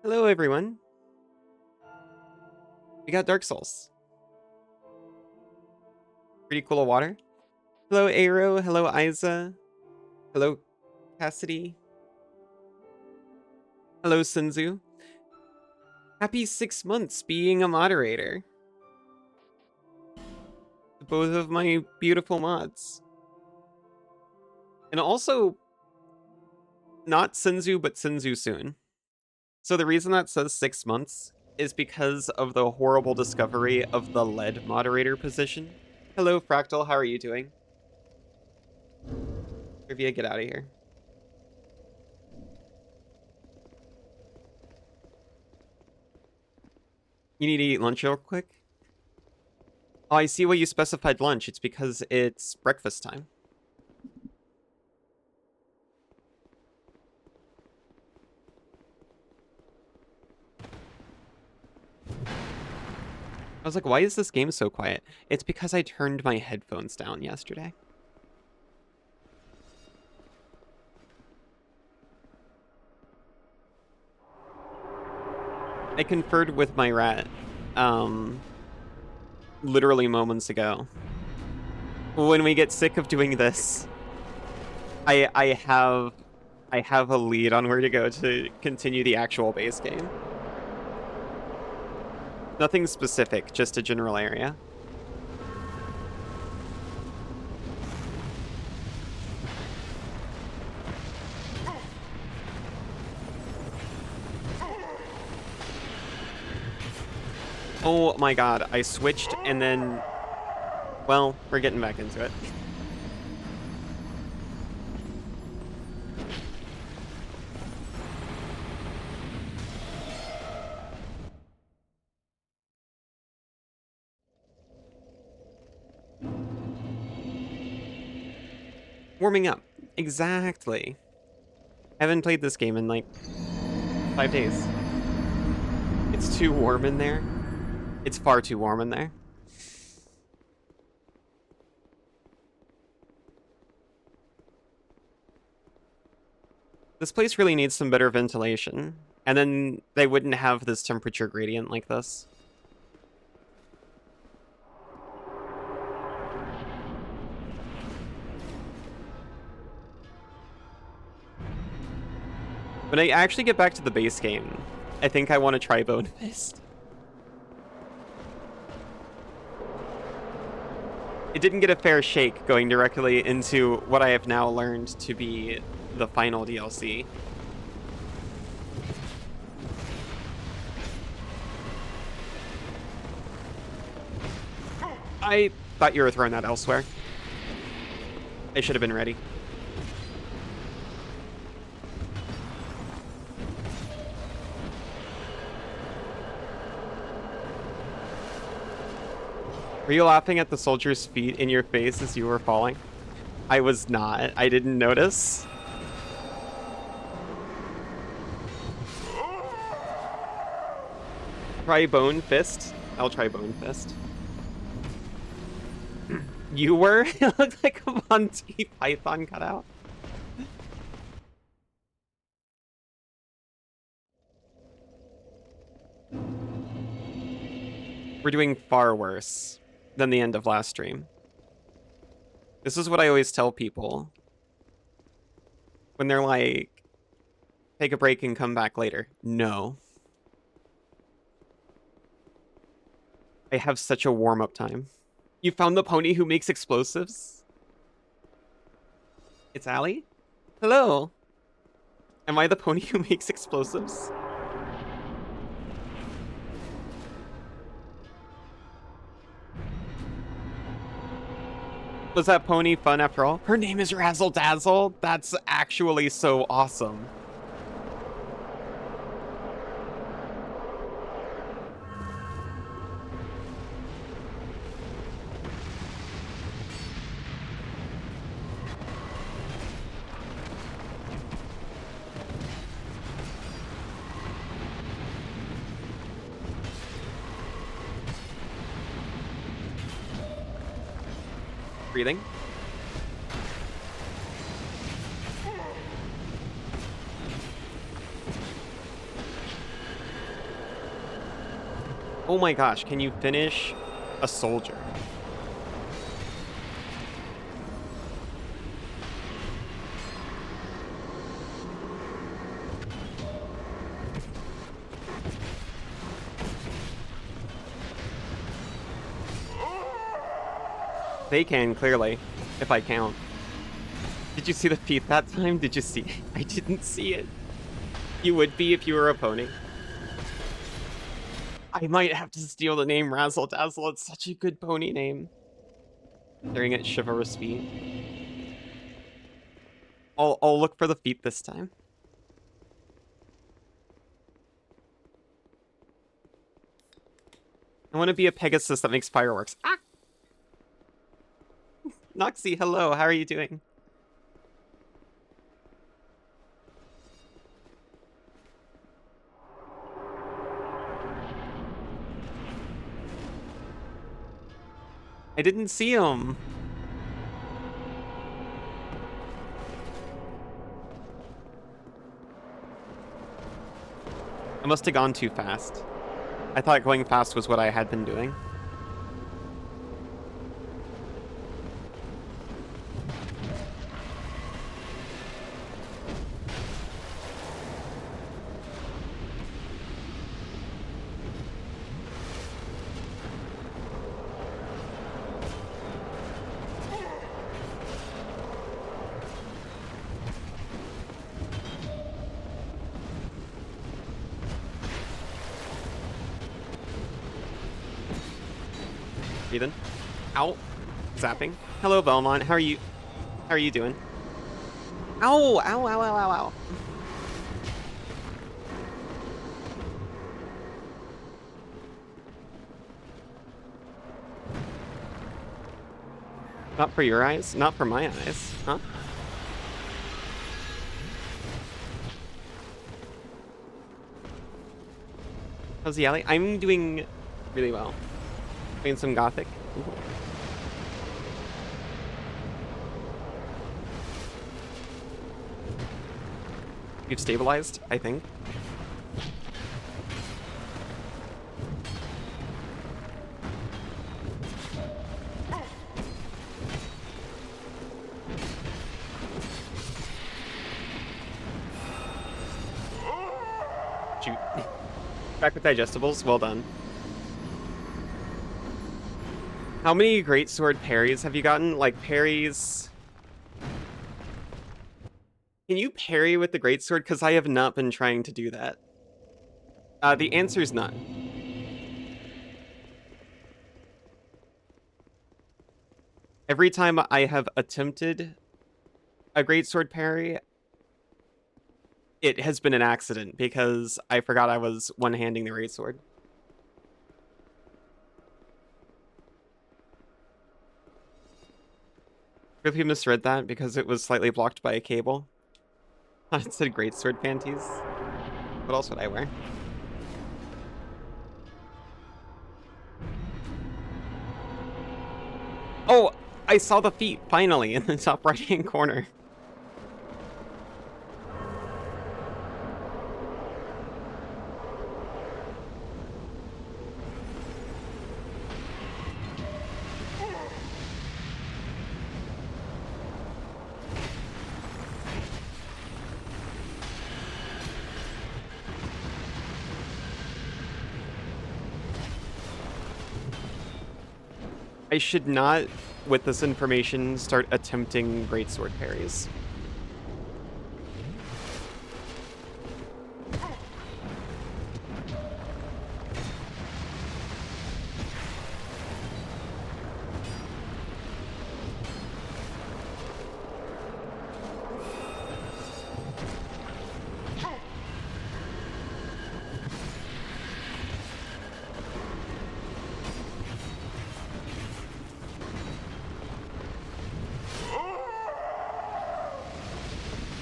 Hello, everyone. We got Dark Souls. Pretty cool water. Hello, Aero. Hello, Isa. Hello, Cassidy. Hello, Sunzu. Happy 6 months being a moderator. Both of my beautiful mods. And also, not Sunzu, but Sunzu soon. So the reason that says 6 months is because of the horrible discovery of the lead moderator position. Hello, Fractal. How are you doing? Trivia, get out of here. You need to eat lunch real quick? Oh, I see why you specified lunch. It's because it's breakfast time. I was like, why is this game so quiet? It's because I turned my headphones down yesterday. I conferred with my rat, literally moments ago. When we get sick of doing this, I have a lead on where to go to continue the actual base game. Nothing specific, just a general area. Oh my god, I switched and then... Well, we're getting back into it. Warming up. Exactly. I haven't played this game in like 5 days. It's too warm in there. It's far too warm in there. This place really needs some better ventilation. And then they wouldn't have this temperature gradient like this. When I actually get back to the base game, I think I want to try Bone Fist. It didn't get a fair shake going directly into what I have now learned to be the final DLC. I thought you were throwing that elsewhere. I should have been ready. Were you laughing at the soldier's feet in your face as you were falling? I was not. I didn't notice. Try Bone Fist? I'll try Bone Fist. You were? It looked like a Monty Python cutout. We're doing far worse than the end of last stream. This is what I always tell people when they're like, take a break and come back later. No. I have such a warm-up time. You found the pony who makes explosives? It's Allie? Hello. Am I the pony who makes explosives? Was that pony fun after all? Her name is Razzle Dazzle? That's actually so awesome. Breathing. Oh my gosh, can you finish a soldier? They can, clearly, if I count. Did you see the feat that time? Did you see it? I didn't see it. You would be if you were a pony. I might have to steal the name Razzle Dazzle. It's such a good pony name. Staring at chivalrous feet. I'll look for the feet this time. I want to be a Pegasus that makes fireworks. Ah! Noxie, hello. How are you doing? I didn't see him. I must have gone too fast. I thought going fast was what I had been doing. Ethan. Ow. Zapping. Hello, Belmont. How are you? How are you doing? Ow! Ow, ow, ow, ow, ow. Not for your eyes? Not for my eyes, huh? How's the alley? I'm doing really well. Playing some Gothic. Ooh. You've stabilized, I think. Shoot. Back with digestibles, well done. How many greatsword parries have you gotten? Like parries... Can you parry with the greatsword? Because I have not been trying to do that. The answer is none. Every time I have attempted a greatsword parry, it has been an accident because I forgot I was one-handing the greatsword. If you misread that because it was slightly blocked by a cable. It said greatsword panties. What else would I wear? Oh, I saw the feet, finally, in the top right-hand corner. I should not, with this information, start attempting greatsword parries.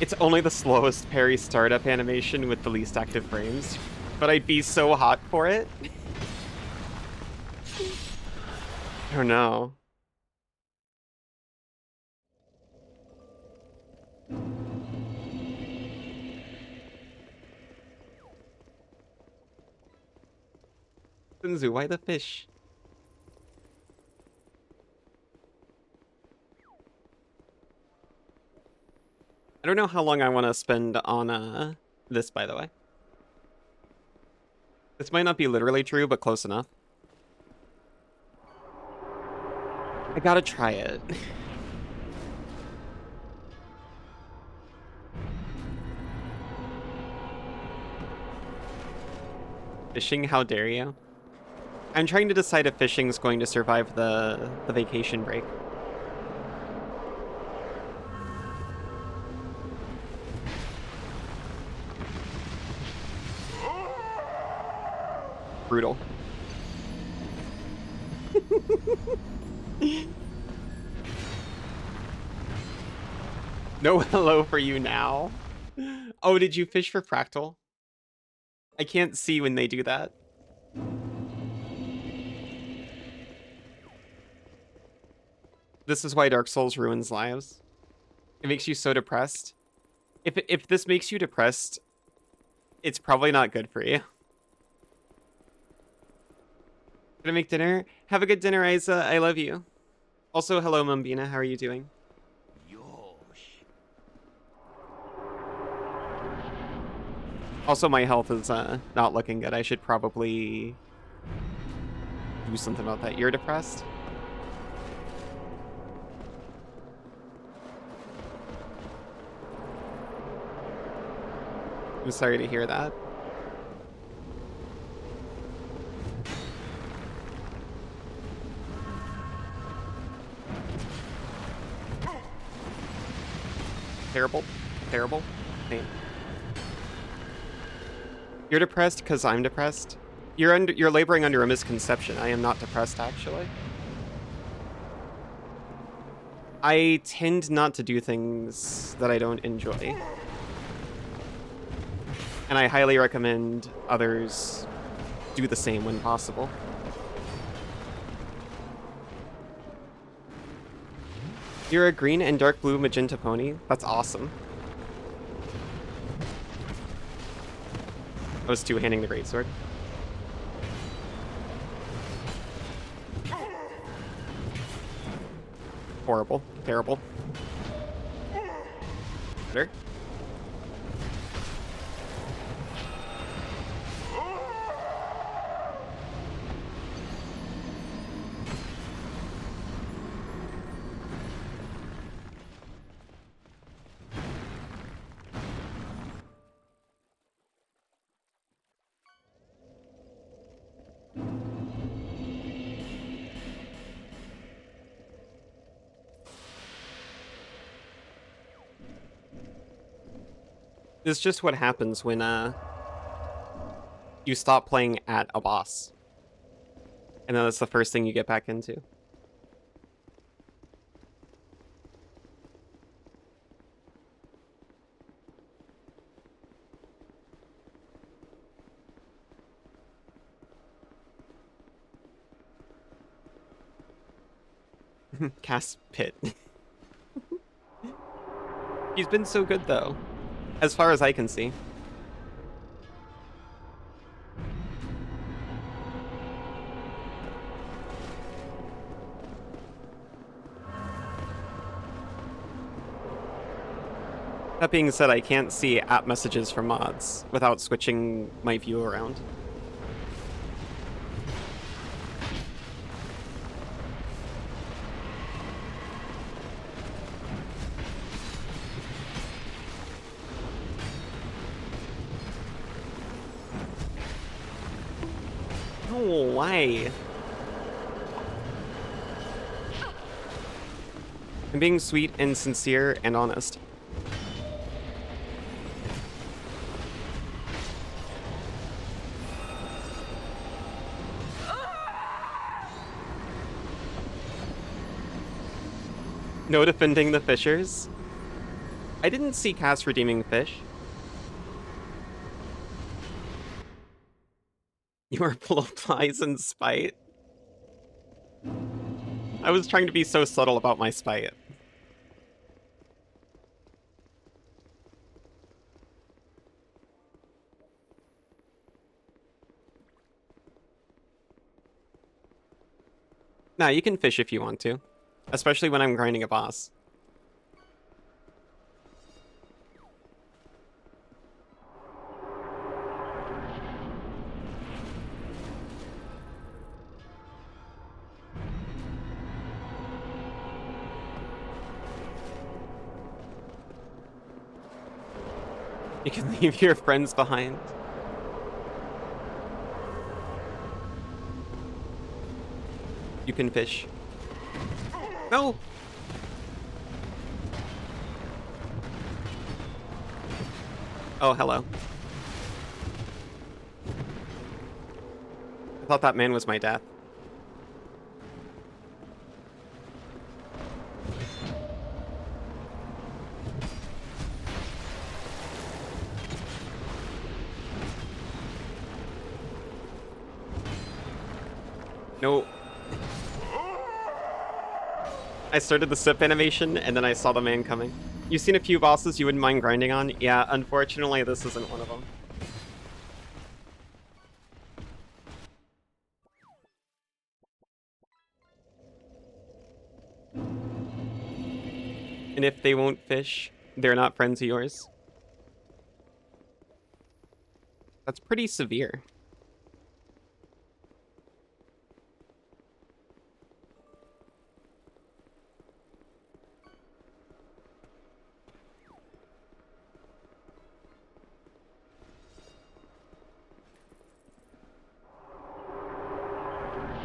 It's only the slowest parry startup animation with the least active frames, but I'd be so hot for it. I don't know. Sinzu, why the fish? I don't know how long I want to spend on this, by the way. This might not be literally true, but close enough. I gotta try it. Fishing, how dare you? I'm trying to decide if fishing's going to survive the vacation break. Brutal. No hello for you now. Oh, did you fish for Fractal? I can't see when they do that. This is why Dark Souls ruins lives. It makes you so depressed. If this makes you depressed, it's probably not good for you. Gonna make dinner? Have a good dinner, Isa. I love you. Also, hello, Mumbina. How are you doing? Also, my health is not looking good. I should probably do something about that. You're depressed? I'm sorry to hear that. Terrible. Terrible. Pain. You're depressed because I'm depressed? You're laboring under a misconception. I am not depressed, actually. I tend not to do things that I don't enjoy. And I highly recommend others do the same when possible. You're a green and dark blue magenta pony? That's awesome. I was two-handing the greatsword. Horrible. Terrible. Better. It's just what happens when you stop playing at a boss. And then that's the first thing you get back into. Cast Pit. He's been so good, though. As far as I can see. That being said, I can't see app messages from mods without switching my view around. Oh, why? I'm being sweet and sincere and honest. No defending the fishers? I didn't see cast redeeming fish. You are full of flies and spite. I was trying to be so subtle about my spite. Nah, you can fish if you want to. Especially when I'm grinding a boss. You can leave your friends behind. You can fish. No! Oh, hello. I thought that man was my death. No. I started the sip animation, and then I saw the man coming. You've seen a few bosses you wouldn't mind grinding on? Yeah, unfortunately, this isn't one of them. And if they won't fish, they're not friends of yours. That's pretty severe.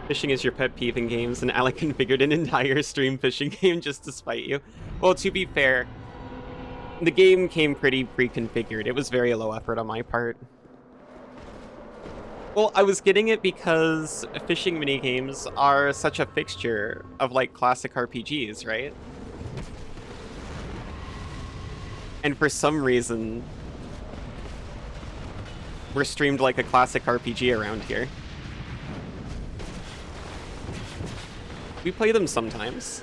Fishing is your pet peeve in games, and Alec configured an entire stream fishing game just to spite you. Well, to be fair, the game came pretty pre-configured. It was very low effort on my part. Well, I was getting it because fishing minigames are such a fixture of, like, classic RPGs, right? And for some reason, we're streamed like a classic RPG around here. We play them sometimes.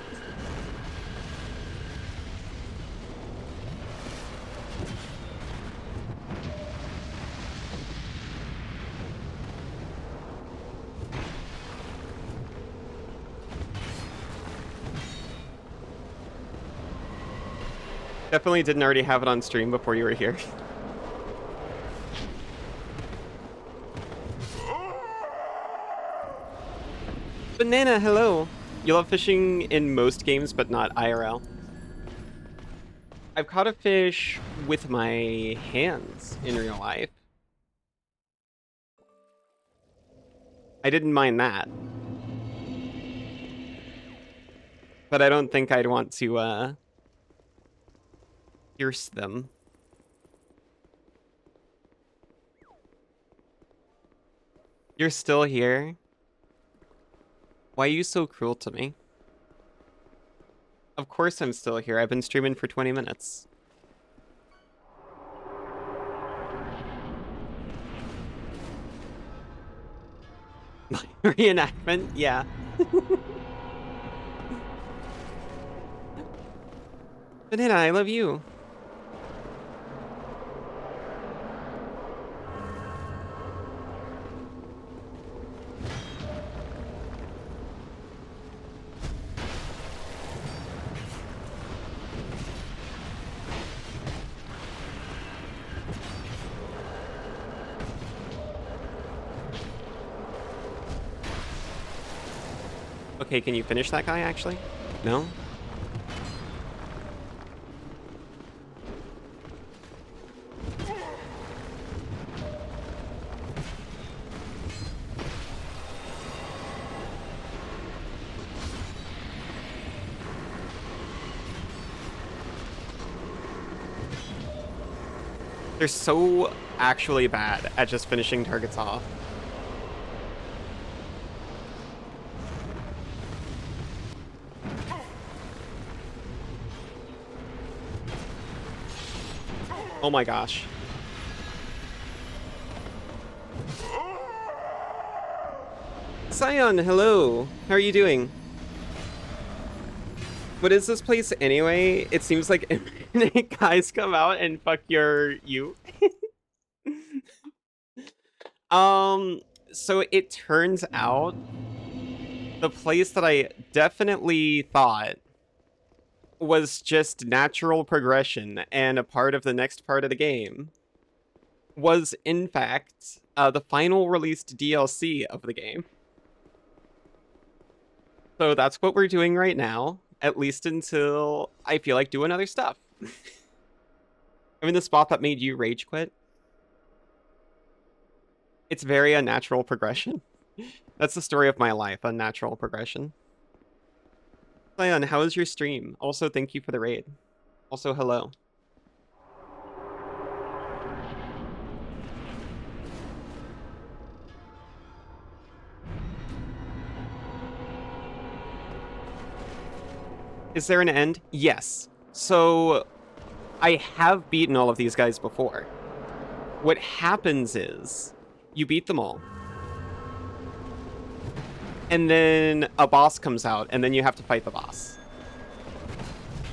Definitely didn't already have it on stream before you were here. Banana, hello. You love fishing in most games, but not IRL. I've caught a fish with my hands in real life. I didn't mind that. But I don't think I'd want to, pierce them. You're still here? Why are you so cruel to me? Of course I'm still here. I've been streaming for 20 minutes. Reenactment? Yeah. Banana, I love you. Okay, can you finish that guy, actually? No? They're so actually bad at just finishing targets off. Oh my gosh. Sion, hello. How are you doing? What is this place anyway? It seems like guys come out and fuck you. So it turns out the place that I definitely thought was just natural progression and a part of the next part of the game was, in fact, the final released DLC of the game. So that's what we're doing right now, at least until I feel like doing other stuff. I'm in the spot that made you rage quit. It's very unnatural progression. That's the story of my life, unnatural progression. Cyan, how is your stream? Also, thank you for the raid. Also, hello. Is there an end? Yes. So, I have beaten all of these guys before. What happens is, you beat them all. And then a boss comes out, and then you have to fight the boss.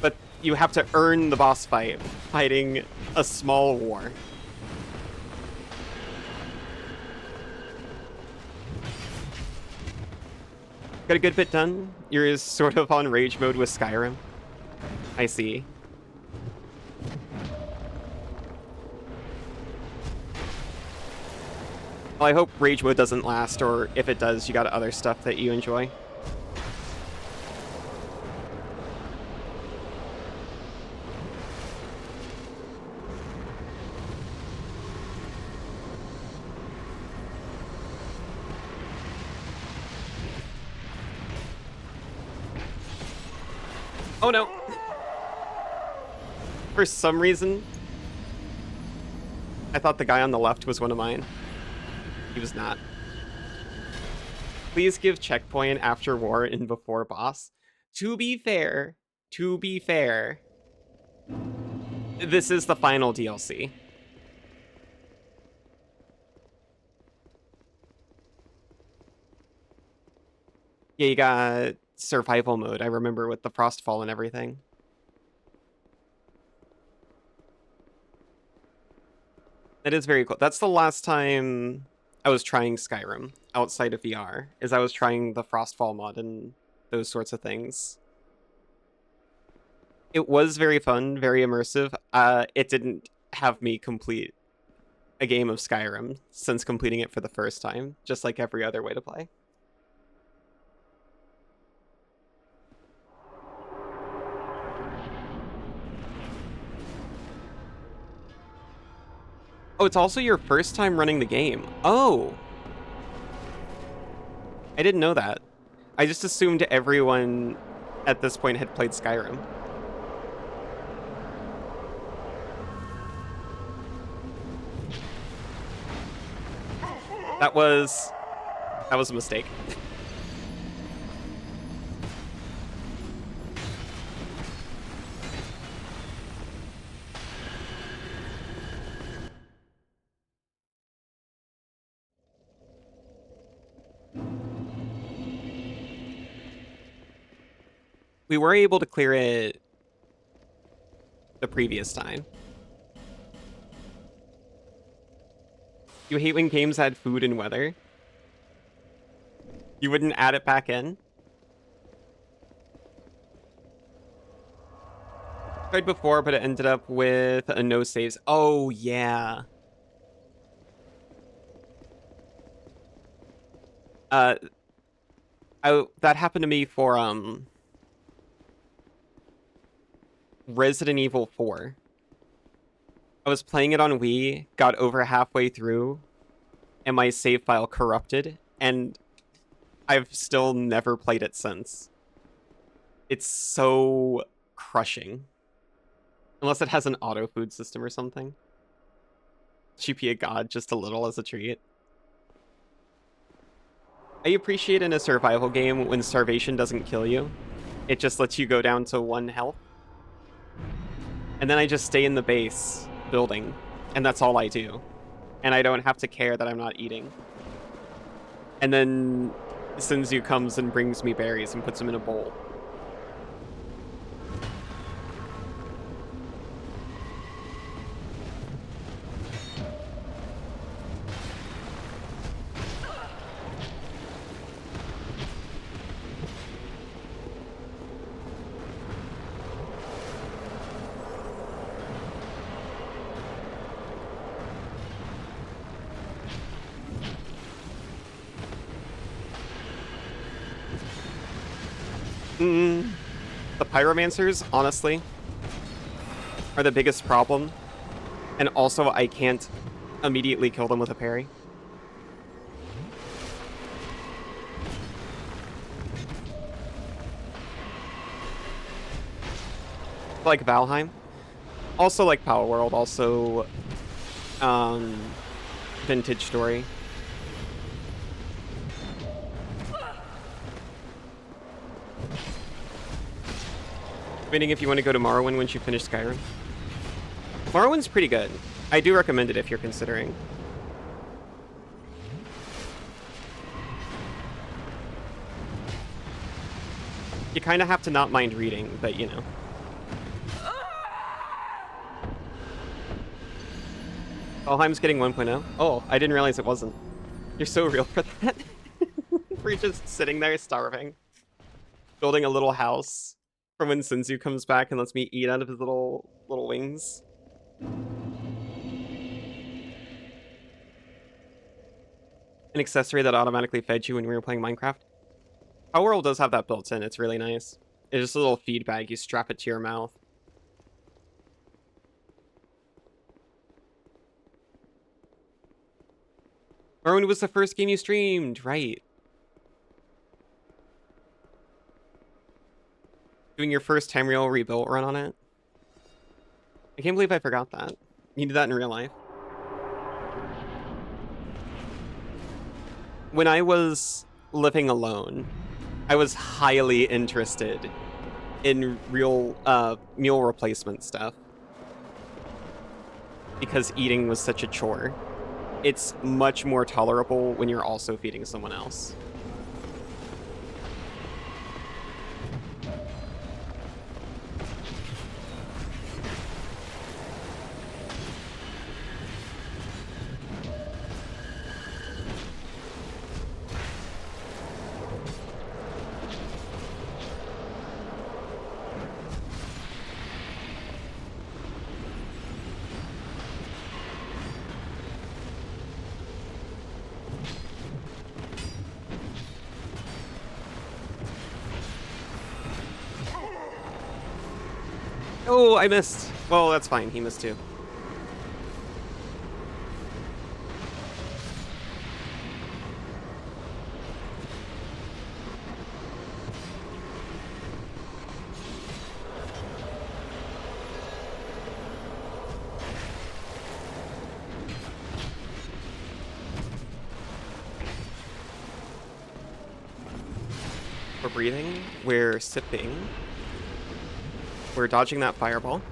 But you have to earn the boss fight, fighting a small war. Got a good bit done? You're sort of on rage mode with Skyrim. I see. Well, I hope rage mode doesn't last, or if it does, you got other stuff that you enjoy. Oh no! For some reason, I thought the guy on the left was one of mine. He was not. Please give checkpoint after war and before boss. To be fair, this is the final DLC. Yeah, you got survival mode, I remember, with the Frostfall and everything. That is very cool. That's the last time I was trying Skyrim outside of VR, is I was trying the Frostfall mod and those sorts of things. It was very fun, very immersive. It didn't have me complete a game of Skyrim since completing it for the first time, just like every other way to play. Oh, it's also your first time running the game. Oh! I didn't know that. I just assumed everyone at this point had played Skyrim. That was a mistake. We were able to clear it the previous time. You hate when games add food and weather? You wouldn't add it back in? Tried before, but it ended up with a no saves. Oh, yeah. That happened to me for, Resident Evil 4. I was playing it on Wii, got over halfway through, and my save file corrupted, and I've still never played it since. It's so crushing. Unless it has an auto food system or something. She'd be a god just a little as a treat. I appreciate in a survival game when starvation doesn't kill you. It just lets you go down to 1 health. And then I just stay in the base building, and that's all I do. And I don't have to care that I'm not eating. And then Sinzu comes and brings me berries and puts them in a bowl. The pyromancers, honestly, are the biggest problem. And also, I can't immediately kill them with a parry. Like Valheim. Also like Power World, also Vintage Story. Meaning if you want to go to Morrowind once you finish Skyrim. Morrowind's pretty good. I do recommend it if you're considering. You kind of have to not mind reading, but you know. Valheim's getting 1.0. Oh, I didn't realize it wasn't. You're so real for that. We're just sitting there starving. Building a little house for when Sinzu comes back and lets me eat out of his little wings. An accessory that automatically fed you when we were playing Minecraft. Power World does have that built in. It's really nice. It's just a little feed bag. You strap it to your mouth. Morrowind was the first game you streamed, right? Doing your first Tamriel rebuilt run on it. I can't believe I forgot that. You did that in real life. When I was living alone, I was highly interested in real meal replacement stuff. Because eating was such a chore. It's much more tolerable when you're also feeding someone else. Oh, I missed. Well, that's fine. He missed too. We're breathing. We're sipping. We're dodging that fireball.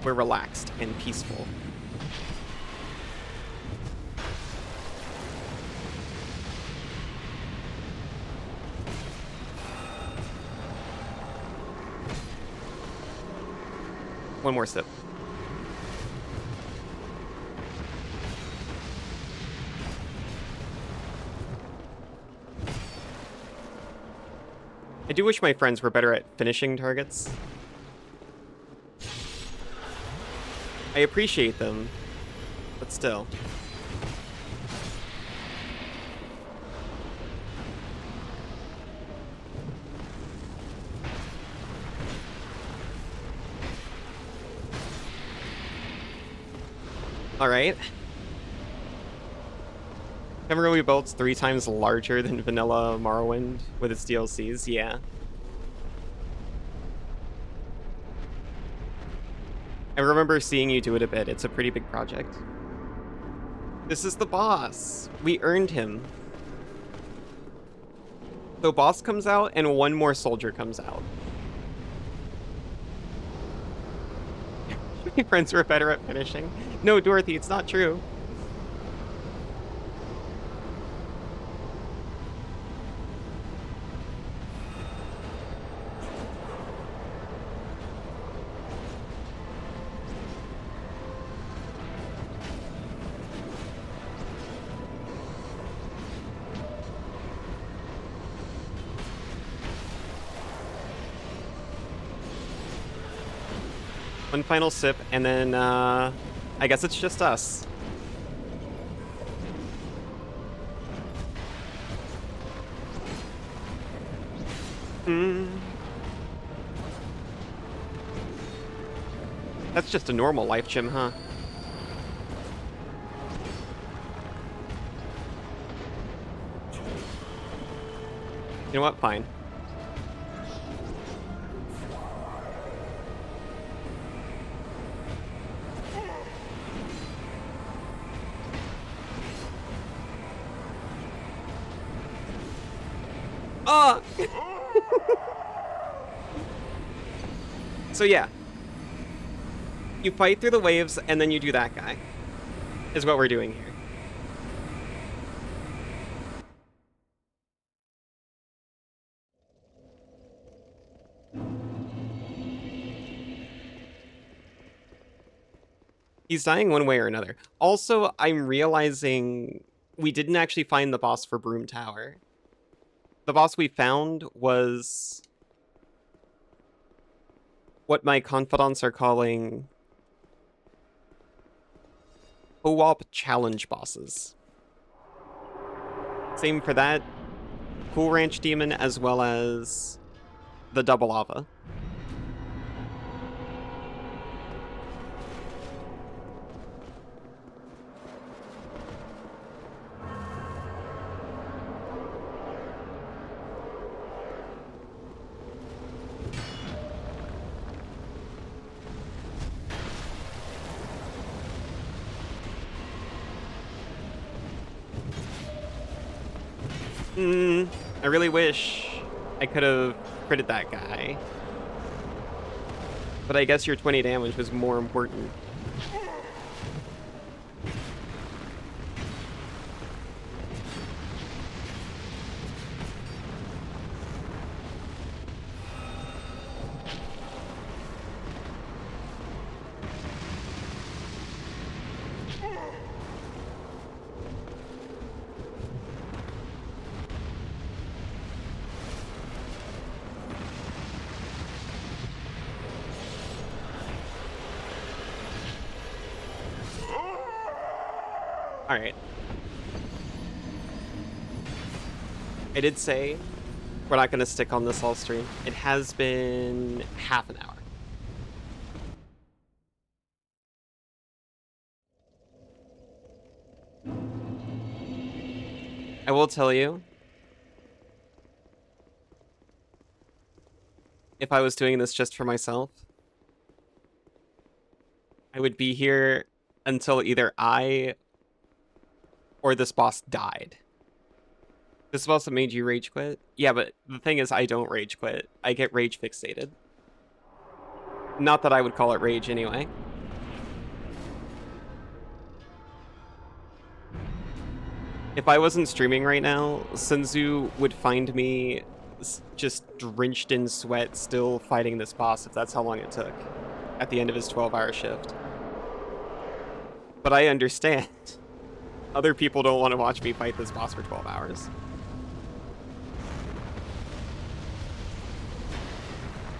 We're relaxed and peaceful. One more sip. I do wish my friends were better at finishing targets. I appreciate them, but still. Alright. Tamriel Rebuilt's 3 times larger than vanilla Morrowind with its DLCs, yeah. I remember seeing you do it a bit. It's a pretty big project. This is the boss. We earned him. So boss comes out and one more soldier comes out. My friends were better at finishing. No, Dorothy, it's not true. One final sip, and then I guess it's just us. Mm. That's just a normal life gem, huh? You know what? Fine. Oh! So yeah. You fight through the waves, and then you do that guy. Is what we're doing here. He's dying one way or another. Also, I'm realizing we didn't actually find the boss for Broom Tower. The boss we found was what my confidants are calling co-op challenge bosses. Same for that Cool Ranch Demon as well as the Double Lava. I really wish I could have critted that guy. But I guess your 20 damage was more important. Alright. I did say we're not going to stick on this all stream. It has been half an hour. I will tell you, if I was doing this just for myself, I would be here until either I or this boss died. This boss that made you rage quit? Yeah, but the thing is, I don't rage quit. I get rage fixated. Not that I would call it rage anyway. If I wasn't streaming right now, Senzu would find me just drenched in sweat still fighting this boss if that's how long it took at the end of his 12-hour shift. But I understand. Other people don't want to watch me fight this boss for 12 hours.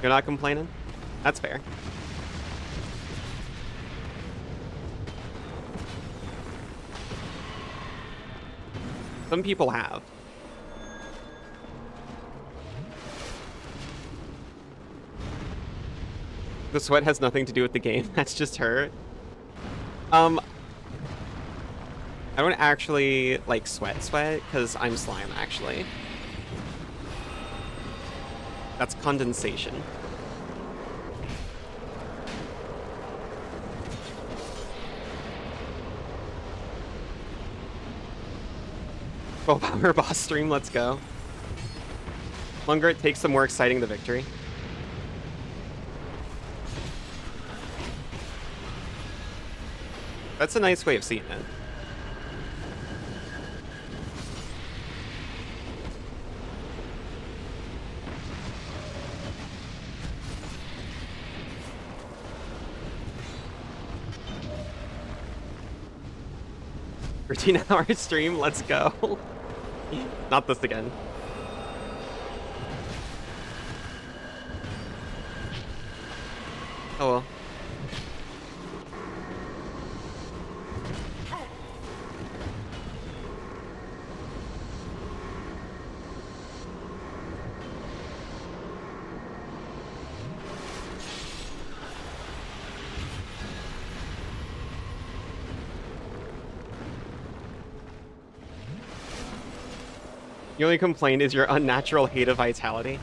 You're not complaining? That's fair. Some people have. The sweat has nothing to do with the game. That's just her. I don't actually like sweat, because I'm slime, actually. That's condensation. Power boss stream, let's go. Longer it takes, the more exciting the victory. That's a nice way of seeing it. $13-hour stream, let's go. Not this again. Oh well. The only complaint is your unnatural hate of vitality.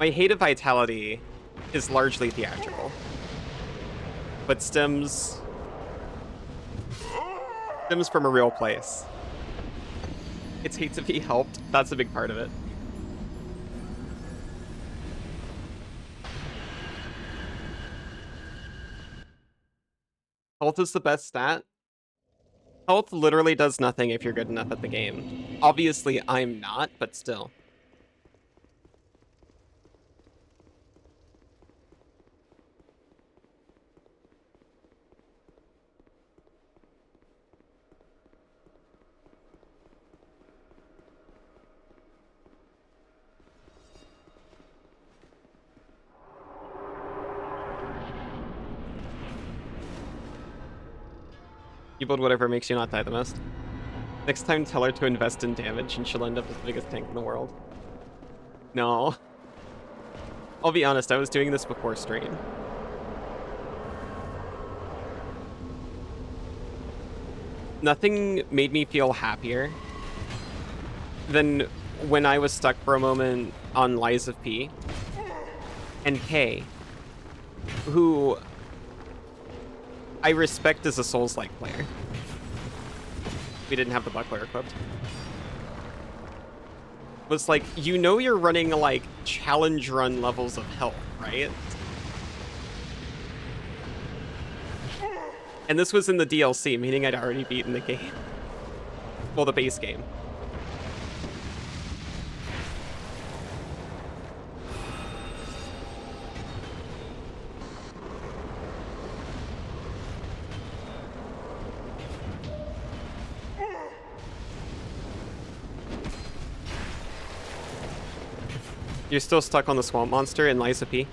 My hate of vitality is largely theatrical, but stems from a real place. It's hate to be helped. That's a big part of it. Health is the best stat. Health literally does nothing if you're good enough at the game. Obviously, I'm not, but still. You build whatever makes you not die the most. Next time, tell her to invest in damage and she'll end up as the biggest tank in the world. No. I'll be honest, I was doing this before stream. Nothing made me feel happier than when I was stuck for a moment on Lies of P and K, who I respect as a Souls-like player. We didn't have the buckler equipped. Was like, you know you're running, like, challenge run levels of health, right? And this was in the DLC, meaning I'd already beaten the game. Well, the base game. You're still stuck on the swamp monster in Lies of P?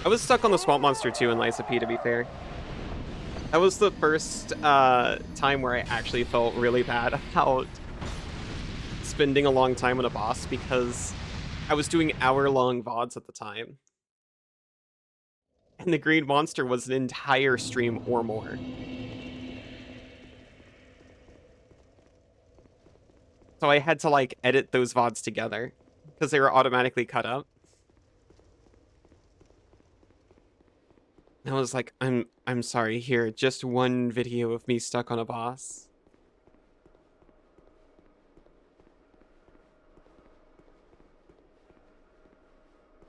I was stuck on the swamp monster too in Lies of P, to be fair. That was the first time where I actually felt really bad about spending a long time on a boss because I was doing hour-long VODs at the time. And the green monster was an entire stream or more. So I had to, like, edit those VODs together because they were automatically cut up. I was like, I'm sorry, here, just one video of me stuck on a boss.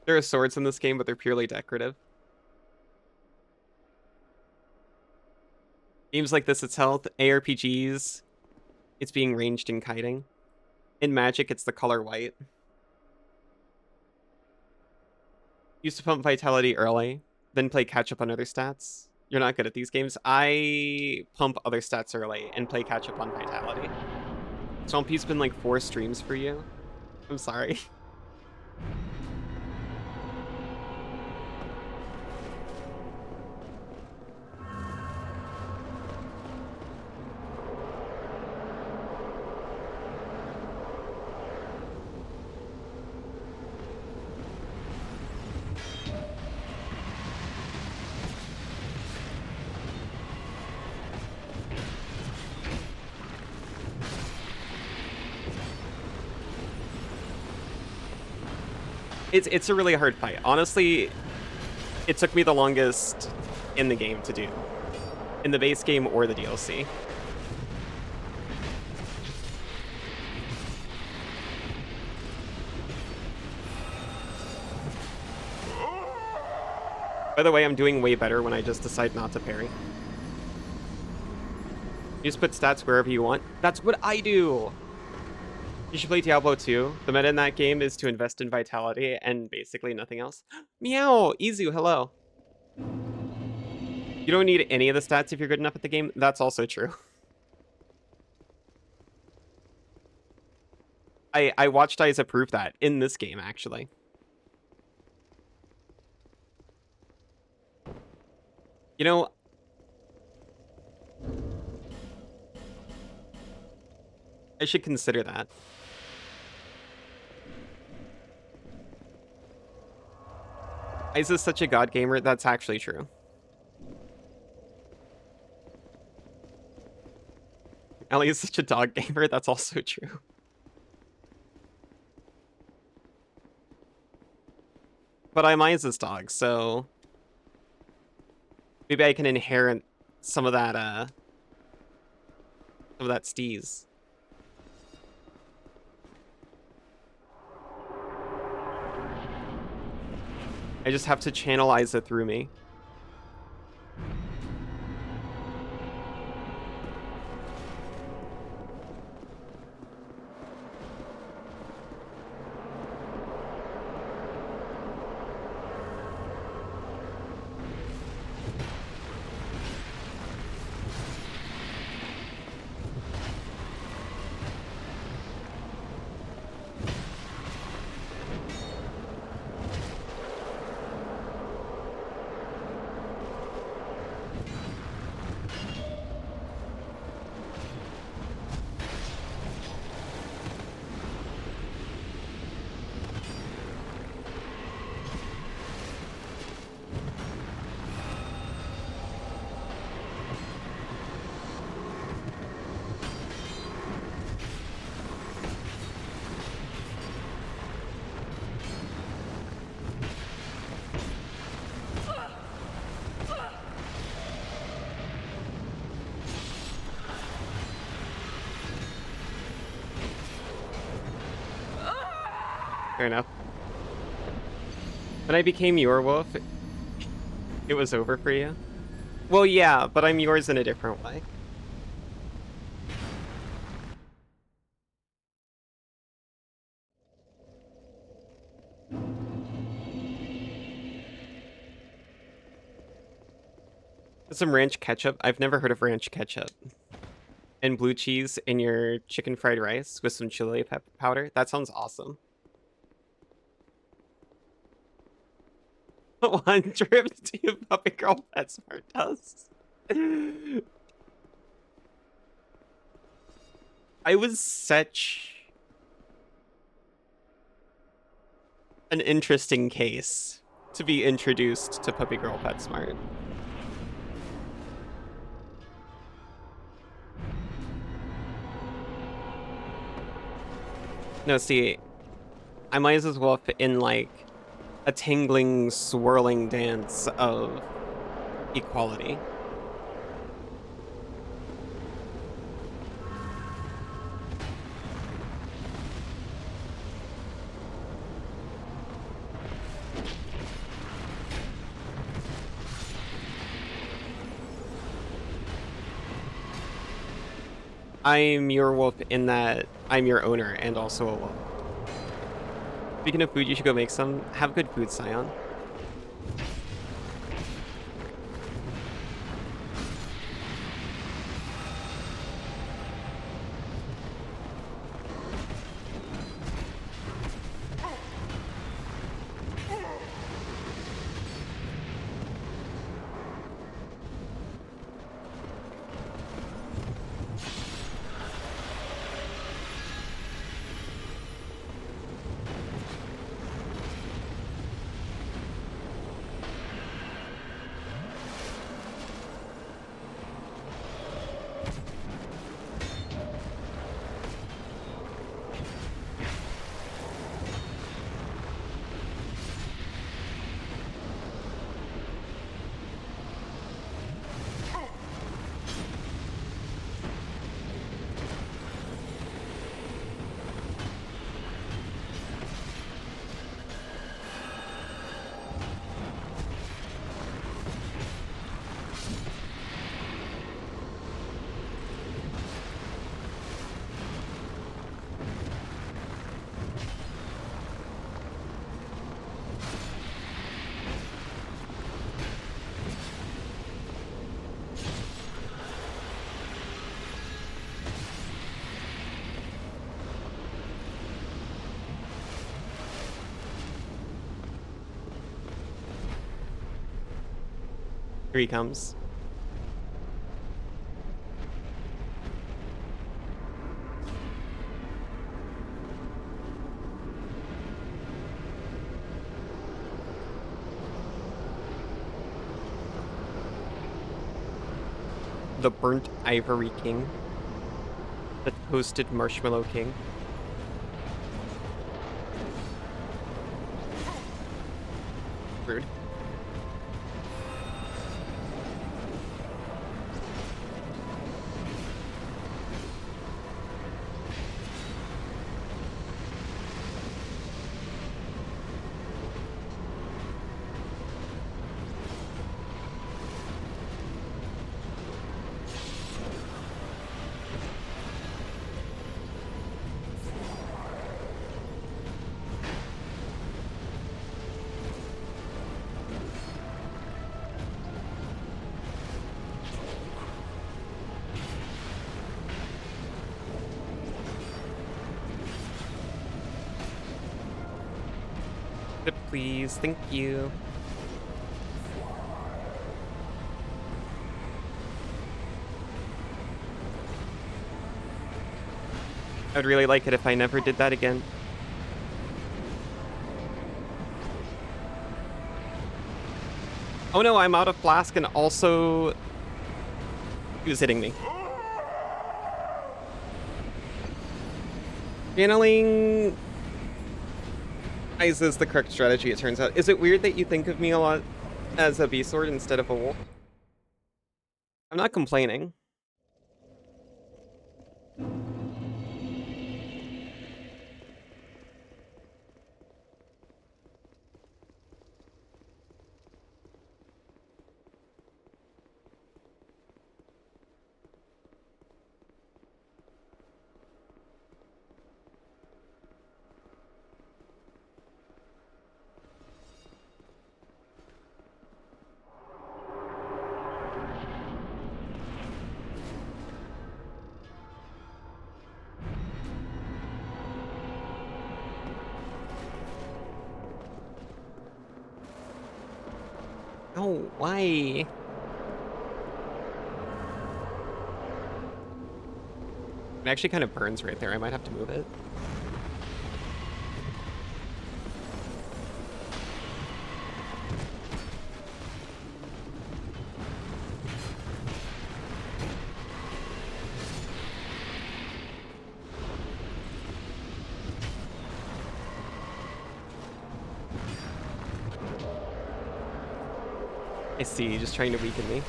There are swords in this game, but they're purely decorative. Games like this, it's health. ARPGs, it's being ranged and kiting. In Magic, it's the color white. Used to pump vitality early, then play catch-up on other stats. You're not good at these games. I pump other stats early and play catch-up on vitality. Swampy's been like 4 streams for you. I'm sorry. It's a really hard fight. Honestly, it took me the longest in the game to do. In the base game or the DLC. By the way, I'm doing way better when I just decide not to parry. You just put stats wherever you want. That's what I do! You should play Diablo 2. The meta in that game is to invest in vitality and basically nothing else. Meow! Izu, hello. You don't need any of the stats if you're good enough at the game. That's also true. I watched Isa prove that in this game, actually. You know, I should consider that. Isa's such a god gamer, that's actually true. Ellie is such a dog gamer. That's also true. But I'm Isa's dog, so maybe I can inherit some of that steez. I just have to channel Isa through me. Fair enough. When I became your wolf, it was over for you? Well, yeah, but I'm yours in a different way. Some ranch ketchup. I've never heard of ranch ketchup. And blue cheese in your chicken fried rice with some chili pepper powder. That sounds awesome. One trip to Puppy Girl PetSmart does. I was such an interesting case to be introduced to Puppy Girl PetSmart. No, see, I might as well fit in like a tingling, swirling dance of equality. I'm your wolf in that I'm your owner and also a wolf. Speaking of food, you should go make some. Have good food, Scion. Here he comes. The Burnt Ivory King. The toasted marshmallow king. Rude. Please, thank you. I would really like it if I never did that again. Oh no, I'm out of flask and also... He was hitting me. Channeling... Eyes is the correct strategy, it turns out. Is it weird that you think of me a lot as a B-sword instead of a wolf? I'm not complaining. Oh, why? It actually kind of burns right there. I might have to move it. I see, just trying to weaken me.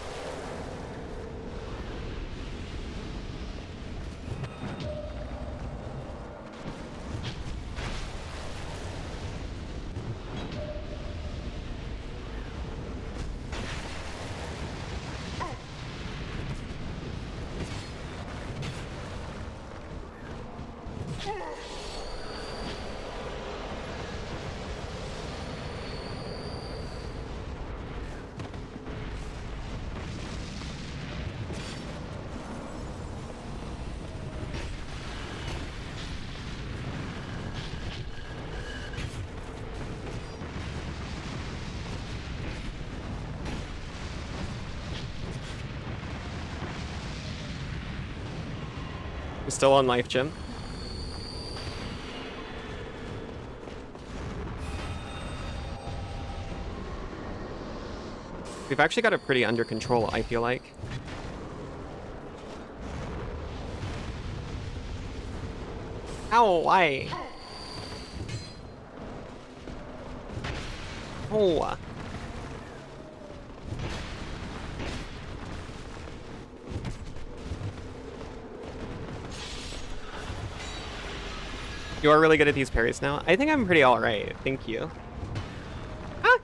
I'm still on life gem. We've actually got it pretty under control, I feel like. Ow, why? Oh. You are really good at these parries now. I think I'm pretty alright. Thank you. Ah!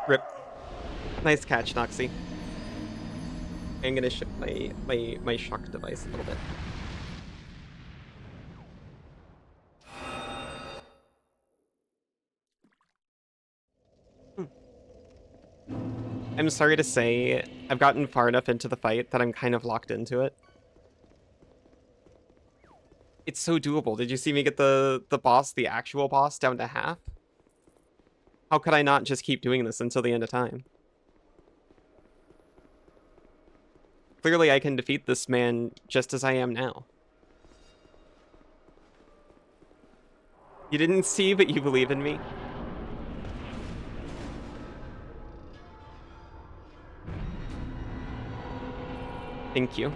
Rip. Nice catch, Noxie. I'm gonna shift my shock device a little bit. I'm sorry to say, I've gotten far enough into the fight that I'm kind of locked into it. It's so doable. Did you see me get the boss, the actual boss, down to half? How could I not just keep doing this until the end of time? Clearly, I can defeat this man just as I am now. You didn't see, but you believe in me. Thank you.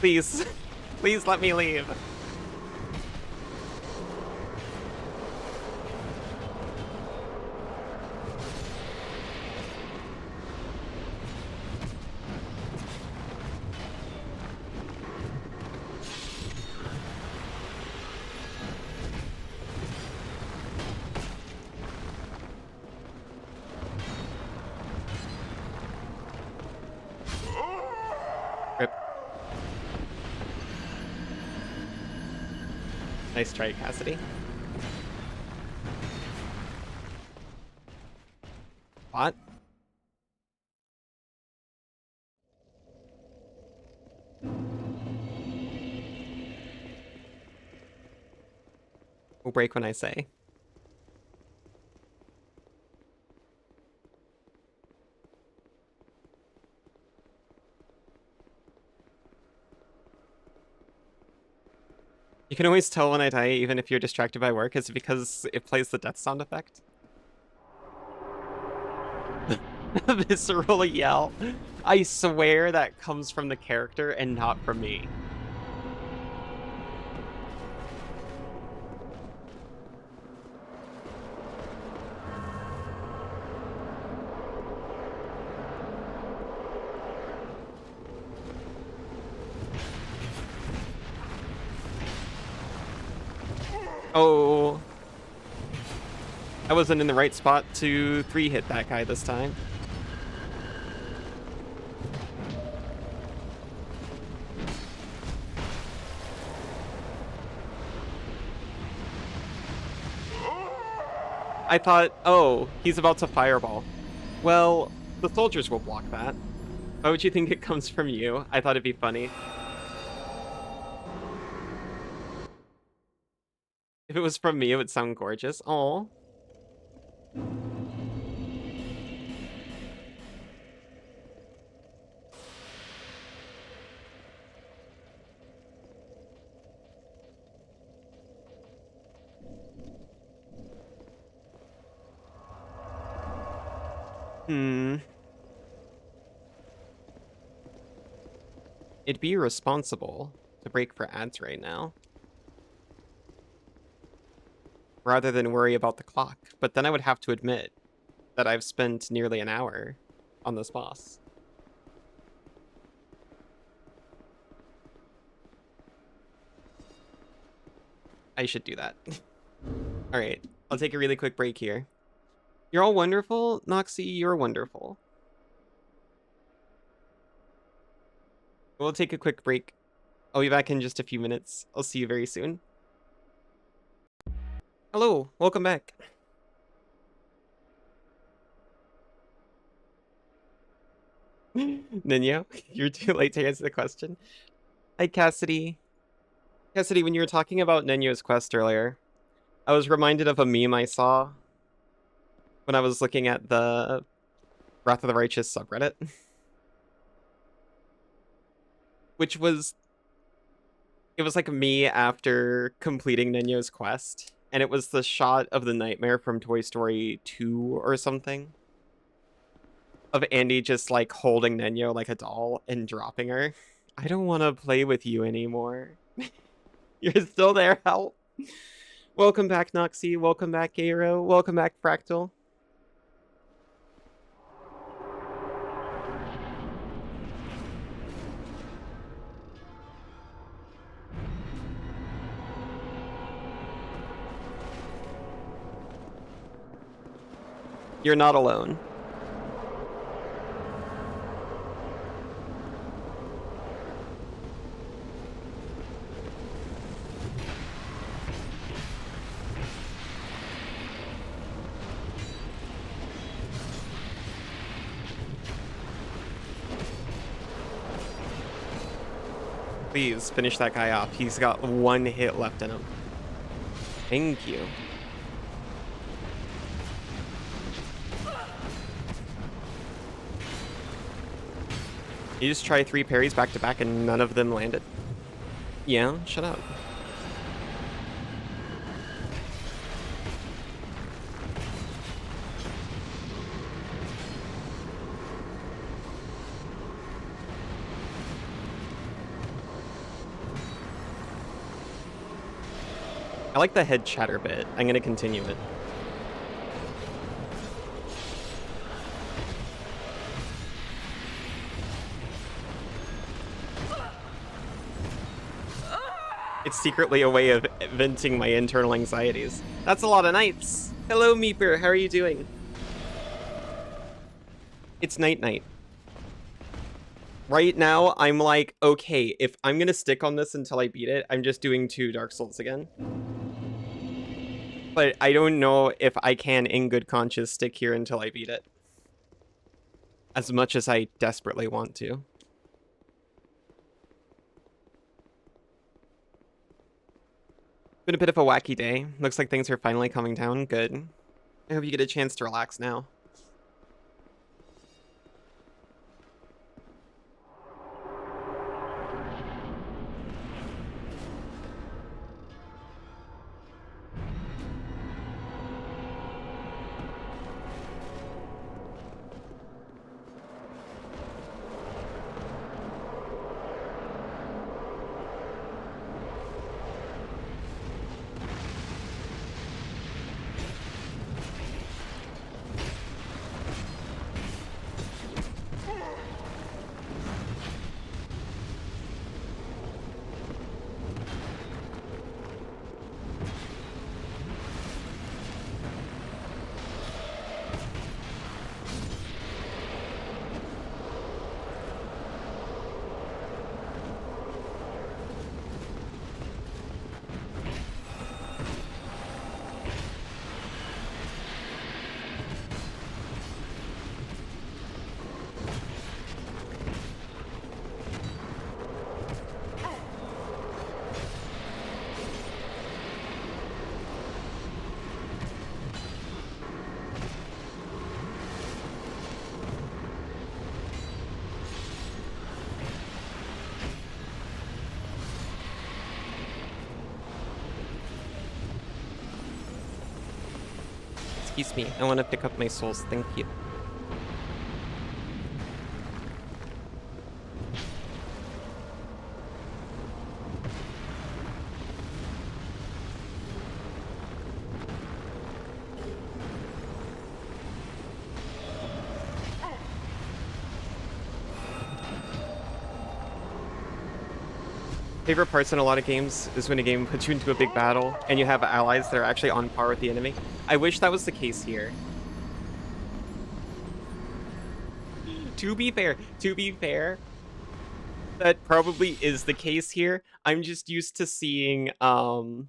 Please. Please let me leave. Rip. Nice try, Cassidy. What? We'll break when I say. You can always tell when I die, even if you're distracted by work. Is it because it plays the death sound effect? Visceral yell. I swear that comes from the character and not from me. Oh. I wasn't in the right spot to 3-hit that guy this time. I thought, oh, he's about to fireball. Well, the soldiers will block that. Why would you think it comes from you? I thought it'd be funny. If it was from me, it would sound gorgeous. Aw. It'd be irresponsible to break for ads right now, rather than worry about the clock. But then I would have to admit that I've spent nearly an hour on this boss. I should do that. Alright, I'll take a really quick break here. You're all wonderful. Noxie, you're wonderful. We'll take a quick break. I'll be back in just a few minutes. I'll see you very soon. Hello, welcome back. Ninyo, you're too late to answer the question. Hi, Cassidy. Cassidy, when you were talking about Ninyo's quest earlier, I was reminded of a meme I saw when I was looking at the Wrath of the Righteous subreddit. Which was... It was like me after completing Ninyo's quest. And it was the shot of the nightmare from Toy Story 2 or something. Of Andy just like holding Ninyo like a doll and dropping her. I don't want to play with you anymore. You're still there, help. Welcome back, Noxie. Welcome back, Aero. Welcome back, Fractal. You're not alone. Please finish that guy off. He's got 1 hit left in him. Thank you. You just try 3 parries back to back and none of them landed? Yeah, shut up. I like the head chatter bit. I'm gonna continue it. It's secretly a way of venting my internal anxieties. That's a lot of nights. Hello, Meeper. How are you doing? It's night-night. Right now, I'm like, okay, if I'm gonna stick on this until I beat it, I'm just doing 2 Dark Souls again. But I don't know if I can, in good conscience, stick here until I beat it. As much as I desperately want to. Been a bit of a wacky day. Looks like things are finally coming down. Good. I hope you get a chance to relax now. Excuse me, I want to pick up my souls, thank you. Favorite parts in a lot of games is when a game puts you into a big battle and you have allies that are actually on par with the enemy. I wish that was the case here. To be fair, that probably is the case here. I'm just used to seeing the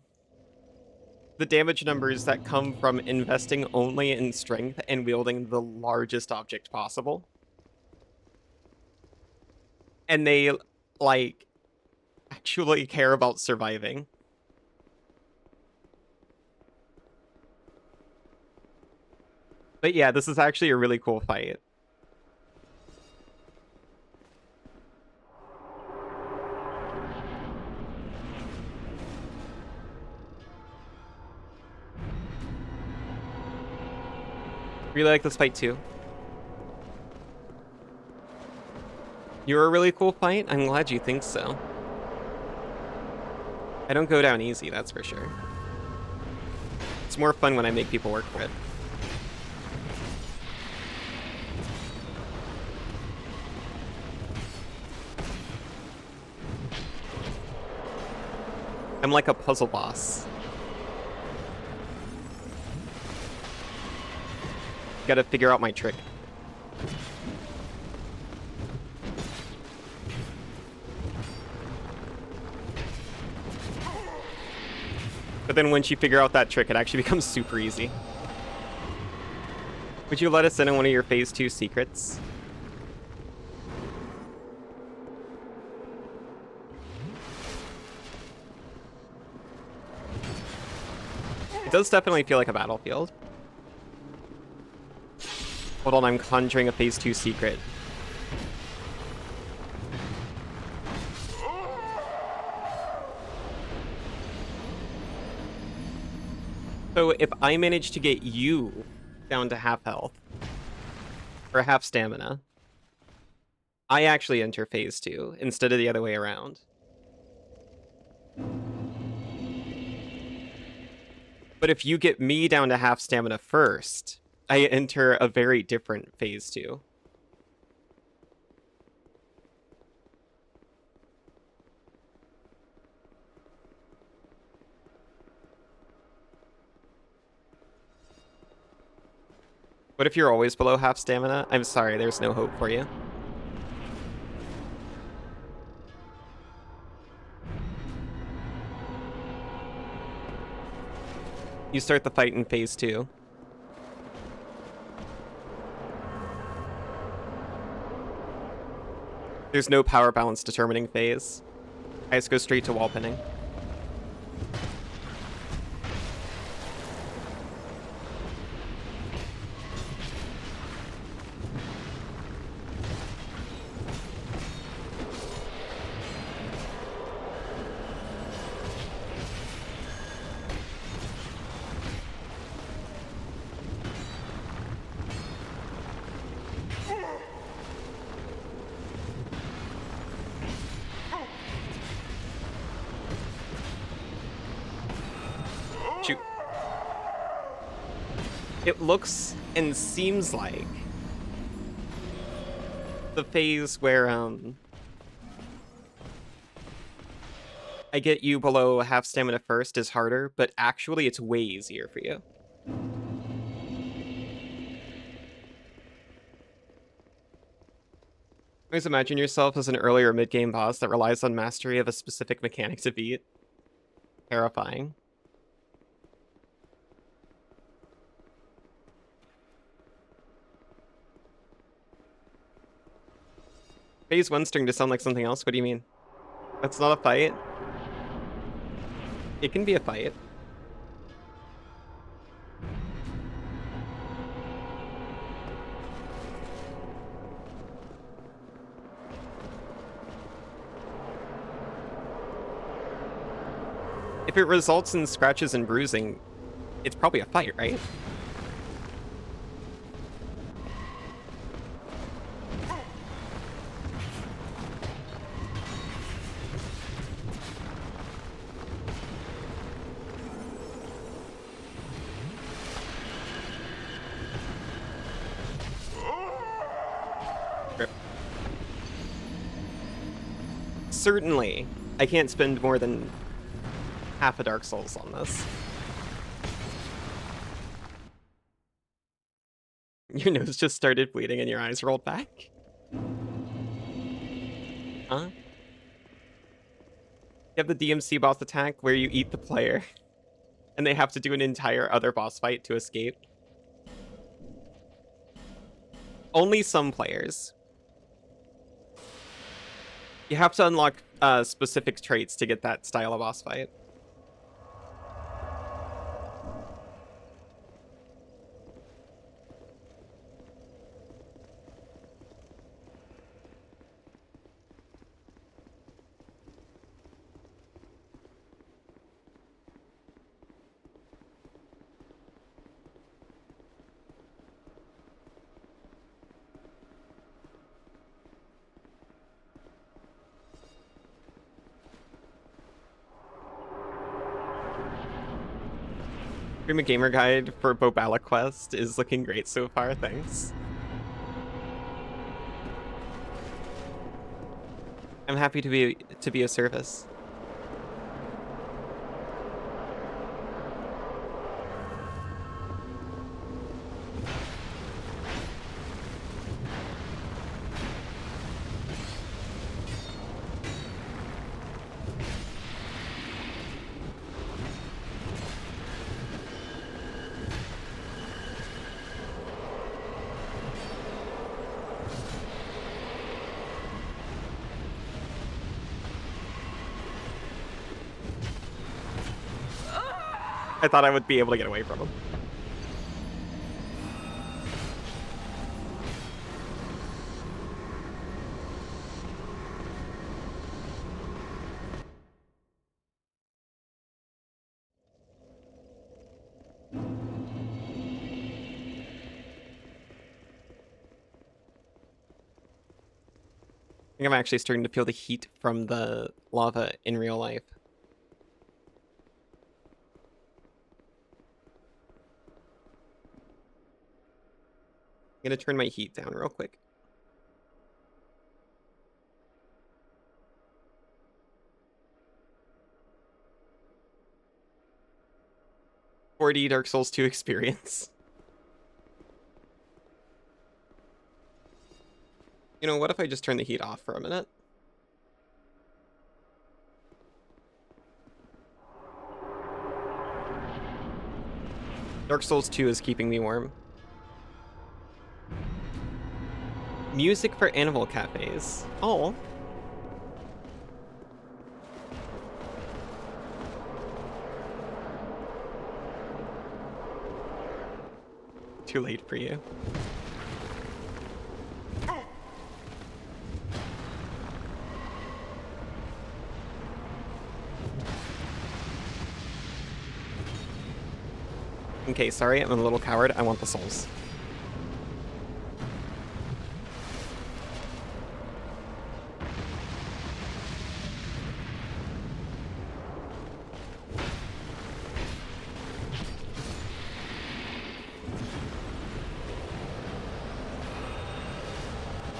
damage numbers that come from investing only in strength and wielding the largest object possible. And they, like, actually care about surviving. But yeah, this is actually a really cool fight. Really like this fight too. You're a really cool fight? I'm glad you think so. I don't go down easy, that's for sure. It's more fun when I make people work for it. I'm like a puzzle boss. gotta figure out my trick. But then once you figure out that trick, it actually becomes super easy. Would you let us in on one of your Phase 2 secrets? It does definitely feel like a battlefield. Hold on, I'm conjuring a Phase 2 secret. So if I manage to get you down to half health, or half stamina, I actually enter Phase 2 instead of the other way around. But if you get me down to half stamina first, I enter a very different Phase 2. What if you're always below half stamina? I'm sorry, there's no hope for you. You start the fight in Phase 2. There's no power balance determining phase. I just go straight to wall pinning. Shoot. It looks and seems like the phase where I get you below half stamina first is harder, but actually it's way easier for you. Always imagine yourself as an earlier mid-game boss that relies on mastery of a specific mechanic to beat. Terrifying. Phase 1 starting to sound like something else? What do you mean? That's not a fight? It can be a fight. If it results in scratches and bruising, it's probably a fight, right? Certainly, I can't spend more than half a Dark Souls on this. Your nose just started bleeding and your eyes rolled back? Huh? You have the DMC boss attack where you eat the player, and they have to do an entire other boss fight to escape. Only some players. You have to unlock specific traits to get that style of boss fight. Prima Gamer Guide for Bobala Quest is looking great so far, thanks. I'm happy to be of service. I thought I would be able to get away from him. I think I'm actually starting to feel the heat from the lava in real life. I'm gonna turn my heat down real quick. .40 Dark Souls 2 experience. You know, what if I just turn the heat off for a minute? Dark Souls 2 is keeping me warm. Music for animal cafes. Oh. Too late for you. Okay, sorry, I'm a little coward. I want the souls.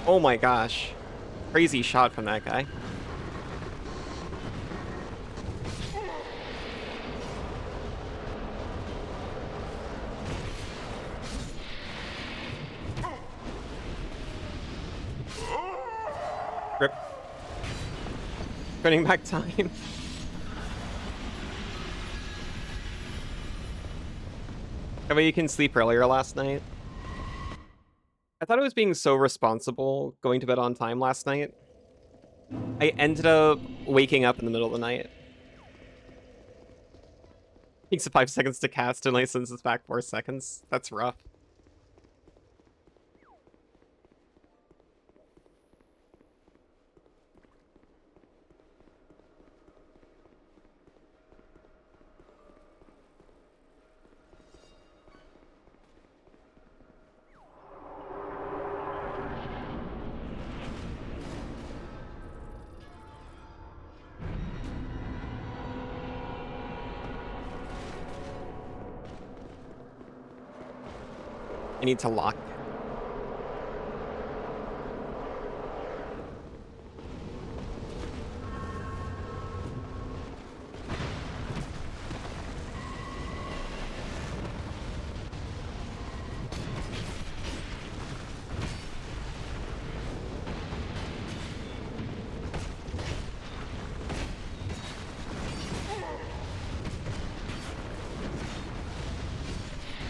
Oh my gosh. Crazy shot from that guy. Rip. Turning back time. That way you can sleep earlier last night. I thought I was being so responsible going to bed on time last night. I ended up waking up in the middle of the night. Takes 5 seconds to cast and licenses back 4 seconds. That's rough. I need to lock.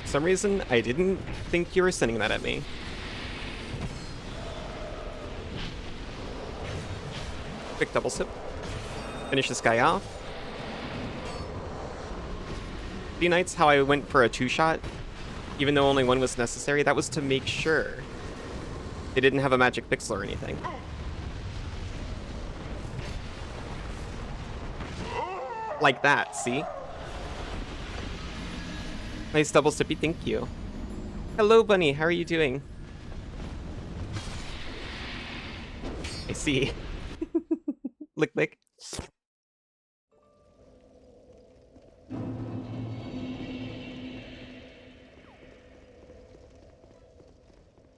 For some reason, I didn't think you were sending that at me. Quick double sip. Finish this guy off. See, Knights, how I went for a 2-shot, even though only one was necessary? That was to make sure they didn't have a magic pixel or anything. Like that, see? Nice double sippy, thank you. Hello, Bunny, how are you doing? I see. Lick, lick.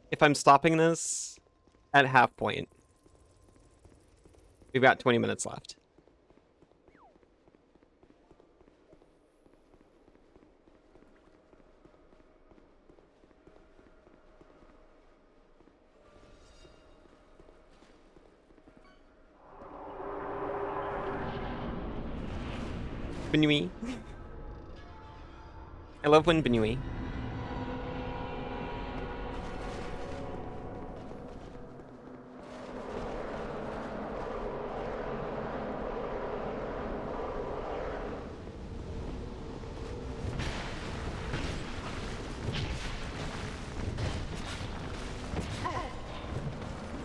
If I'm stopping this at half point, we've got 20 minutes left. Benui. I love when Benui.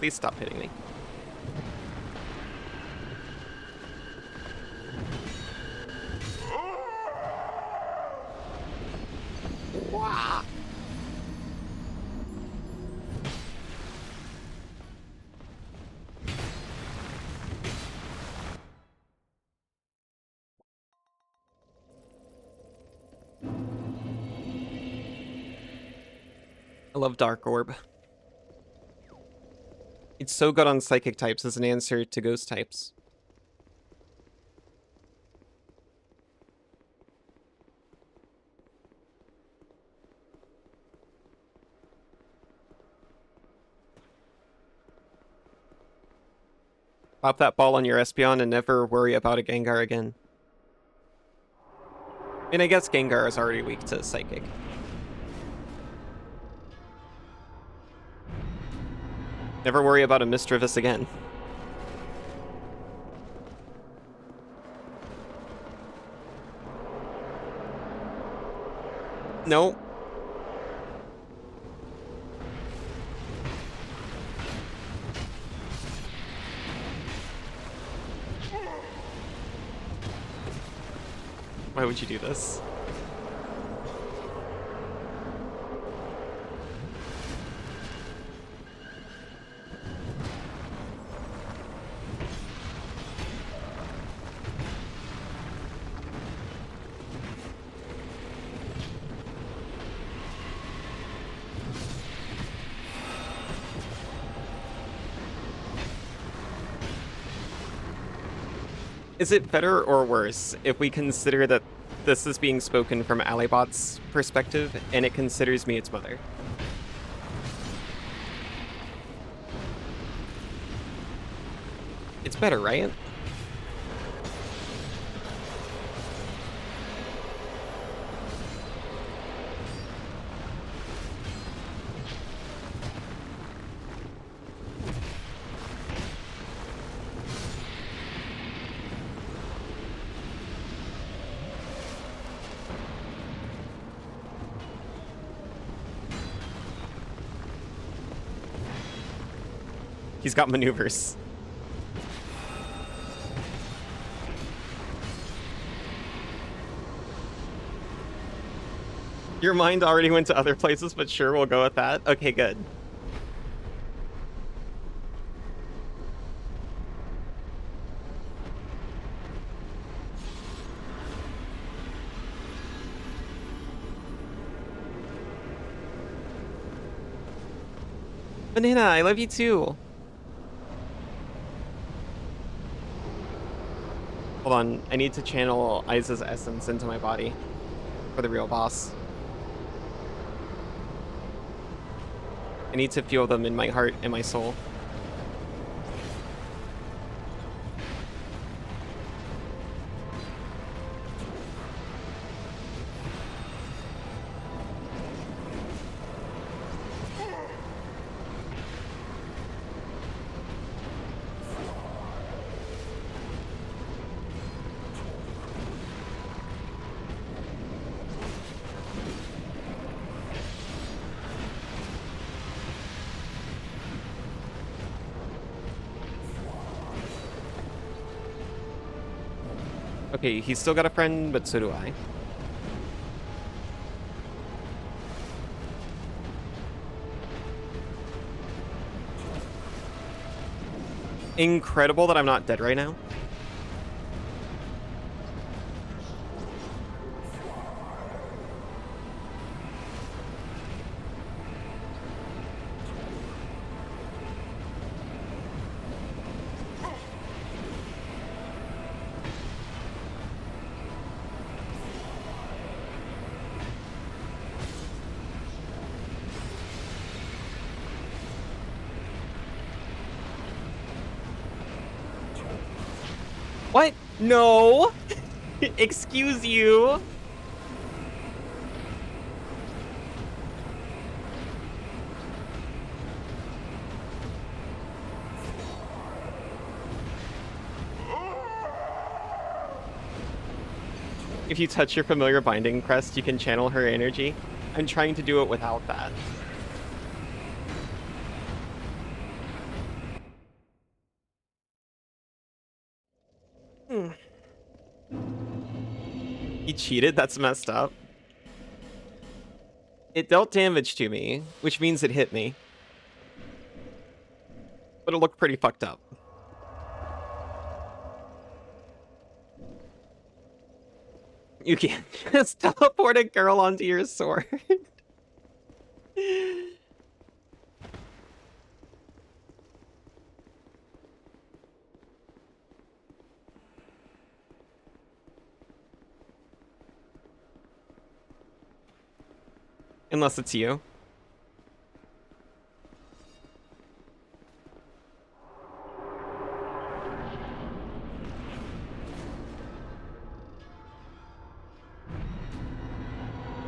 Please stop hitting me. Wow. I love Dark Orb. It's so good on psychic types as an answer to ghost types. Pop that ball on your Espeon and never worry about a Gengar again. I mean, I guess Gengar is already weak to psychic. Never worry about a Misdreavus again. No. Why would you do this? Is it better or worse if we consider that this is being spoken from Alibot's perspective and it considers me its mother? It's better, right? He's got maneuvers. Your mind already went to other places, but sure, we'll go with that. Okay, good. Banana, I love you too. Hold on, I need to channel Aiza's essence into my body for the real boss. I need to feel them in my heart and my soul. Okay, he's still got a friend, but so do I. Incredible that I'm not dead right now. What? No! Excuse you! If you touch your familiar binding crest, you can channel her energy. I'm trying to do it without that. He cheated? That's messed up. It dealt damage to me, which means it hit me. But it looked pretty fucked up. You can't just teleport a girl onto your sword. Unless it's you.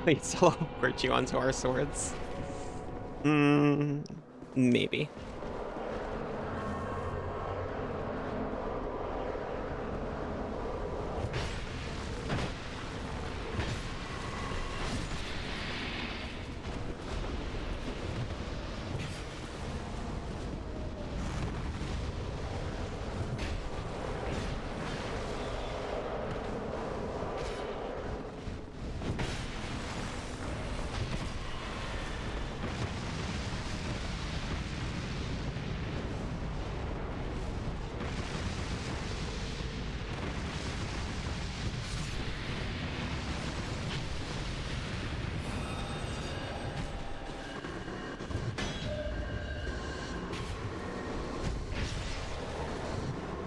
They teleport you onto our swords. Maybe.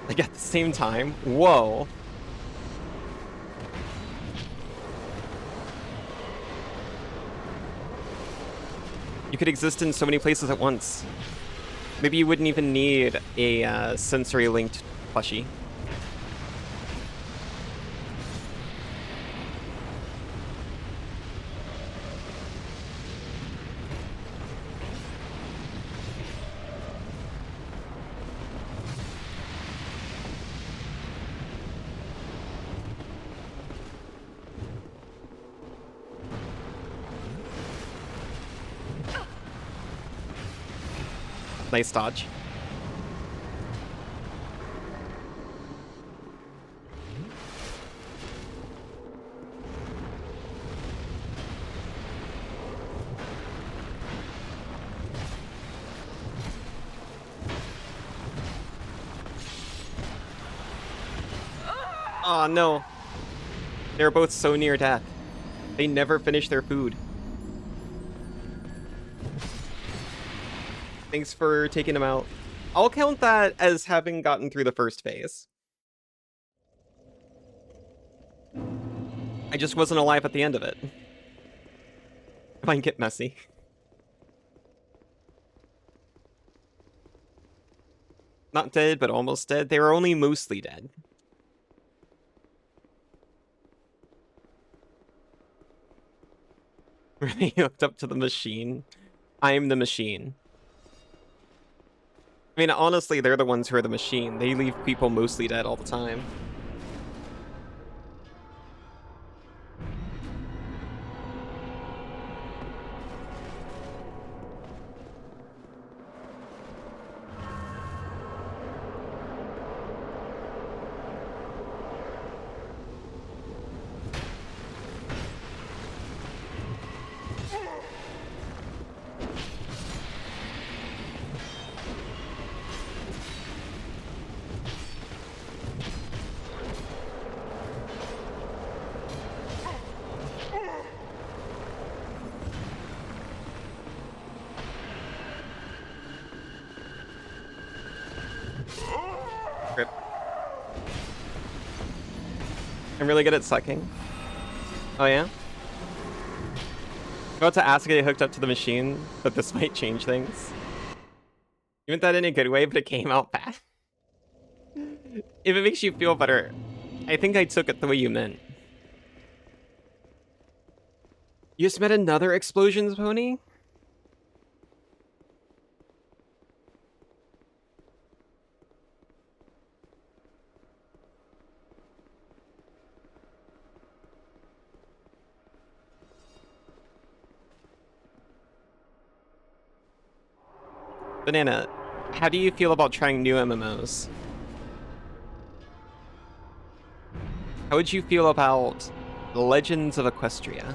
Like at the same time? Whoa. You could exist in so many places at once. Maybe you wouldn't even need a sensory-linked plushie. Nice dodge. Oh no. They're both so near death. They never finish their food. Thanks for taking them out. I'll count that as having gotten through the first phase. I just wasn't alive at the end of it. Might get messy. Not dead, but almost dead. They were only mostly dead. Really hooked up to the machine. I'm the machine. I mean, honestly, they're the ones who are the machine. They leave people mostly dead all the time. Rip. I'm really good at sucking. Oh yeah? I'm about to ask to get hooked up to the machine, but this might change things. You meant that in a good way, but it came out bad. If it makes you feel better, I think I took it the way you meant. You just met another explosions pony? Banana, how do you feel about trying new MMOs? How would you feel about Legends of Equestria.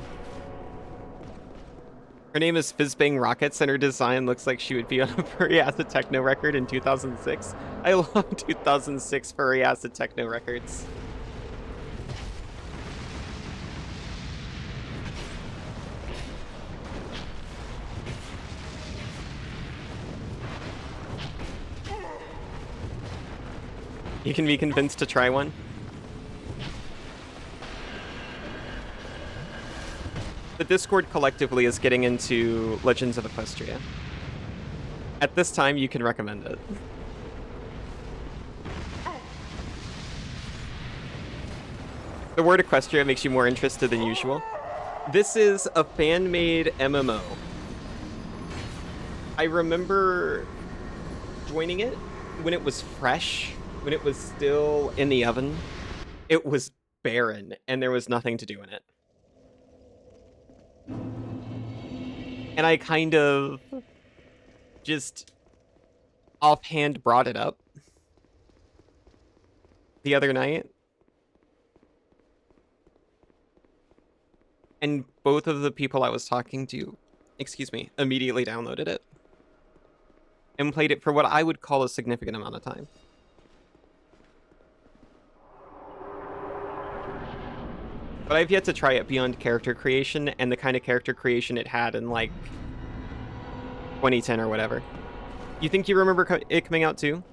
Her name is Fizzbang Rockets, and her design looks like she would be on a furry acid techno record in 2006. I love 2006 furry acid techno records. You can be convinced to try one. The Discord collectively is getting into Legends of Equestria. At this time, you can recommend it. The word Equestria makes you more interested than usual. This is a fan-made MMO. I remember joining it when it was fresh, when it was still in the oven. It was barren, and there was nothing to do in it. And I kind of just offhand brought it up the other night. And both of the people I was talking to, immediately downloaded it. And played it for what I would call a significant amount of time. But I've yet to try it beyond character creation and the kind of character creation it had in, like, 2010 or whatever. You think you remember it coming out too?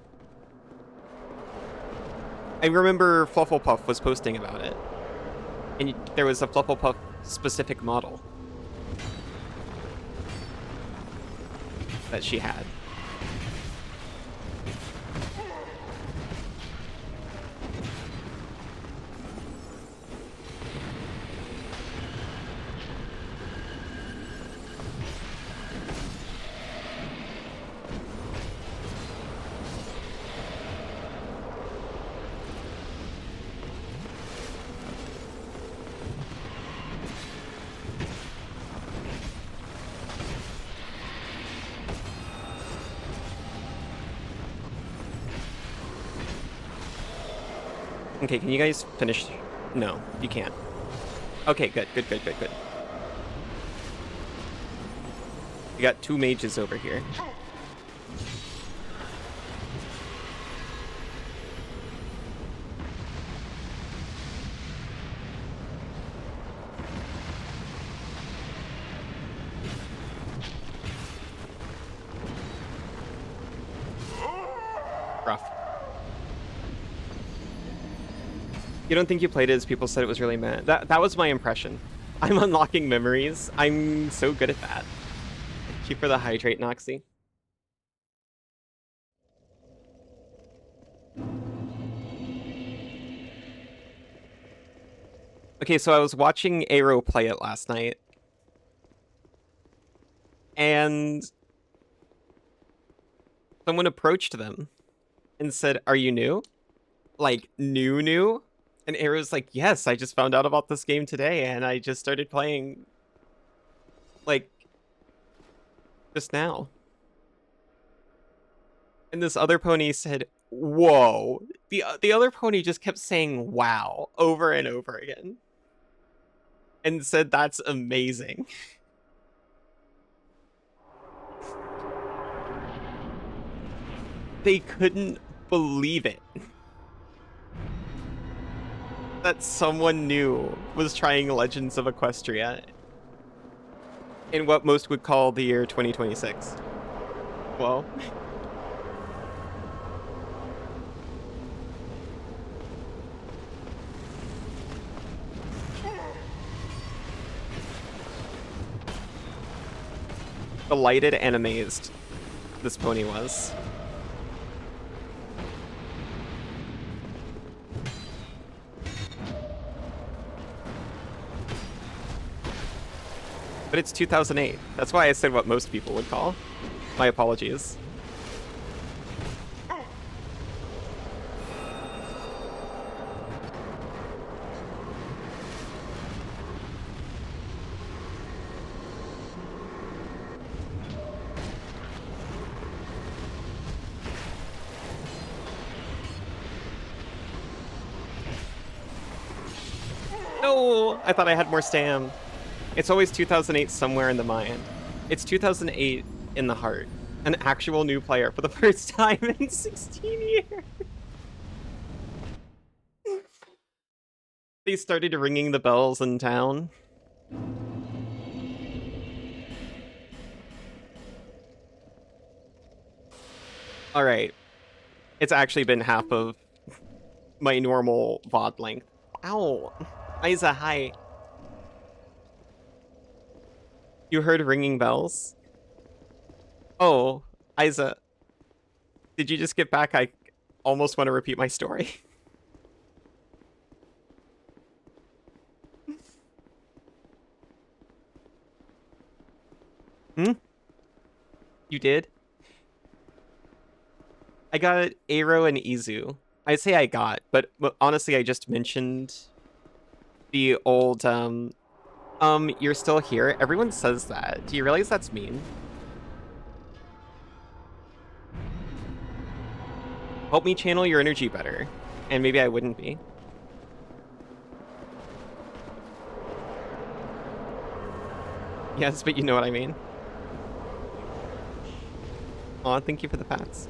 I remember Flufflepuff was posting about it. And there was a Flufflepuff specific model that she had. Okay, can you guys finish? No, you can't. Okay, good. You got two mages over here. Rough. You don't think you played it as people said it was really meh? That was my impression. I'm unlocking memories. I'm so good at that. Thank you for the hydrate, Noxy. Okay, so I was watching Aero play it last night. And someone approached them and said, "Are you new? Like, new?" And Aero's like, "Yes, I just found out about this game today, and I just started playing, like, just now." And this other pony said, "Whoa." The other pony just kept saying "wow" over and over again. And said, "That's amazing." They couldn't believe it. That someone new was trying Legends of Equestria in what most would call the year 2026. Well, delighted and amazed this pony was. But it's 2008. That's why I said what most people would call. My apologies. No! I thought I had more stam. It's always 2008 somewhere in the mind. It's 2008 in the heart. An actual new player for the first time in 16 years. They started ringing the bells in town. Alright. It's actually been half of my normal VOD length. Ow! Isa, hi. You heard ringing bells? Oh, Isa. Did you just get back? I almost want to repeat my story. Hmm? You did? I got Aero and Izu. I say I got, but honestly, I just mentioned the old, you're still here. Everyone says that. Do you realize that's mean? Help me channel your energy better. And maybe I wouldn't be. Yes, but you know what I mean. Aw, thank you for the pats.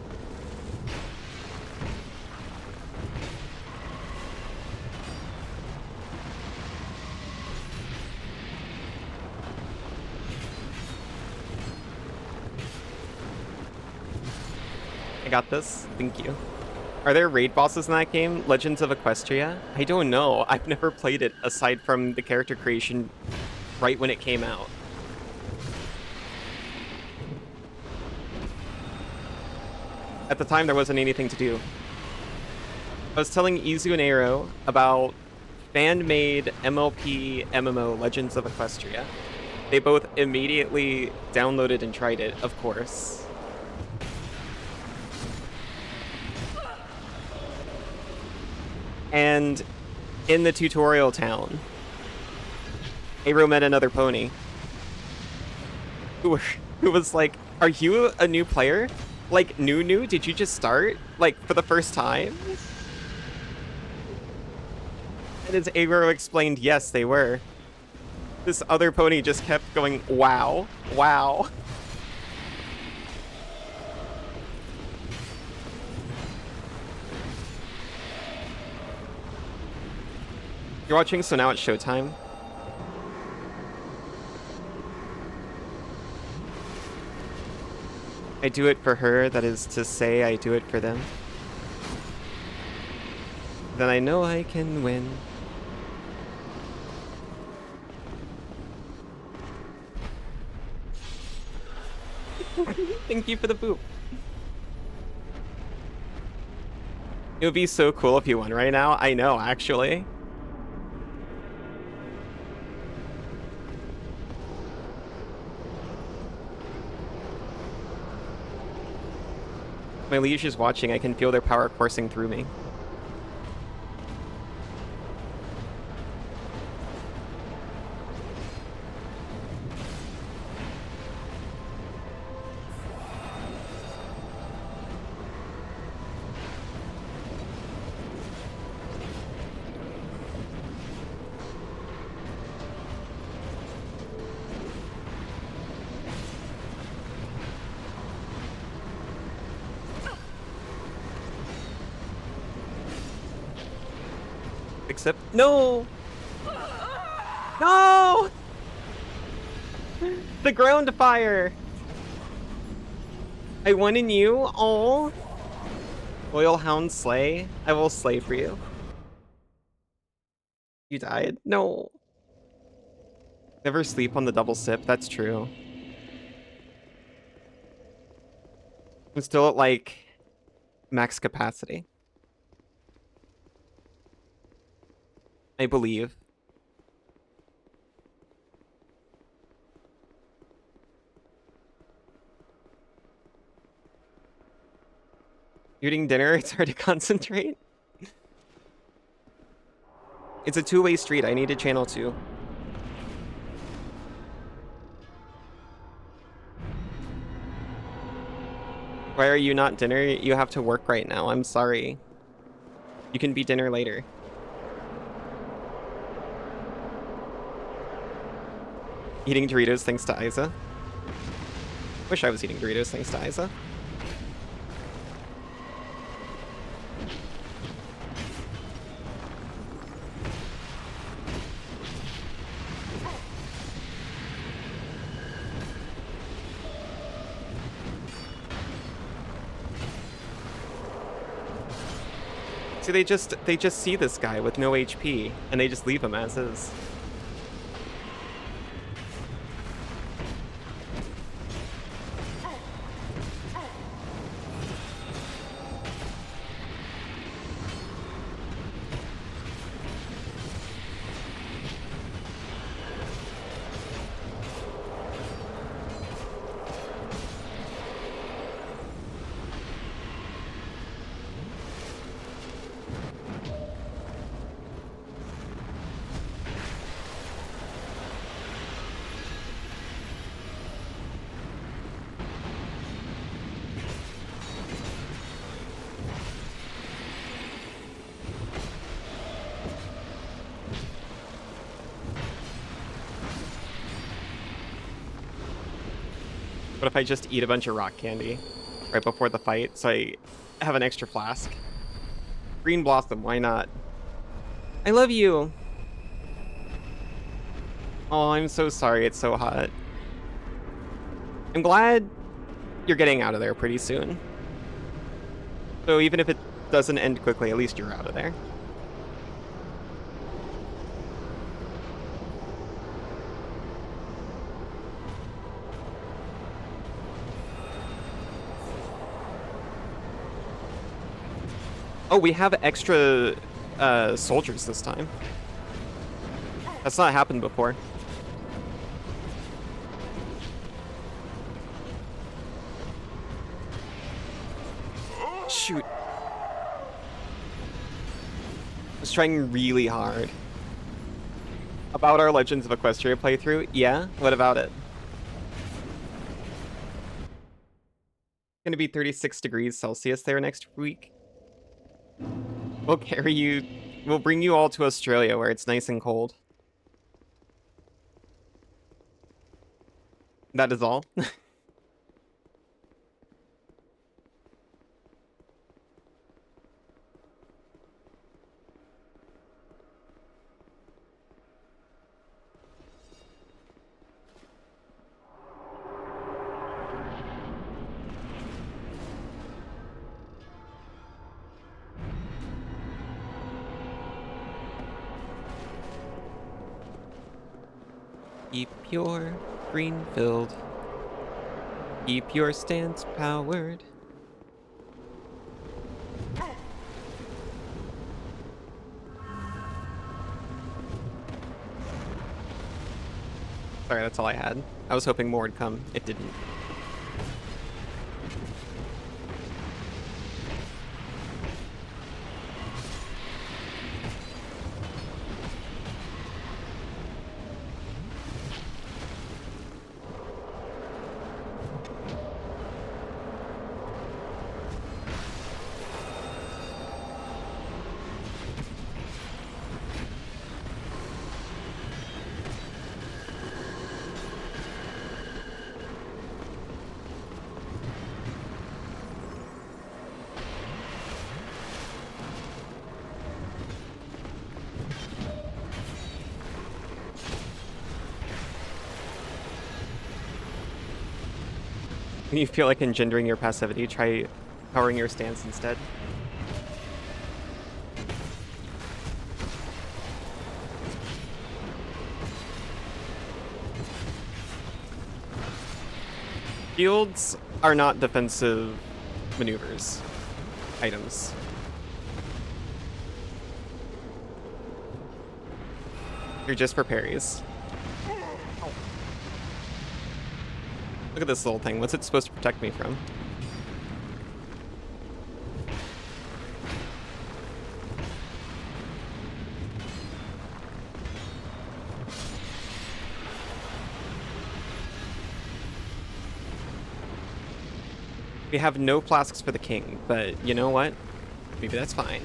I got this. Thank you. Are there raid bosses in that game? Legends of Equestria? I don't know. I've never played it aside from the character creation right when it came out. At the time, there wasn't anything to do. I was telling Izu and Aero about fan-made MLP MMO Legends of Equestria. They both immediately downloaded and tried it, of course. And in the tutorial town, Aero met another pony who was like, "Are you a new player? Like, new? Did you just start? Like, for the first time?" And as Aero explained, yes, they were. This other pony just kept going, wow, wow. You're watching, so now it's showtime. I do it for her, that is to say I do it for them. Then I know I can win. Thank you for the boop. It would be so cool if you won right now. I know, actually. My liege is watching. I can feel their power coursing through me. Except, no! No! The ground fire! I won in you? Oh. Loyal Hound slay? I will slay for you. You died? No. Never sleep on the double sip, that's true. I'm still at, like, max capacity. I believe. You're eating dinner, it's hard to concentrate. It's a two-way street, I need a channel too. Why are you not dinner? You have to work right now, I'm sorry. You can be dinner later. Eating Doritos thanks to Isa. Wish I was eating Doritos thanks to Isa. See, they just see this guy with no HP and they just leave him as is. What if I just eat a bunch of rock candy right before the fight so I have an extra flask? Green Blossom, why not? I love you! Oh, I'm so sorry it's so hot. I'm glad you're getting out of there pretty soon. So even if it doesn't end quickly, at least you're out of there. Oh, we have extra soldiers this time. That's not happened before. Shoot. I was trying really hard. About our Legends of Equestria playthrough? Yeah? What about it? Gonna be 36 degrees Celsius there next week. We'll carry you... We'll bring you all to Australia where it's nice and cold. That is all. Keep your green filled. Keep your stance powered. Sorry, that's all I had. I was hoping more would come. It didn't. When you feel like engendering your passivity, try powering your stance instead. Shields are not defensive maneuvers, items. You're just for parries. Look at this little thing. What's it supposed to protect me from? We have no flasks for the king, but you know what? Maybe that's fine.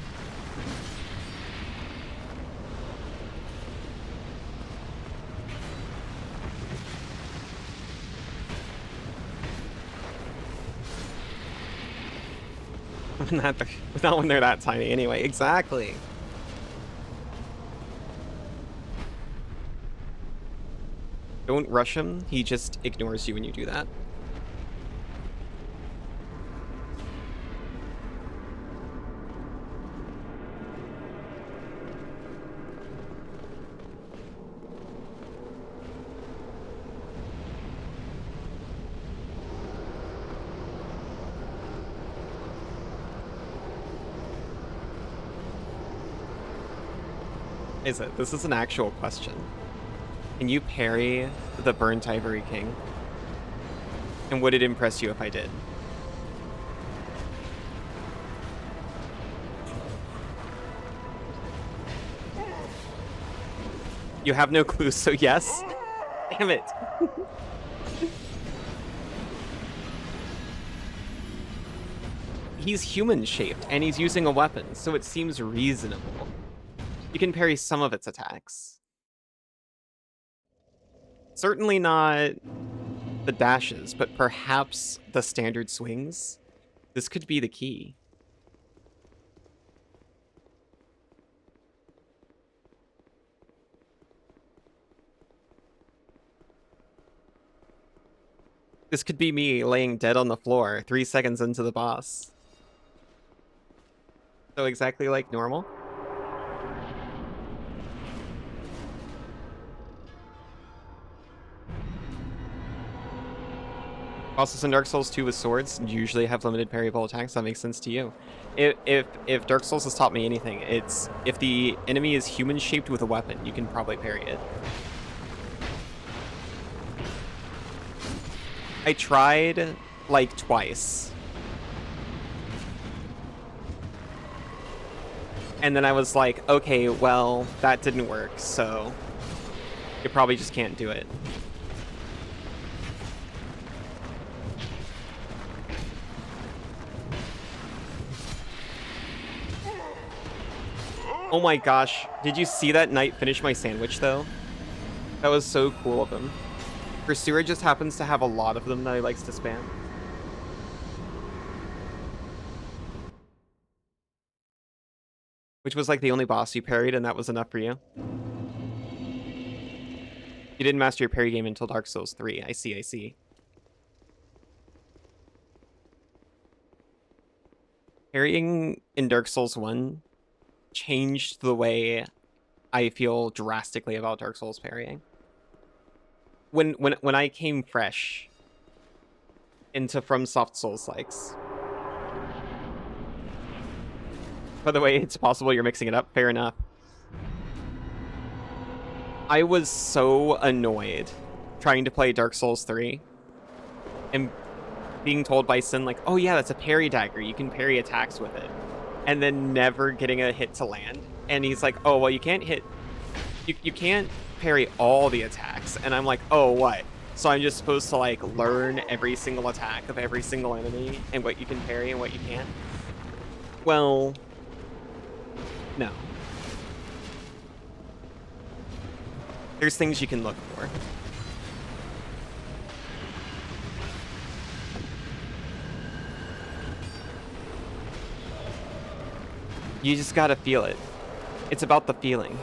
Not when they're that tiny anyway. Exactly. Don't rush him. He just ignores you when you do that. This is an actual question. Can you parry the Burnt Ivory King? And would it impress you if I did? You have no clue, so yes? Damn it. He's human-shaped, and he's using a weapon, so it seems reasonable. You can parry some of its attacks. Certainly not the dashes, but perhaps the standard swings. This could be the key. This could be me laying dead on the floor 3 seconds into the boss. So exactly like normal. Bosses in Dark Souls 2 with swords usually have limited parryable attacks. That makes sense to you. If Dark Souls has taught me anything, it's if the enemy is human-shaped with a weapon, you can probably parry it. I tried, like, twice. And then I was like, okay, well, that didn't work, so you probably just can't do it. Oh my gosh, did you see that knight finish my sandwich, though? That was so cool of him. Pursuer just happens to have a lot of them that he likes to spam. Which was like the only boss you parried, and that was enough for you? You didn't master your parry game until Dark Souls 3. I see, I see. Parrying in Dark Souls 1 changed the way I feel drastically about Dark Souls parrying. When I came fresh into FromSoft Souls-likes. By the way, it's possible you're mixing it up. Fair enough. I was so annoyed trying to play Dark Souls 3 and being told by Sin, like, oh yeah, that's a parry dagger. You can parry attacks with it. And then never getting a hit to land. And he's like, oh, well, you can't hit... You can't parry all the attacks. And I'm like, oh, what? So I'm just supposed to, like, learn every single attack of every single enemy and what you can parry and what you can't? Well... no. There's things you can look for. You just gotta feel it. It's about the feeling.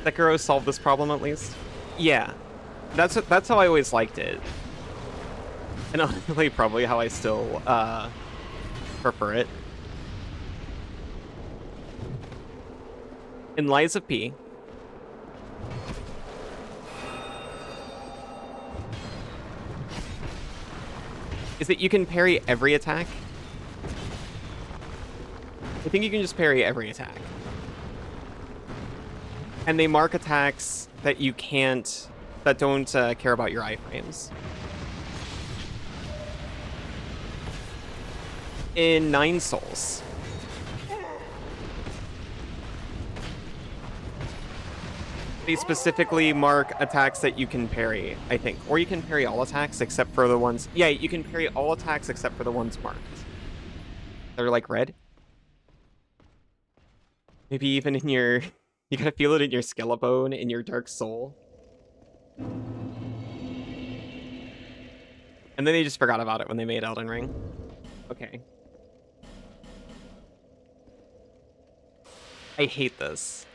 Sekiro solved this problem at least. Yeah, that's how I always liked it, and honestly, probably how I still prefer it. In Lies of P, is that you can parry every attack. I think you can just parry every attack. And they mark attacks that you can't, that don't care about your iframes. in 9 souls. They specifically mark attacks that you can parry, I think. Or you can parry all attacks except for the ones... Yeah, you can parry all attacks except for the ones marked. They're like red. Maybe even in your... You gotta feel it in your skeleton, in your dark soul. And then they just forgot about it when they made Elden Ring. Okay. I hate this.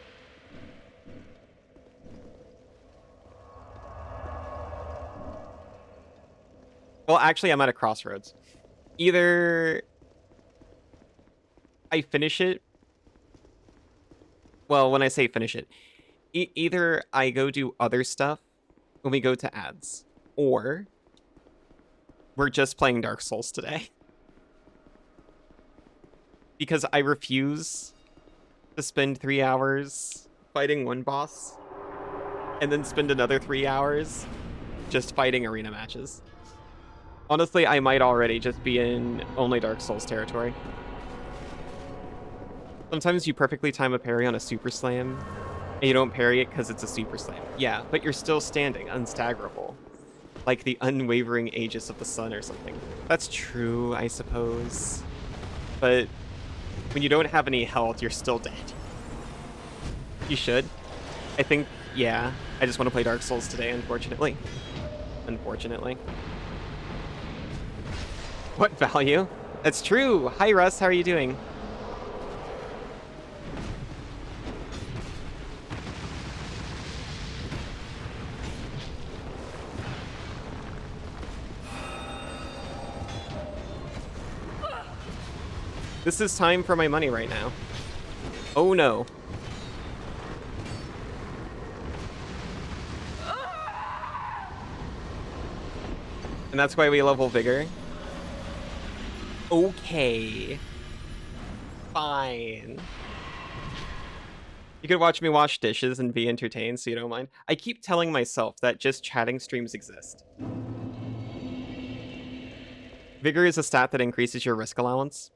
Well, actually, I'm at a crossroads. Either I finish it. Well, when I say finish it, either I go do other stuff when we go to ads, or we're just playing Dark Souls today. Because I refuse to spend 3 hours fighting one boss and then spend another 3 hours just fighting arena matches. Honestly, I might already just be in only Dark Souls territory. Sometimes you perfectly time a parry on a super slam, and you don't parry it because it's a super slam. Yeah, but you're still standing, unstaggerable. Like the unwavering aegis of the sun or something. That's true, I suppose. But when you don't have any health, you're still dead. You should. I think, yeah. I just want to play Dark Souls today, unfortunately. Unfortunately. What value? That's true. Hi, Russ. How are you doing? This is time for my money right now. Oh, no. And that's why we level Vigor. Okay. Fine. You could watch me wash dishes and be entertained, so you don't mind. I keep telling myself that just chatting streams exist. Vigor is a stat that increases your risk allowance.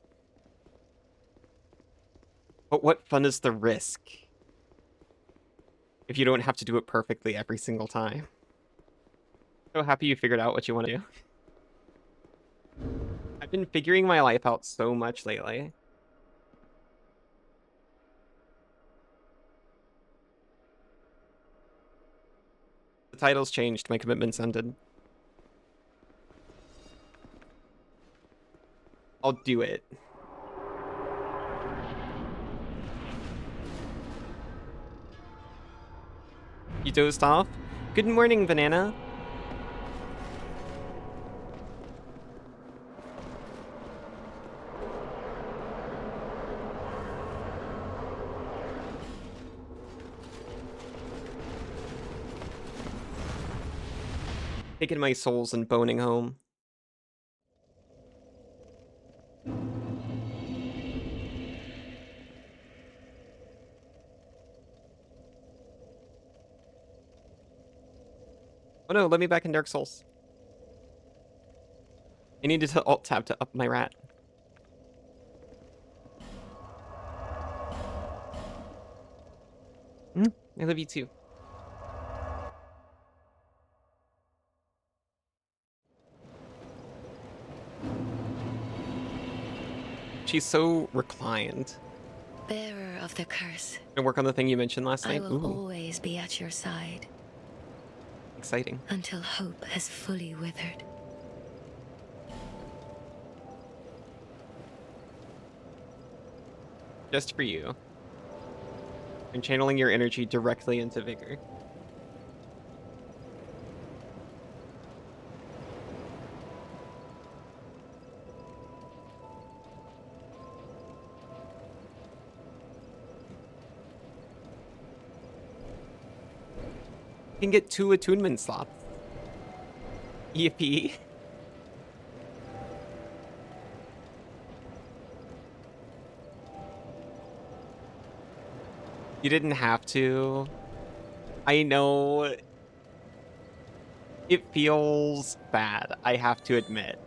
But what fun is the risk if you don't have to do it perfectly every single time? So happy you figured out what you want to do. I've been figuring my life out so much lately. The title's changed, my commitment's ended. I'll do it. You dozed off? Good morning, Banana. Taking my souls and boning home. Oh no, let me back in Dark Souls. I needed to alt-tab to up my rat. I love you too. She's so reclined. Bearer of the curse. Gonna work on the thing you mentioned last I night? will Ooh, always be at your side exciting. until hope has fully withered. Just for you. I'm channeling your energy directly into Vigor. You can get 2 attunement slots. Yippee. You didn't have to. I know it feels bad, I have to admit.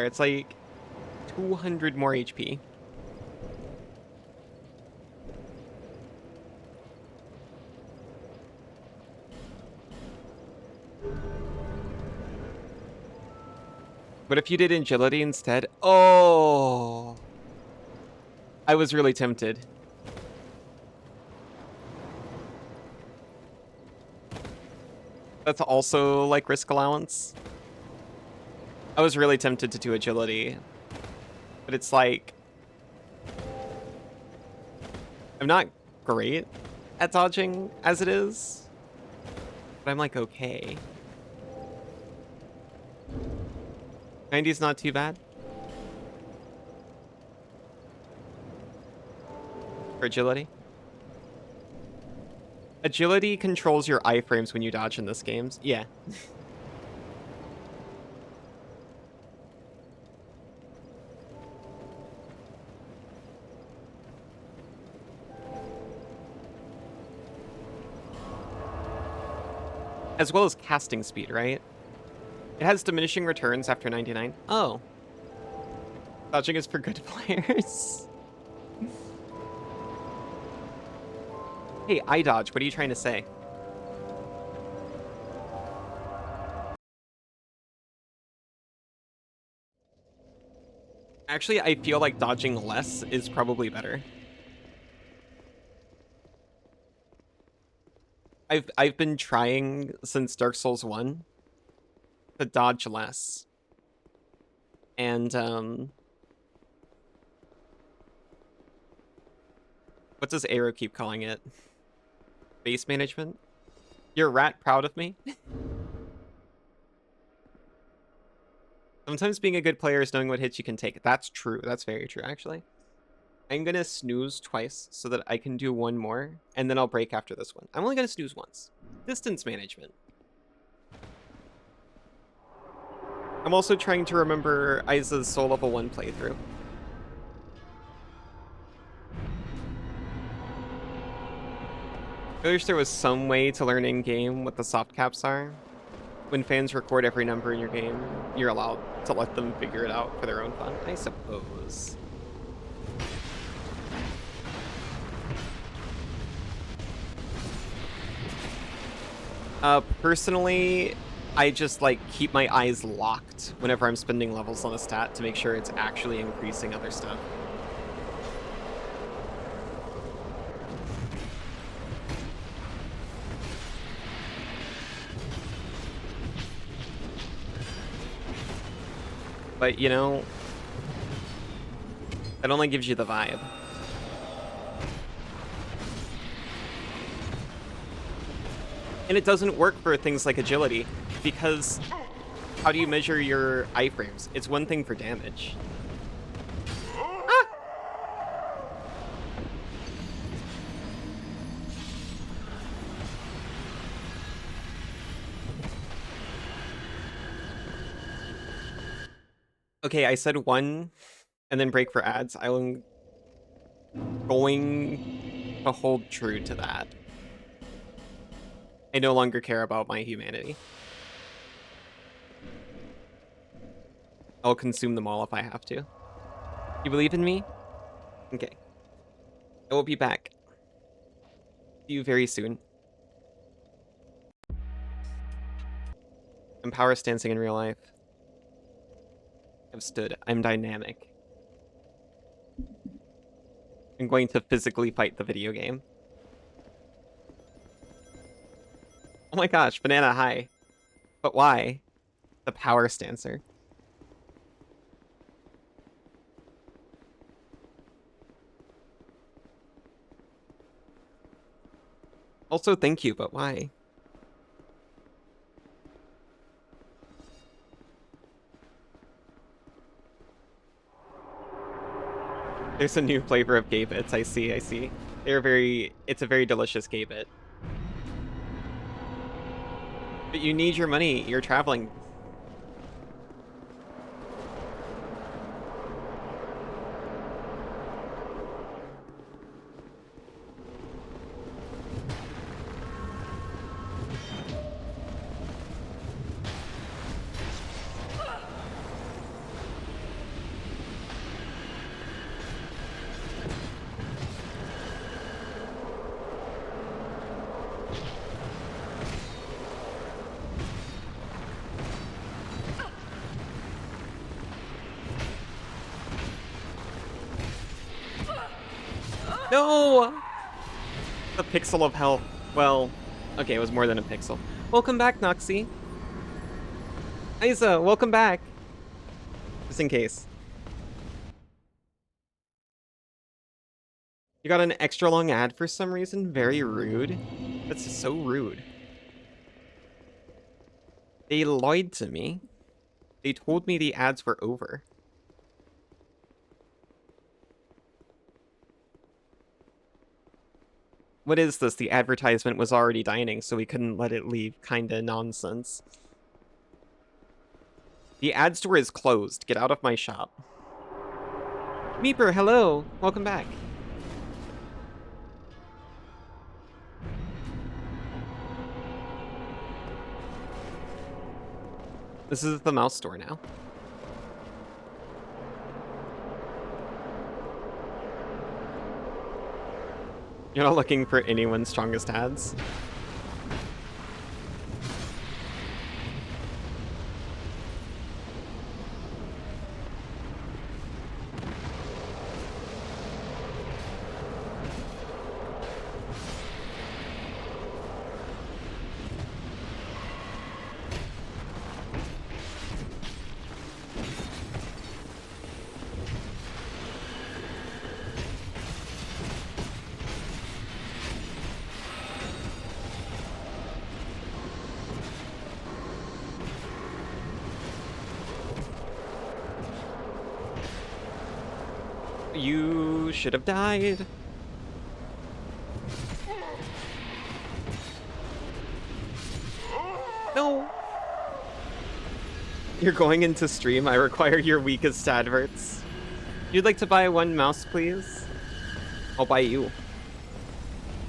There, it's like 200 more HP. But if you did agility instead, oh, I was really tempted. That's also like risk allowance. I was really tempted to do agility, but it's like, I'm not great at dodging as it is, but I'm like okay. 90's not too bad. For agility. Agility controls your iframes when you dodge in this game. Yeah. As well as casting speed, right? It has diminishing returns after 99. Oh. Dodging is for good players. Hey, I dodge. What are you trying to say? Actually, I feel like dodging less is probably better. I've been trying since Dark Souls 1 to dodge less. And what does Arrow keep calling it? Base management? You're rat proud of me? Sometimes being a good player is knowing what hits you can take. That's true. That's very true, actually. I'm gonna snooze twice so that I can do one more, and then I'll break after this one. I'm only gonna snooze once. Distance management. I'm also trying to remember Aiza's Soul Level 1 playthrough. I wish there was some way to learn in-game what the soft caps are. When fans record every number in your game, you're allowed to let them figure it out for their own fun, I suppose. Personally, I just like keep my eyes locked whenever I'm spending levels on a stat to make sure it's actually increasing other stuff. But, you know, that only gives you the vibe. And it doesn't work for things like agility, because how do you measure your iframes? It's one thing for damage. Ah! Okay, I said one and then break for ads. I'm going to hold true to that. I no longer care about my humanity. I'll consume them all if I have to. You believe in me? Okay. I will be back. See you very soon. I'm power stancing in real life. I've stood. I'm dynamic. I'm going to physically fight the video game. Oh my gosh, Banana, hi. But why? The power stancer. Also, thank you, but why? There's a new flavor of gay bits. I see, I see. It's a very delicious gay bit. But you need your money. You're traveling. No! A pixel of health. Well, okay, it was more than a pixel. Welcome back, Noxie. Isa, welcome back. Just in case. You got an extra long ad for some reason? Very rude. That's so rude. They lied to me. They told me the ads were over. What is this? The advertisement was already dining, so we couldn't let it leave. Kinda nonsense. The ad store is closed. Get out of my shop. Meeper, hello. Welcome back. This is the mouse store now. You're not looking for anyone's strongest ads? You should have died. No. You're going into stream. I require your weakest adverts. You'd like to buy one mouse, please? I'll buy you.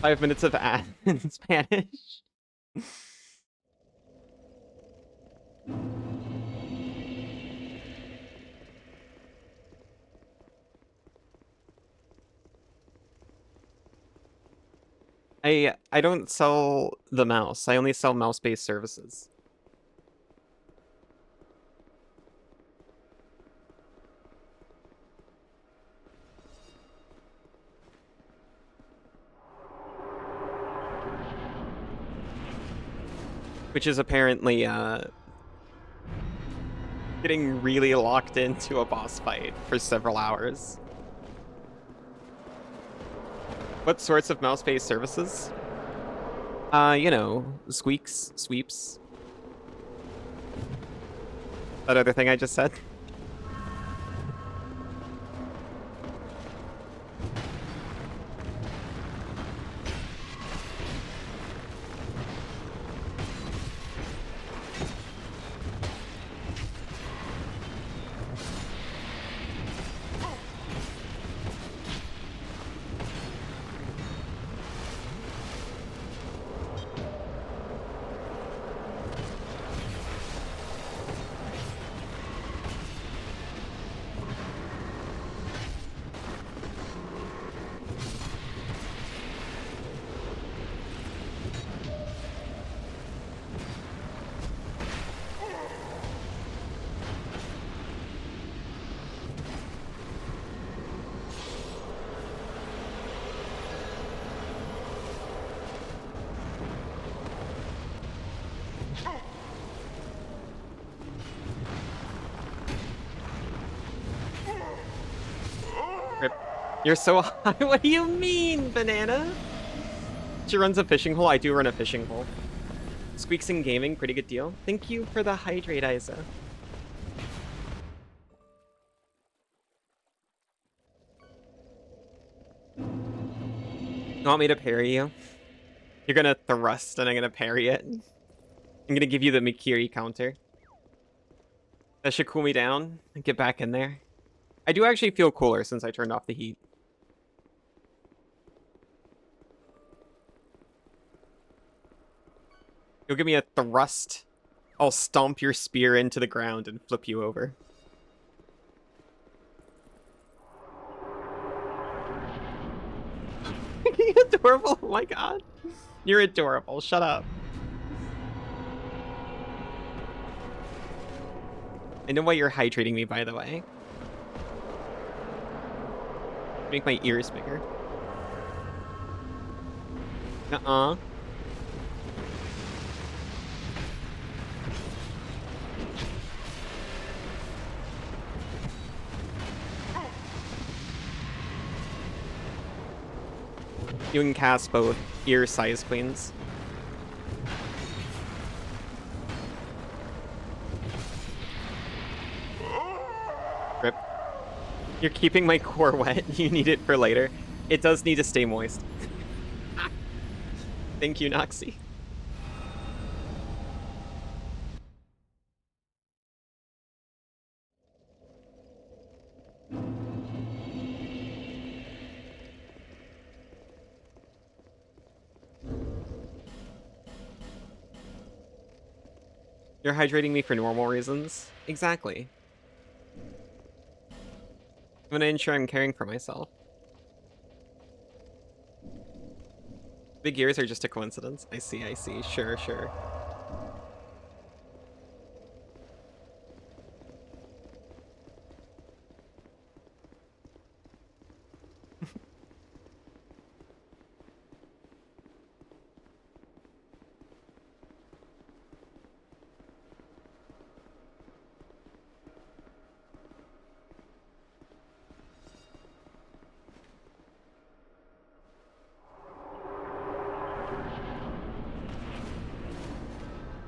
5 minutes of ad in Spanish. I don't sell the mouse. I only sell mouse-based services. Which is apparently getting really locked into a boss fight for several hours. What sorts of mouse-based services? You know, squeaks, sweeps. That other thing I just said. Rip. You're so high. What do you mean, banana? She runs a fishing hole. I do run a fishing hole. Squeaks in gaming, pretty good deal. Thank you for the hydrate, Isa. You want me to parry you? You're gonna thrust and I'm gonna parry it. I'm gonna give you the Mikiri counter. That should cool me down and get back in there. I do actually feel cooler since I turned off the heat. You'll give me a thrust. I'll stomp your spear into the ground and flip you over. You're adorable. Oh my god. You're adorable. Shut up. I know why you're hydrating me, by the way. Make my ears bigger. Uh-uh. You can cast both ear size queens. Rip. You're keeping my core wet. You need it for later. It does need to stay moist. Thank you, Noxie. You're hydrating me for normal reasons? Exactly. I'm gonna ensure I'm caring for myself. Big ears are just a coincidence. I see, I see. Sure, sure.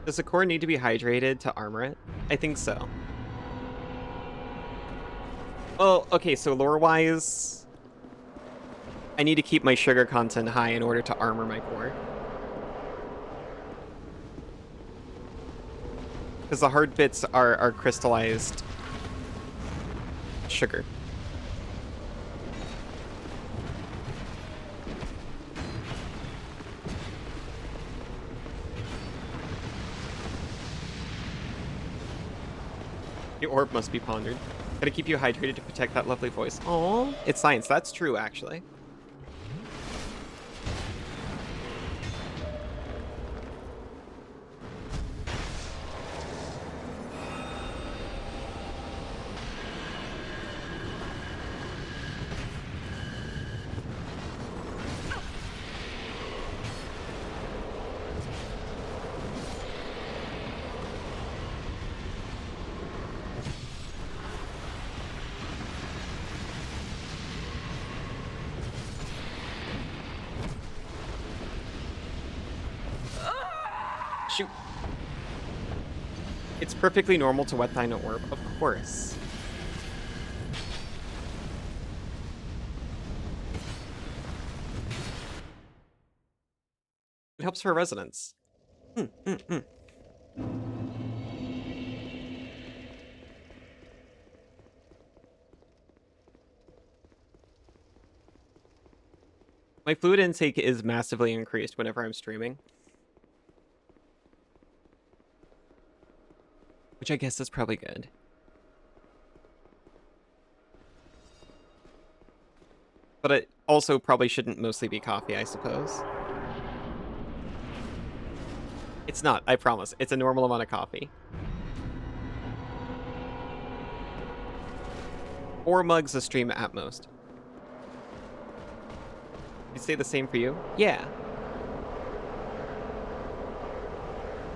Does the core need to be hydrated to armor it? I think so. Well, okay, so lore-wise, I need to keep my sugar content high in order to armor my core. Because the hard bits are crystallized sugar. The orb must be pondered. Gotta keep you hydrated to protect that lovely voice. Oh, it's science. That's true, actually. Shoot. It's perfectly normal to wet thine orb, of course. It helps for resonance. My fluid intake is massively increased whenever I'm streaming. Which I guess is probably good. But it also probably shouldn't mostly be coffee, I suppose. It's not, I promise. It's a normal amount of coffee. 4 mugs a stream at most. You say the same for you? Yeah.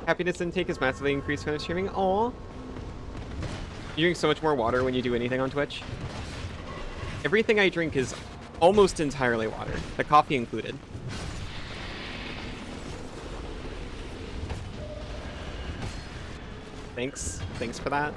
Happiness intake is massively increased when I'm streaming. Aw. You drink so much more water when you do anything on Twitch. Everything I drink is almost entirely water, the coffee included. Thanks. Thanks for that.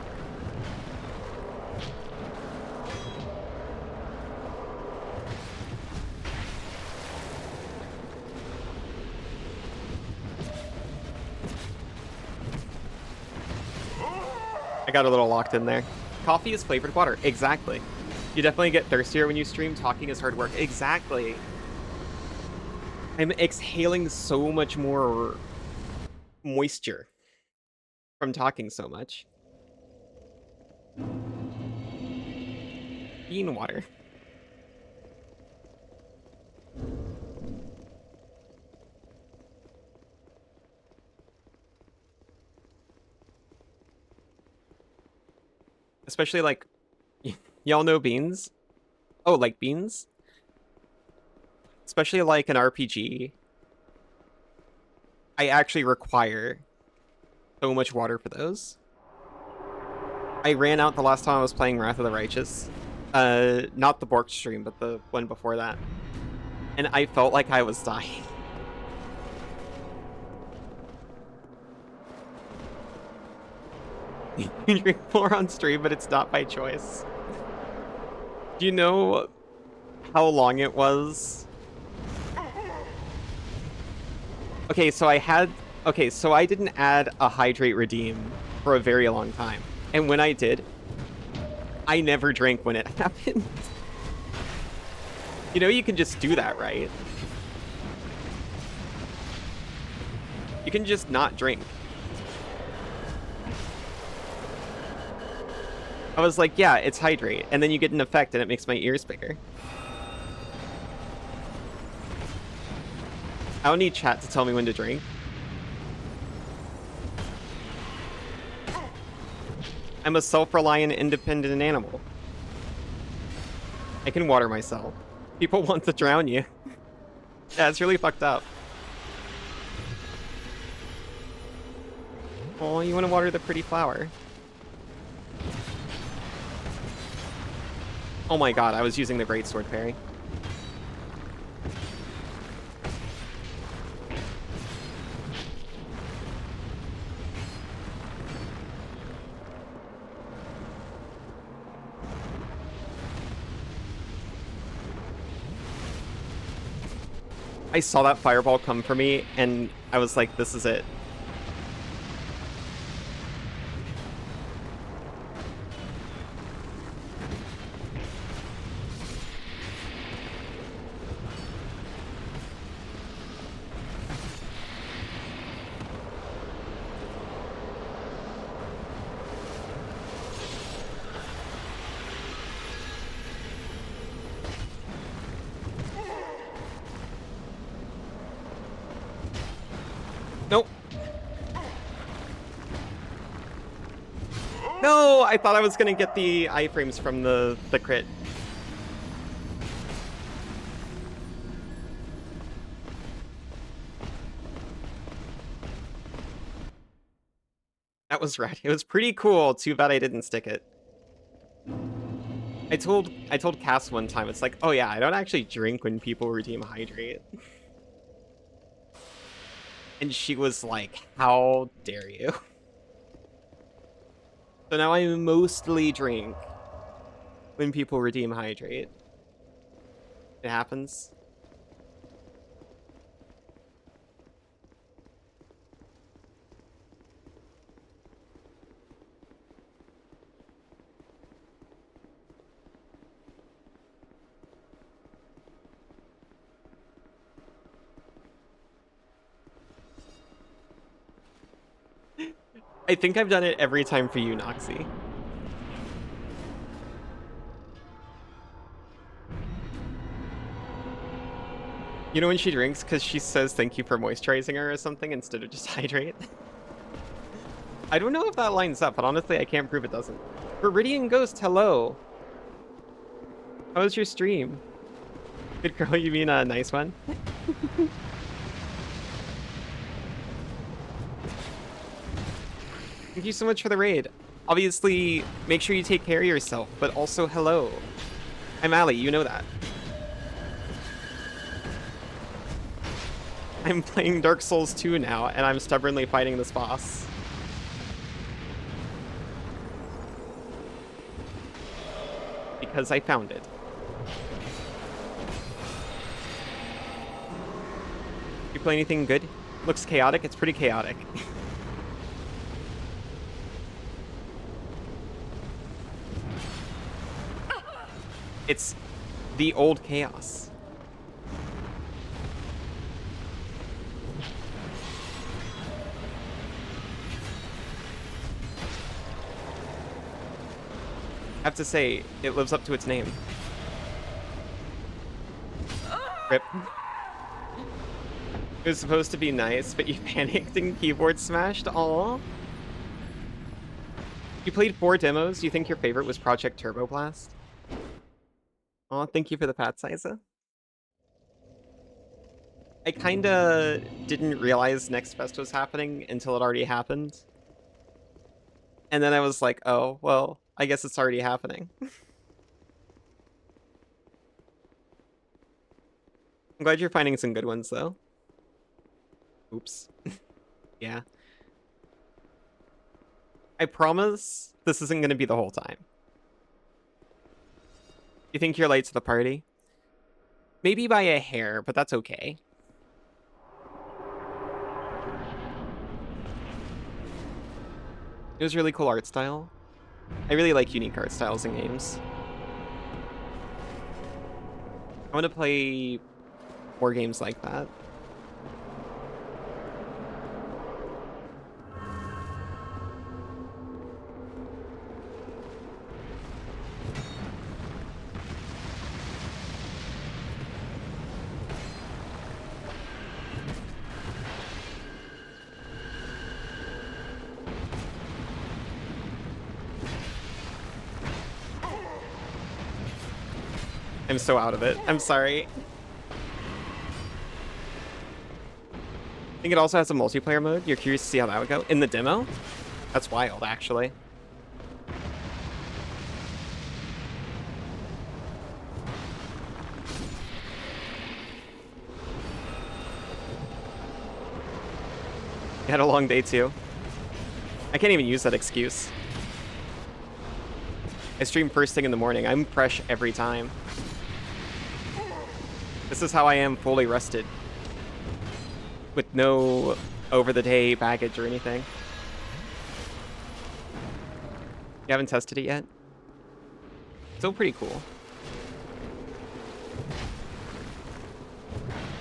I got a little locked in there. Coffee is flavored water. Exactly. You definitely get thirstier when you stream. Talking is hard work. Exactly. I'm exhaling so much more moisture from talking so much. Bean water. Especially like, y'all know beans? Oh, like beans? Especially like an RPG I actually require so much water for those. I ran out the last time I was playing Wrath of the Righteous. Not the Bork stream, but the one before that. And I felt like I was dying. You drink more on stream, but it's not by choice. Do you know how long it was? Okay, so I didn't add a hydrate redeem for a very long time. And when I did, I never drank when it happened. You know, you can just do that, right? You can just not drink. I was like, yeah, it's hydrate. And then you get an effect and it makes my ears bigger. I don't need chat to tell me when to drink. I'm a self-reliant, independent animal. I can water myself. People want to drown you. Yeah, it's really fucked up. Oh, you want to water the pretty flower. Oh my god, I was using the greatsword parry. I saw that fireball come for me, and I was like, this is it. Nope. No, I thought I was gonna get the iframes from the crit. That was right. It was pretty cool. Too bad I didn't stick it. I told Cass one time, it's like, oh yeah, I don't actually drink when people redeem hydrate. And she was like, how dare you? So now I mostly drink when people redeem hydrate. It happens. I think I've done it every time for you, Noxie. You know when she drinks because she says thank you for moisturizing her or something instead of just hydrate? I don't know if that lines up, but honestly I can't prove it doesn't. Viridian Ghost, hello! How was your stream? Good girl, you mean a nice one? Thank you so much for the raid. Obviously, make sure you take care of yourself, but also hello. I'm Ali, you know that. I'm playing Dark Souls 2 now, and I'm stubbornly fighting this boss. Because I found it. You play anything good? Looks chaotic? It's pretty chaotic. It's the old chaos. I have to say, it lives up to its name. Rip. It was supposed to be nice, but you panicked and keyboard smashed? Aww. You played 4 demos? You think your favorite was Project Turbo Blast? Aw, thank you for the pat, Siza. I kinda didn't realize Next Fest was happening until it already happened. And then I was like, oh, well, I guess it's already happening. I'm glad you're finding some good ones, though. Oops. Yeah. I promise this isn't going to be the whole time. You think you're late to the party? Maybe by a hair, but that's okay. It was really cool art style. I really like unique art styles in games. I want to play more games like that. I'm so out of it. I'm sorry. I think it also has a multiplayer mode. You're curious to see how that would go? In the demo? That's wild, actually. You had a long day, too. I can't even use that excuse. I stream first thing in the morning. I'm fresh every time. This is how I am, fully rested. With no over-the-day baggage or anything. You haven't tested it yet? Still pretty cool.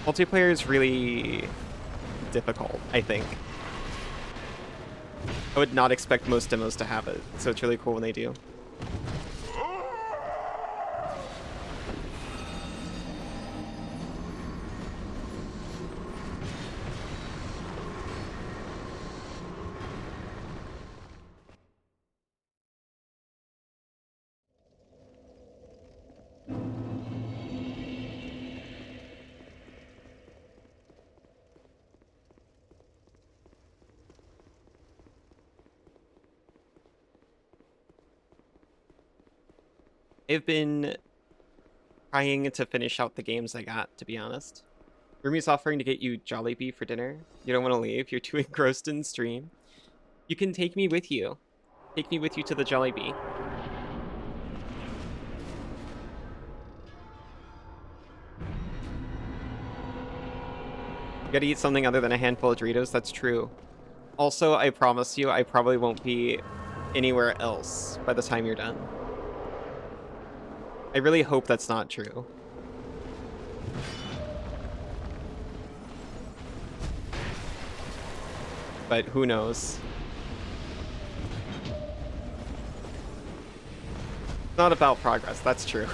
Multiplayer is really difficult, I think. I would not expect most demos to have it, so it's really cool when they do. I've been trying to finish out the games I got, to be honest. Rumi's offering to get you Jollibee for dinner. You don't want to leave. You're too engrossed in stream. You can take me with you. Take me with you to the Jollibee. You gotta eat something other than a handful of Doritos. That's true. Also, I promise you, I probably won't be anywhere else by the time you're done. I really hope that's not true. But who knows? It's not about progress, that's true.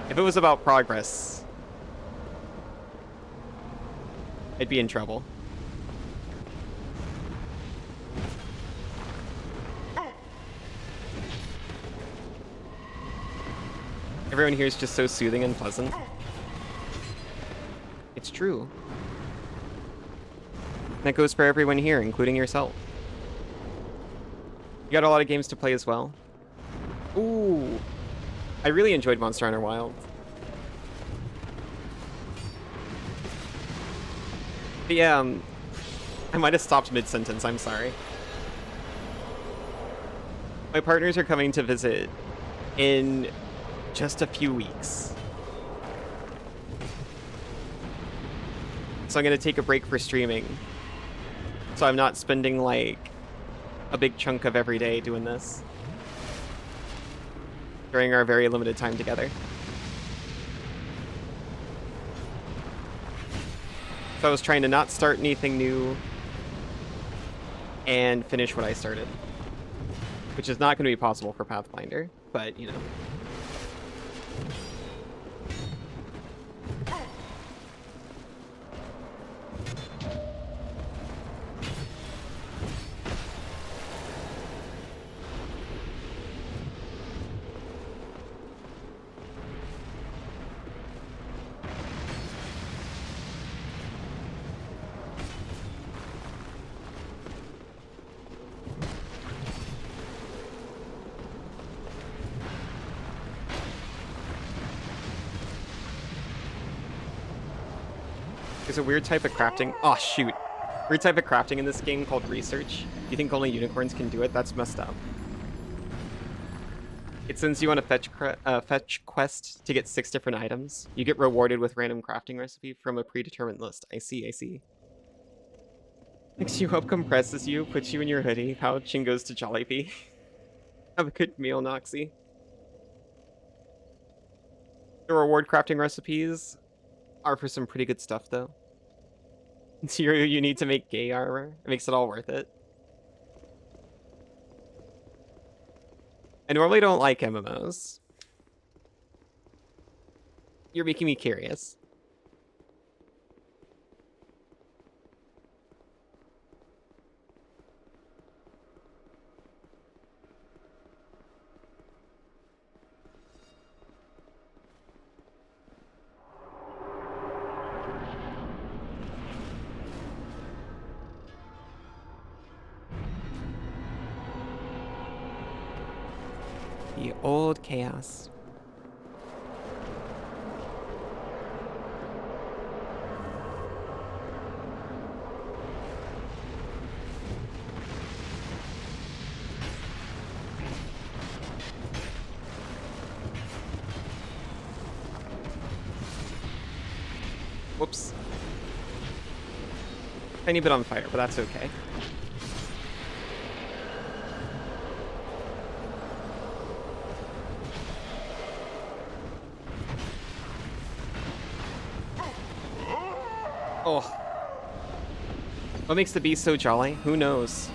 If it was about progress, I'd be in trouble. Everyone here is just so soothing and pleasant. It's true. And that goes for everyone here, including yourself. You got a lot of games to play as well. Ooh. I really enjoyed Monster Hunter Wild. But yeah, I might have stopped mid-sentence, I'm sorry. My partners are coming to visit in just a few weeks. So I'm gonna take a break for streaming. So I'm not spending like a big chunk of every day doing this. During our very limited time together. So I was trying to not start anything new and finish what I started. Which is not going to be possible for Pathfinder, but you know. There's a weird type of crafting. Oh, shoot. Weird type of crafting in this game called research. You think only unicorns can do it? That's messed up. It sends you on a fetch quest to get 6 different items. You get rewarded with random crafting recipe from a predetermined list. I see, I see. Picks you up, compresses you, puts you in your hoodie pouch, and goes to Jollibee. Have a good meal, Noxie. The reward crafting recipes are for some pretty good stuff, though. You need to make gay armor. It makes it all worth it. I normally don't like MMOs. You're making me curious. The old chaos. Whoops. Tiny bit on fire, but that's okay. Oh. What makes the beast so jolly? Who knows?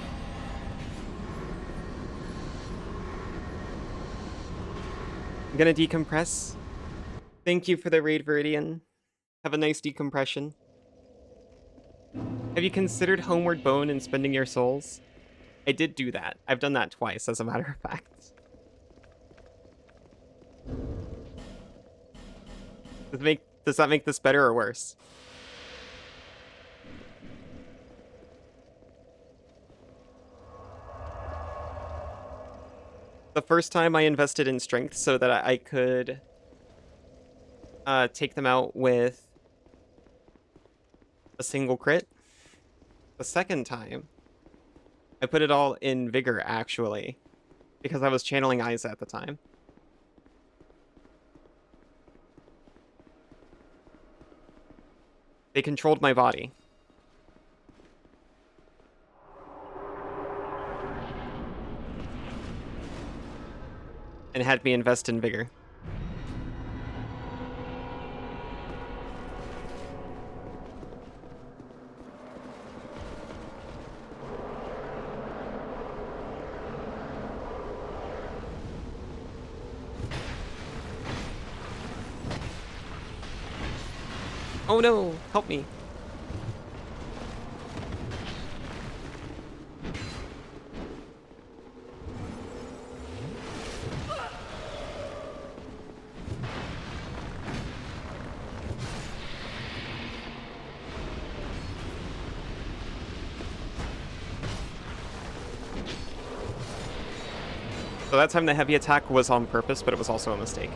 I'm gonna decompress. Thank you for the raid, Viridian. Have a nice decompression. Have you considered Homeward Bone and spending your souls? I did do that. I've done that twice, as a matter of fact. Does that make this better or worse? The first time I invested in strength so that I could take them out with a single crit. The second time, I put it all in vigor, actually, because I was channeling Isa at the time. They controlled my body. And had me invest in vigor. Oh no, help me. So that time the heavy attack was on purpose, but it was also a mistake.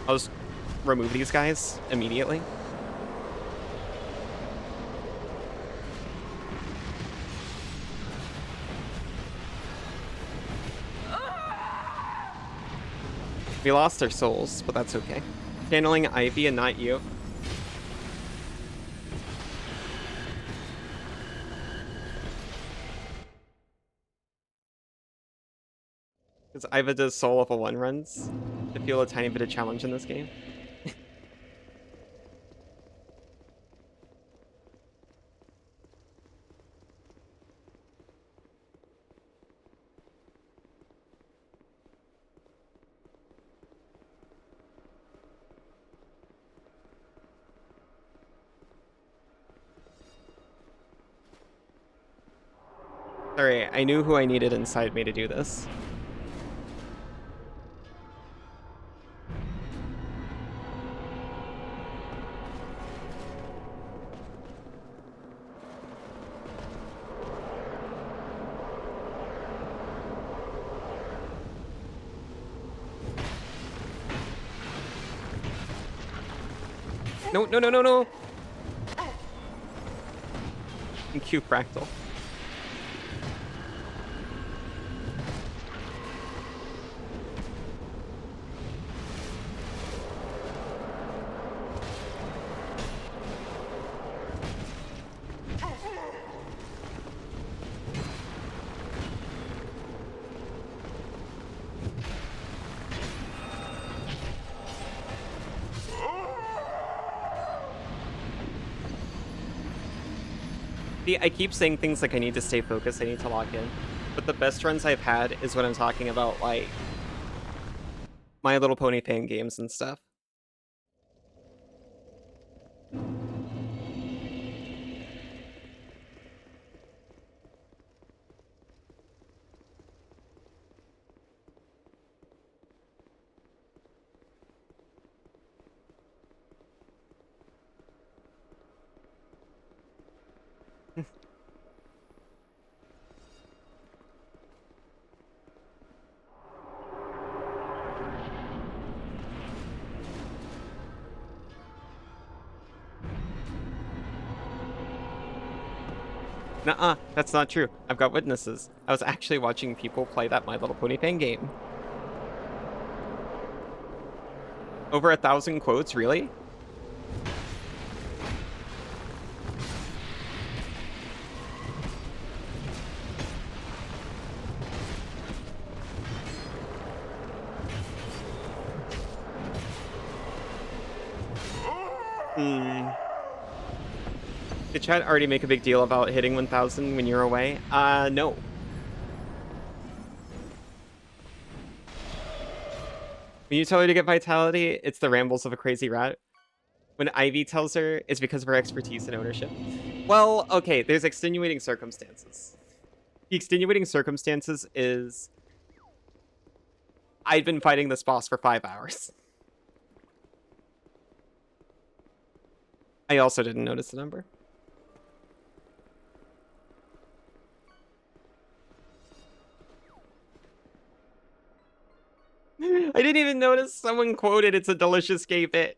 I'll just remove these guys immediately. We lost our souls, but that's okay. Channeling Ivy and not you. Because Iva does soul level 1 runs to feel a tiny bit of challenge in this game. Sorry, I knew who I needed inside me to do this. No, no, no, no, no. And Q Fractal. See, I keep saying things like I need to stay focused, I need to lock in. But the best runs I've had is when I'm talking about, like, My Little Pony fan games and stuff. Nuh-uh, that's not true. I've got witnesses. I was actually watching people play that My Little Pony fan game. Over 1,000 quotes, really? Did chat already make a big deal about hitting 1,000 when you're away? No. When you tell her to get vitality, it's the rambles of a crazy rat. When Ivy tells her, it's because of her expertise and ownership. Well, okay, there's extenuating circumstances. The extenuating circumstances is I'd been fighting this boss for 5 hours. I also didn't notice the number. I didn't even notice someone quoted it's a delicious gay bit.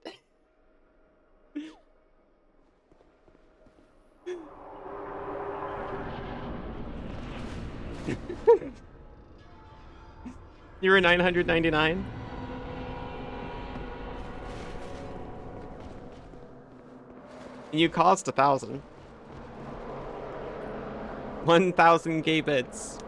You were 999? And you cost 1,000. 1,000 gay bits.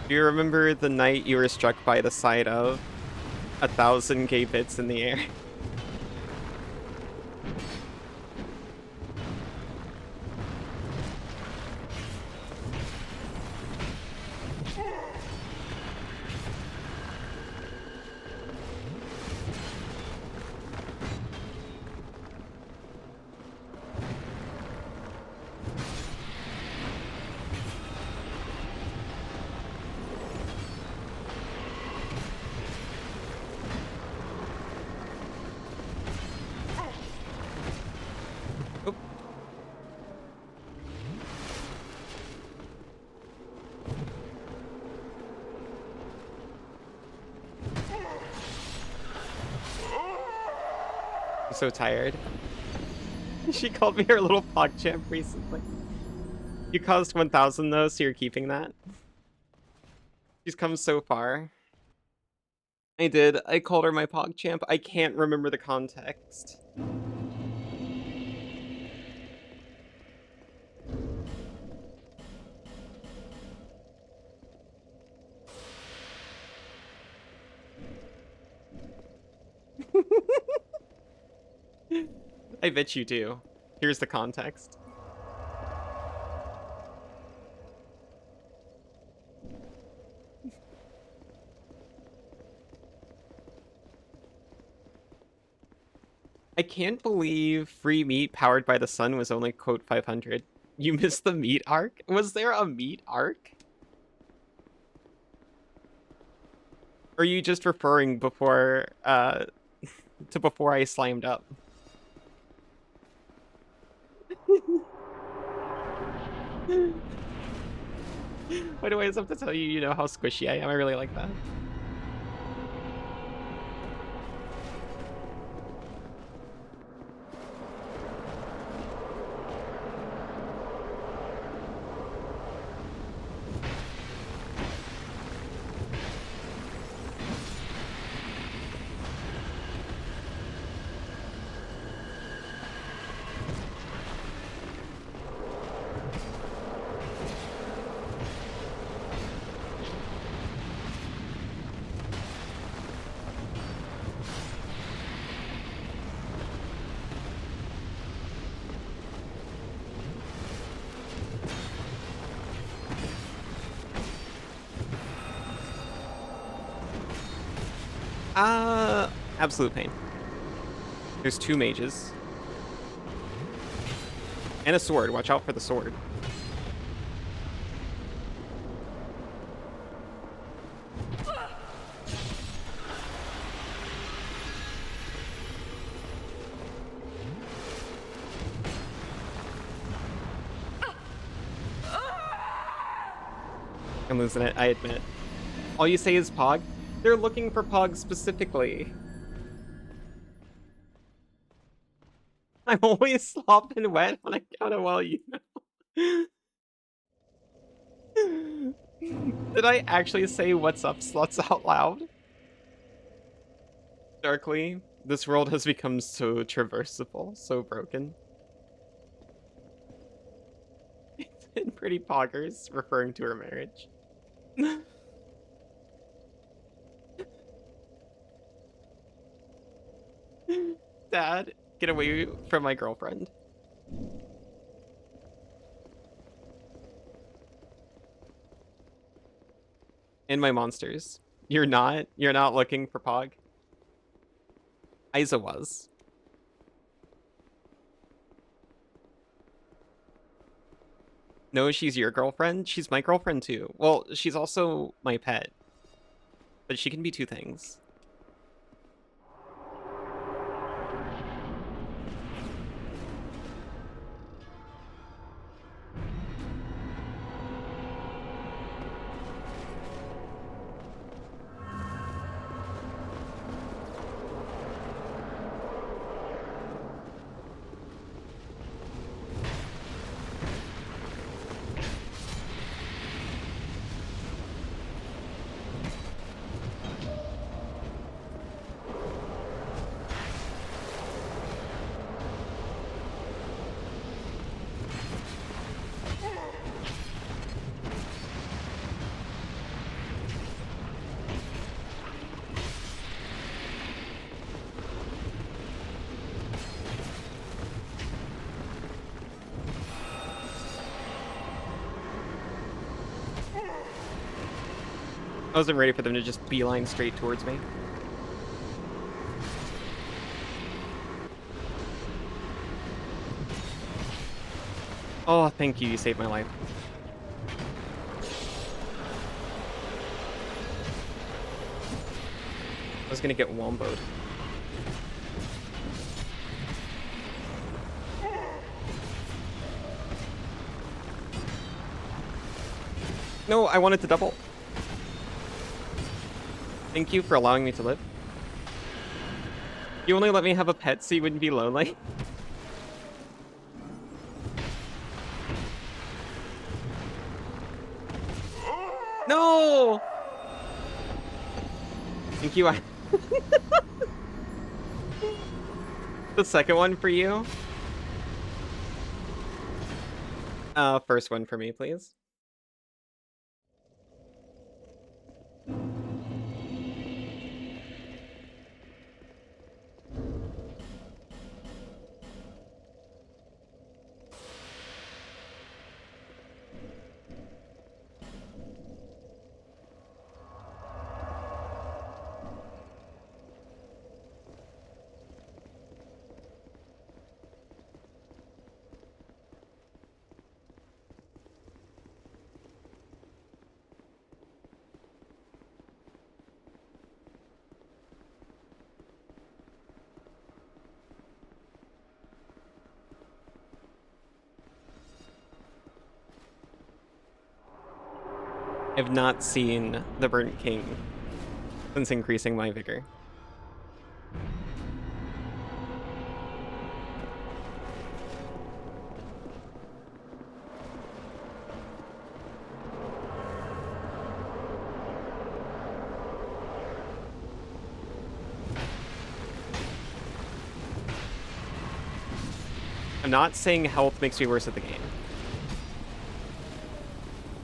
Do you remember the night you were struck by the sight of 1,000 gay bits in the air? So tired. She called me her little PogChamp recently. You caused 1,000 though, so you're keeping that. She's come so far. I did. I called her my PogChamp. I can't remember the context. I bet you do. Here's the context. I can't believe free meat powered by the sun was only quote 500. You missed the meat arc? Was there a meat arc? Or are you just referring before to before I slimed up? Why do I always have to tell you, you know, how squishy I am? I really like that. Absolute pain. There's 2 mages. And a sword. Watch out for the sword. I'm losing it, I admit. All you say is Pog? They're looking for Pog specifically. I'm always slopping wet when I count it well, you know. Did I actually say what's up, sluts out loud? Darkly, this world has become so traversable, so broken. It's been pretty poggers, referring to her marriage. Dad, get away from my girlfriend. And my monsters. You're not looking for Pog? Isa was. No, she's your girlfriend? She's my girlfriend too. Well, she's also my pet. But she can be 2 things. I wasn't ready for them to just beeline straight towards me. Oh, thank you. You saved my life. I was gonna get womboed. No, I wanted to double. Thank you for allowing me to live. You only let me have a pet so you wouldn't be lonely. No! Thank you. The second one for you. First one for me, please. I've not seen the Burnt King since increasing my vigor. I'm not saying health makes me worse at the game.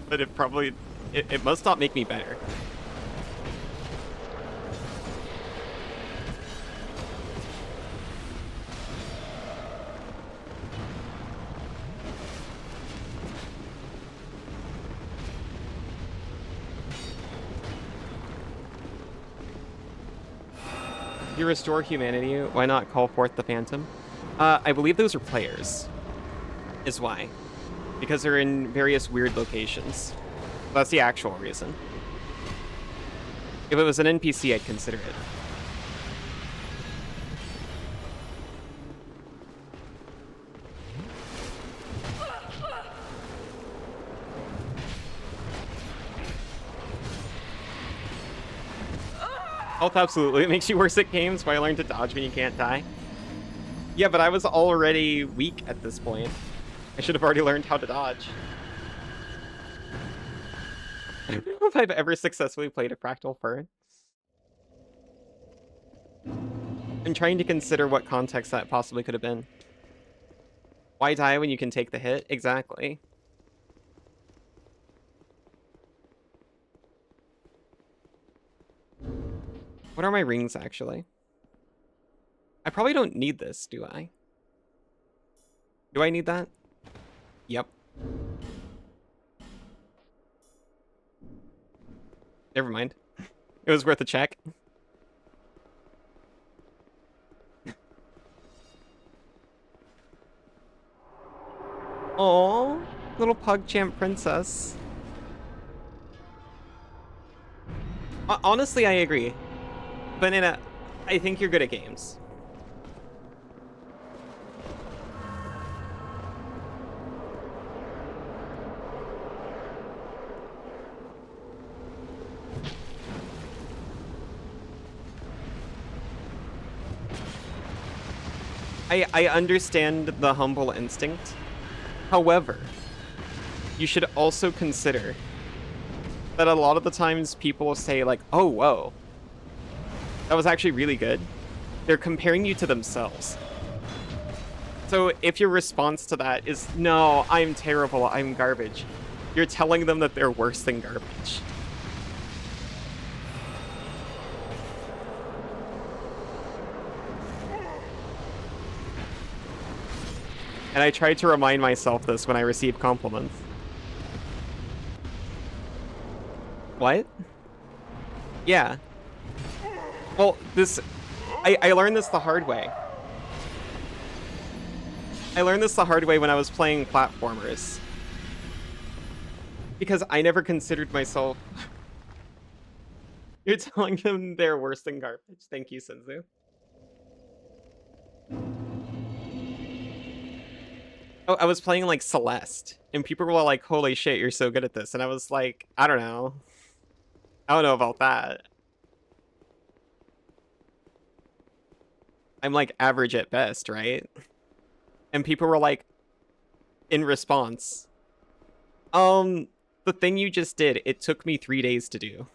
But it probably... It must not make me better. You restore humanity, why not call forth the Phantom? I believe those are players, is why. Because they're in various weird locations. That's the actual reason. If it was an NPC, I'd consider it. Health, absolutely. It makes you worse at games, why I learned to dodge when you can't die. Yeah, but I was already weak at this point. I should have already learned how to dodge. I don't know if I've ever successfully played a Fractal Fur. I'm trying to consider what context that possibly could have been. Why die when you can take the hit? Exactly. What are my rings, actually? I probably don't need this, do I? Do I need that? Yep. Never mind. It was worth a check. Oh, little PogChamp princess. Honestly, I agree. Banana, I think you're good at games. I understand the humble instinct. However, you should also consider that a lot of the times people will say like, oh, whoa, that was actually really good. They're comparing you to themselves. So if your response to that is, no, I'm terrible, I'm garbage, you're telling them that they're worse than garbage. And I try to remind myself this when I receive compliments. What? Yeah. Well, this... I learned this the hard way. I learned this the hard way when I was playing platformers. Because I never considered myself... You're telling them they're worse than garbage. Thank you, Senzu. Oh, I was playing like Celeste, and people were like, holy shit, you're so good at this. And I was like, I don't know. I don't know about that. I'm like average at best, right? And people were like, in response, the thing you just did, it took me 3 days to do.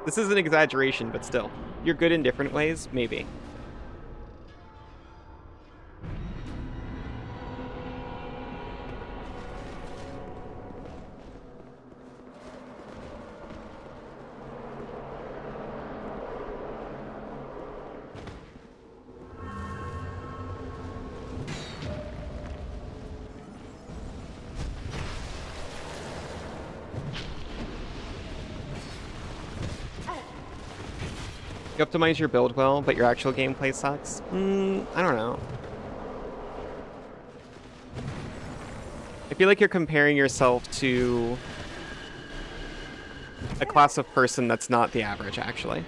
This is an exaggeration, but still. You're good in different ways? Maybe. You optimize your build well, but your actual gameplay sucks? I don't know. I feel like you're comparing yourself to a class of person that's not the average, actually.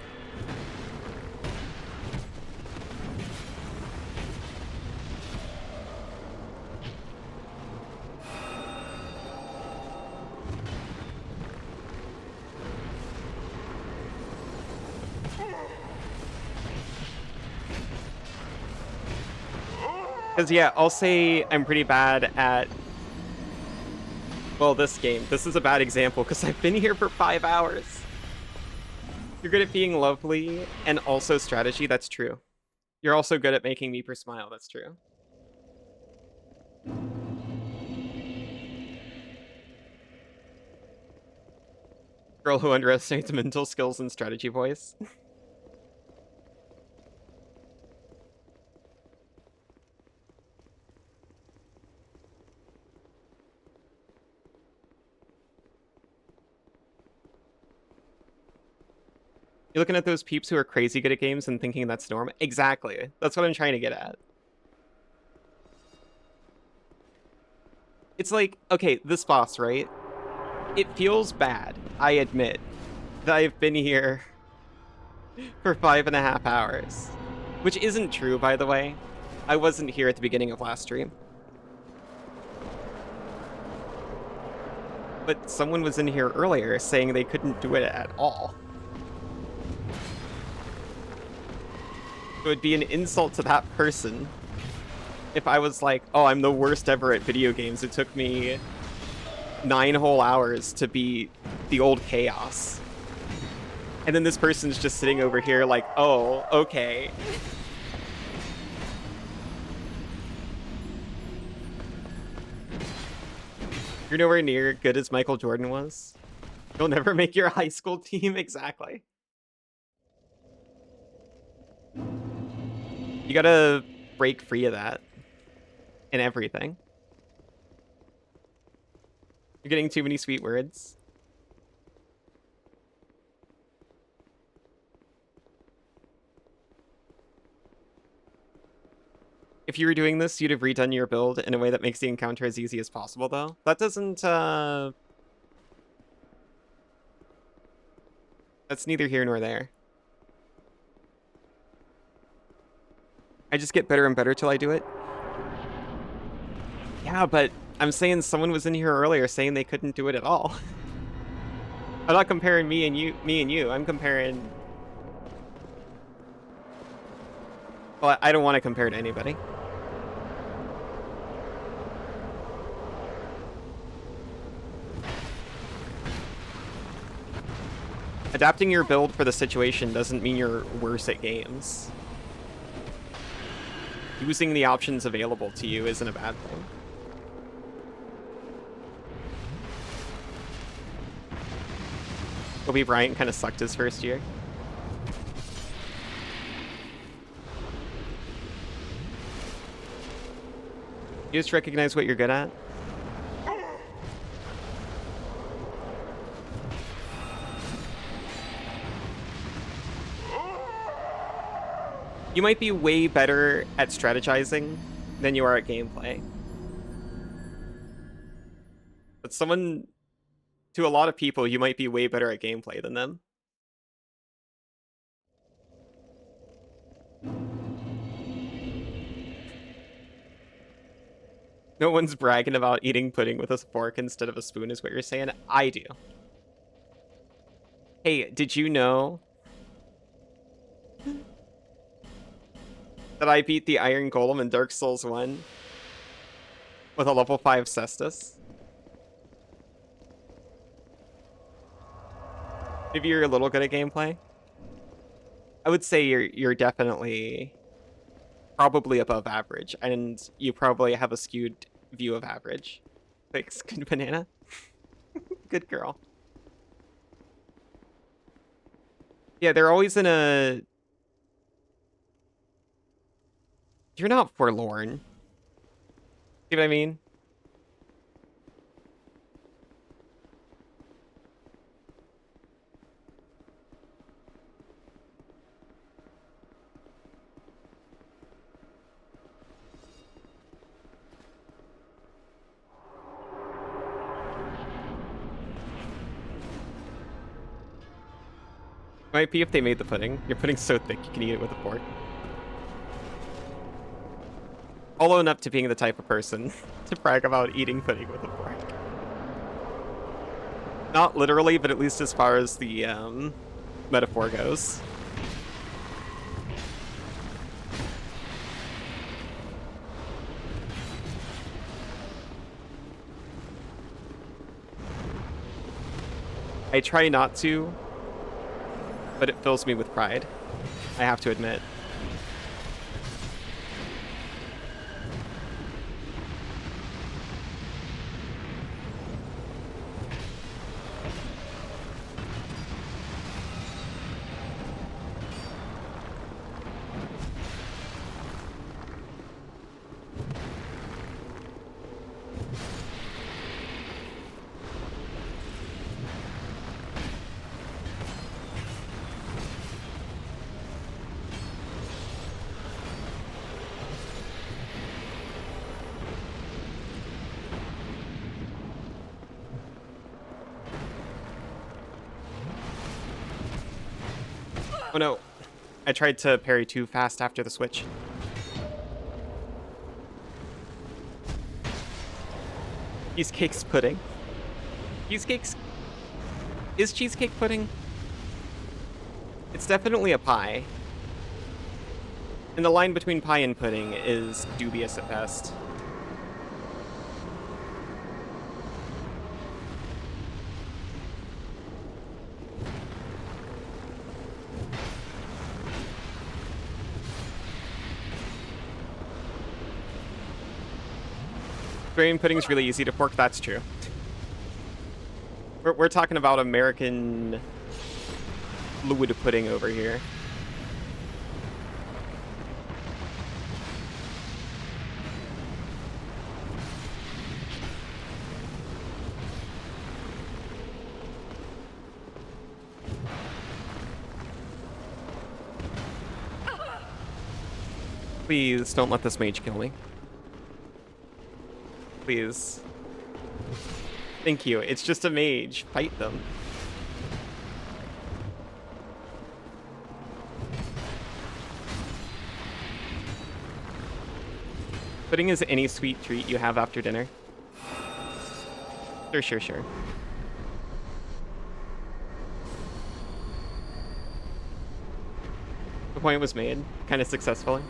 Because, yeah, I'll say I'm pretty bad at... Well, this game. This is a bad example, because I've been here for 5 hours. You're good at being lovely, and also strategy, that's true. You're also good at making Meeper smile, that's true. Girl who underestimates mental skills and strategy voice. You're looking at those peeps who are crazy good at games and thinking that's norm? Exactly. That's what I'm trying to get at. It's like, okay, this boss, right? It feels bad, I admit, that I've been here for 5.5 hours. Which isn't true, by the way. I wasn't here at the beginning of last stream. But someone was in here earlier saying they couldn't do it at all. It would be an insult to that person if I was like, oh, I'm the worst ever at video games. It took me 9 whole hours to beat the old Chaos. And then this person's just sitting over here like, oh, okay. You're nowhere near good as Michael Jordan was. You'll never make your high school team. Exactly. You gotta break free of that. And everything. You're getting too many sweet words. If you were doing this, you'd have redone your build in a way that makes the encounter as easy as possible, though. That doesn't, That's neither here nor there. I just get better and better till I do it. Yeah, but I'm saying someone was in here earlier saying they couldn't do it at all. I'm not comparing me and you. I'm comparing... Well, I don't want to compare to anybody. Adapting your build for the situation doesn't mean you're worse at games. Using the options available to you isn't a bad thing. Kobe Bryant kind of sucked his first year. You just recognize what you're good at. You might be way better at strategizing than you are at gameplay. But someone, to a lot of people, you might be way better at gameplay than them. No one's bragging about eating pudding with a fork instead of a spoon is what you're saying? I do. Hey, did you know that I beat the Iron Golem in Dark Souls 1 with a level 5 Cestus? Maybe you're a little good at gameplay. I would say you're definitely probably above average, and you probably have a skewed view of average. Thanks, good banana. Good girl. Yeah, they're always in a... You're not forlorn. See what I mean? Might be if they made the pudding. Your pudding's so thick you can eat it with a fork. I'll own up to being the type of person to brag about eating pudding with a fork. Not literally, but at least as far as the metaphor goes. I try not to, but it fills me with pride, I have to admit. Oh no, I tried to parry too fast after the switch. Cheesecake's pudding. Cheesecake's... Is cheesecake pudding? It's definitely a pie. And the line between pie and pudding is dubious at best. Grain pudding's really easy to pork, that's true. We're talking about American fluid pudding over here. Please don't let this mage kill me. Please. Thank you. It's just a mage. Fight them. Pudding is any sweet treat you have after dinner. Sure. The point was made, kind of successfully.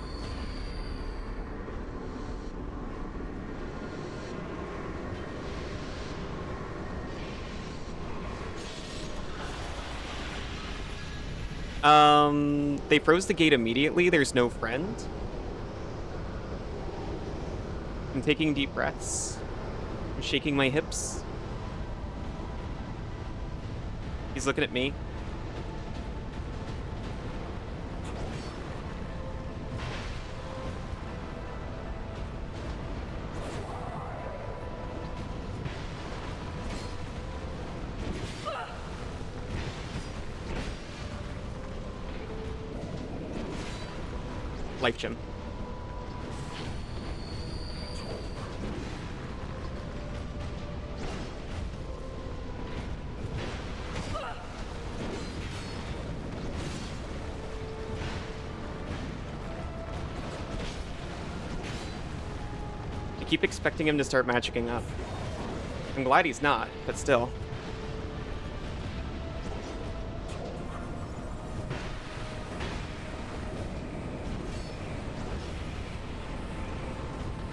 They froze the gate immediately. There's no friend. I'm taking deep breaths. I'm shaking my hips. He's looking at me. Life gem. I keep expecting him to start magicking up. I'm glad he's not, but still.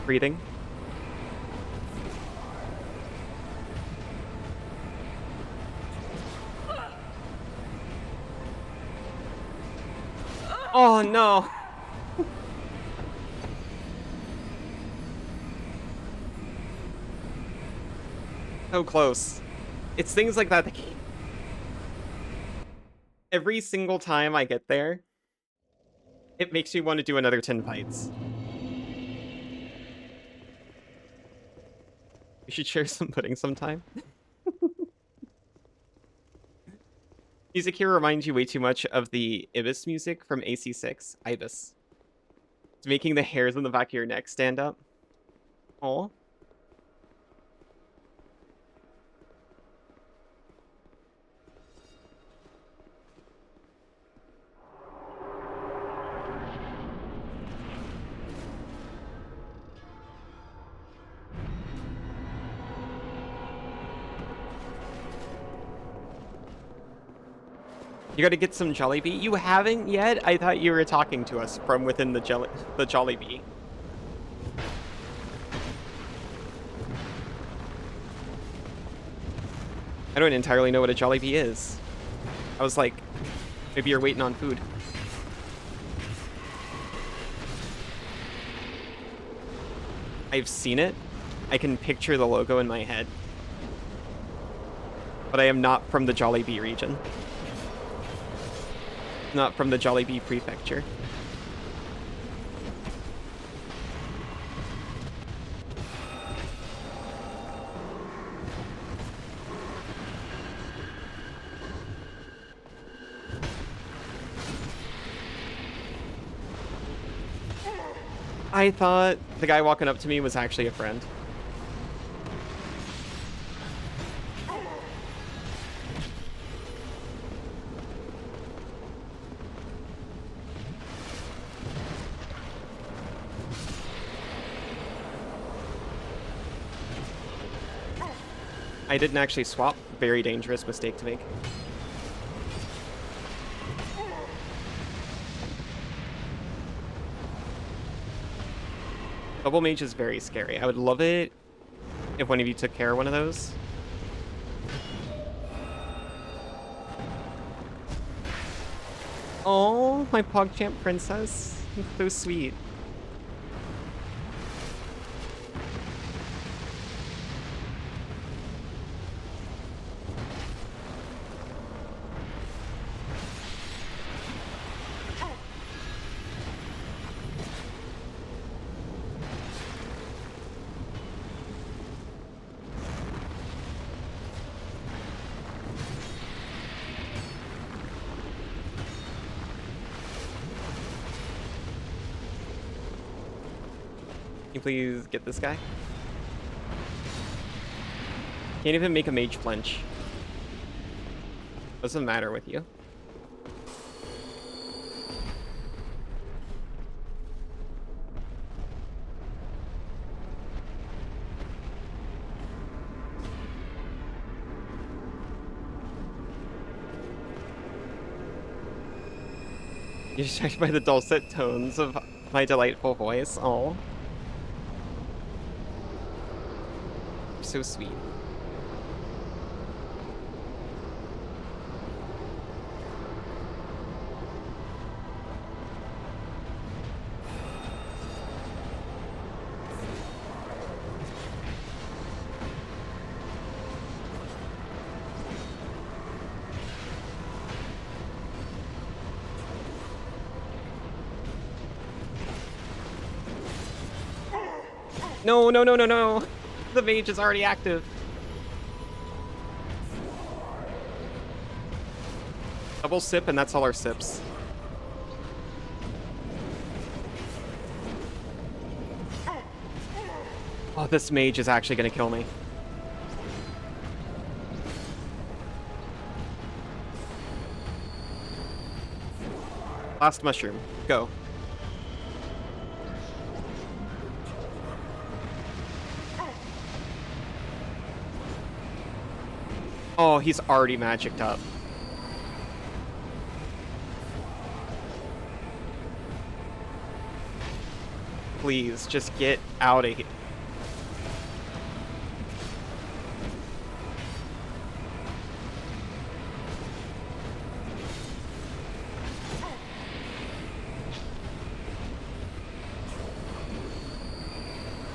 Breathing. Oh no! So close. It's things like that that keep... Every single time I get there, it makes me want to do another 10 fights. We should share some pudding sometime. Music here reminds you way too much of the Ibis music from AC6. Ibis. It's making the hairs on the back of your neck stand up. Oh. You gotta get some Jollibee. You haven't yet? I thought you were talking to us from within the Jollibee. I don't entirely know what a Jollibee is. I was like, maybe you're waiting on food. I've seen it. I can picture the logo in my head. But I am not from the Jollibee region. Not from the Jollibee prefecture. I thought the guy walking up to me was actually a friend. I didn't actually swap. Very dangerous mistake to make. Double Mage is very scary. I would love it if one of you took care of one of those. Oh, my PogChamp princess. So sweet. Can you please get this guy? Can't even make a mage flinch. Doesn't matter with you. You're distracted by the dulcet tones of my delightful voice. Oh. You're so sweet. No, no, no, no, no. The mage is already active. Double sip, and that's all our sips. Oh, this mage is actually gonna kill me. Last mushroom. Go. Oh, he's already magicked up. Please, just get out of here.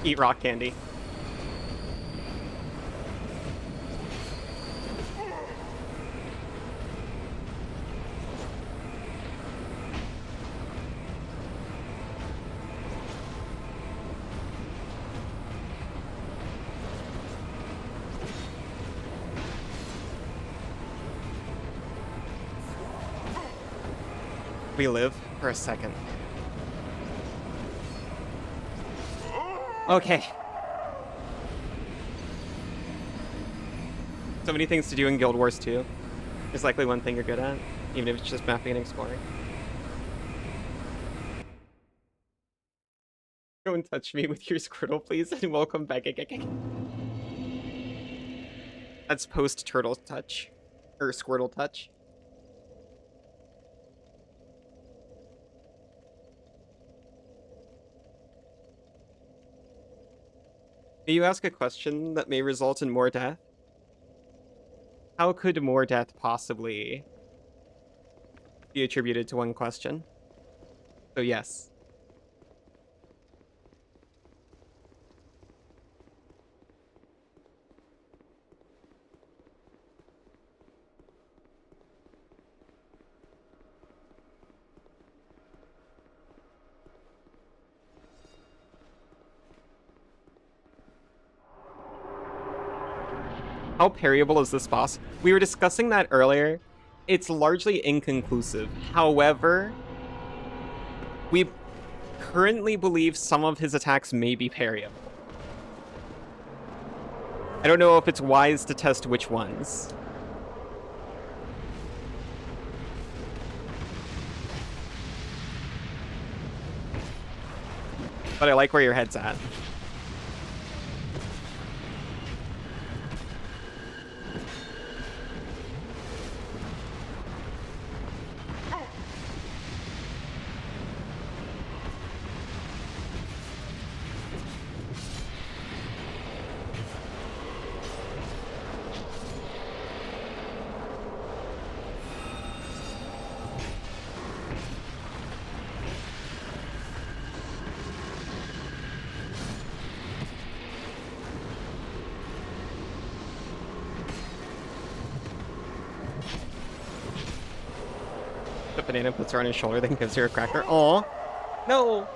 Eat rock candy. We live for a second. Okay. So many things to do in Guild Wars 2. There's likely one thing you're good at, even if it's just mapping and exploring. Don't touch me with your Squirtle, please, and welcome back. That's post-turtle touch. Or Squirtle touch. May you ask a question that may result in more death? How could more death possibly be attributed to one question? So yes. How parryable is this boss? We were discussing that earlier. It's largely inconclusive. However, we currently believe some of his attacks may be parryable. I don't know if it's wise to test which ones. But I like where your head's at. The banana puts her on his shoulder, then gives her a cracker. Aw. No.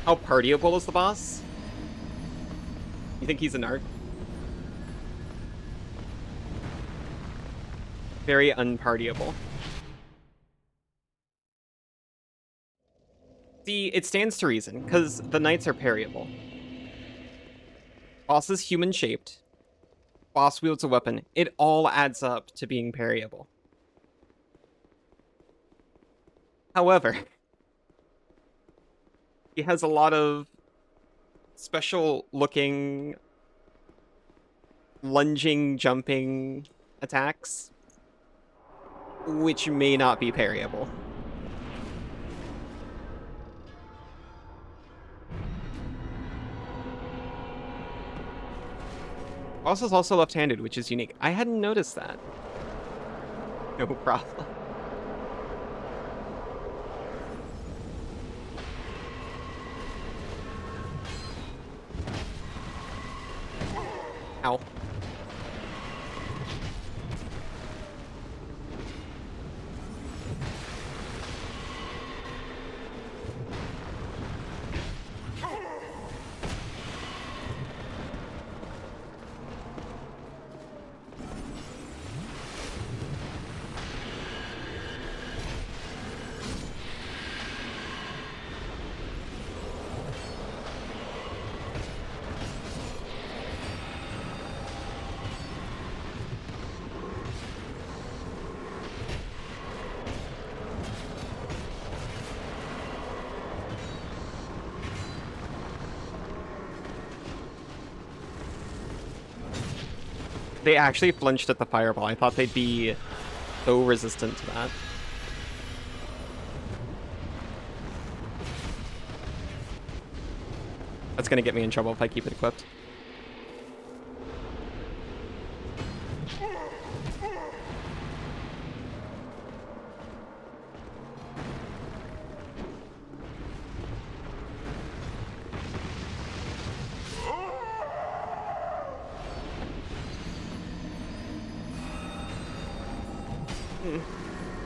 How partyable is the boss? You think he's a narc? Very unpartyable. See, it stands to reason, because the knights are parryable. Boss is human-shaped. Boss wields a weapon. It all adds up to being parryable. However, he has a lot of special-looking, lunging, jumping attacks, which may not be parryable. Boss is also left-handed, which is unique. I hadn't noticed that. No problem. Ow. They actually flinched at the fireball. I thought they'd be so resistant to that. That's gonna get me in trouble if I keep it equipped.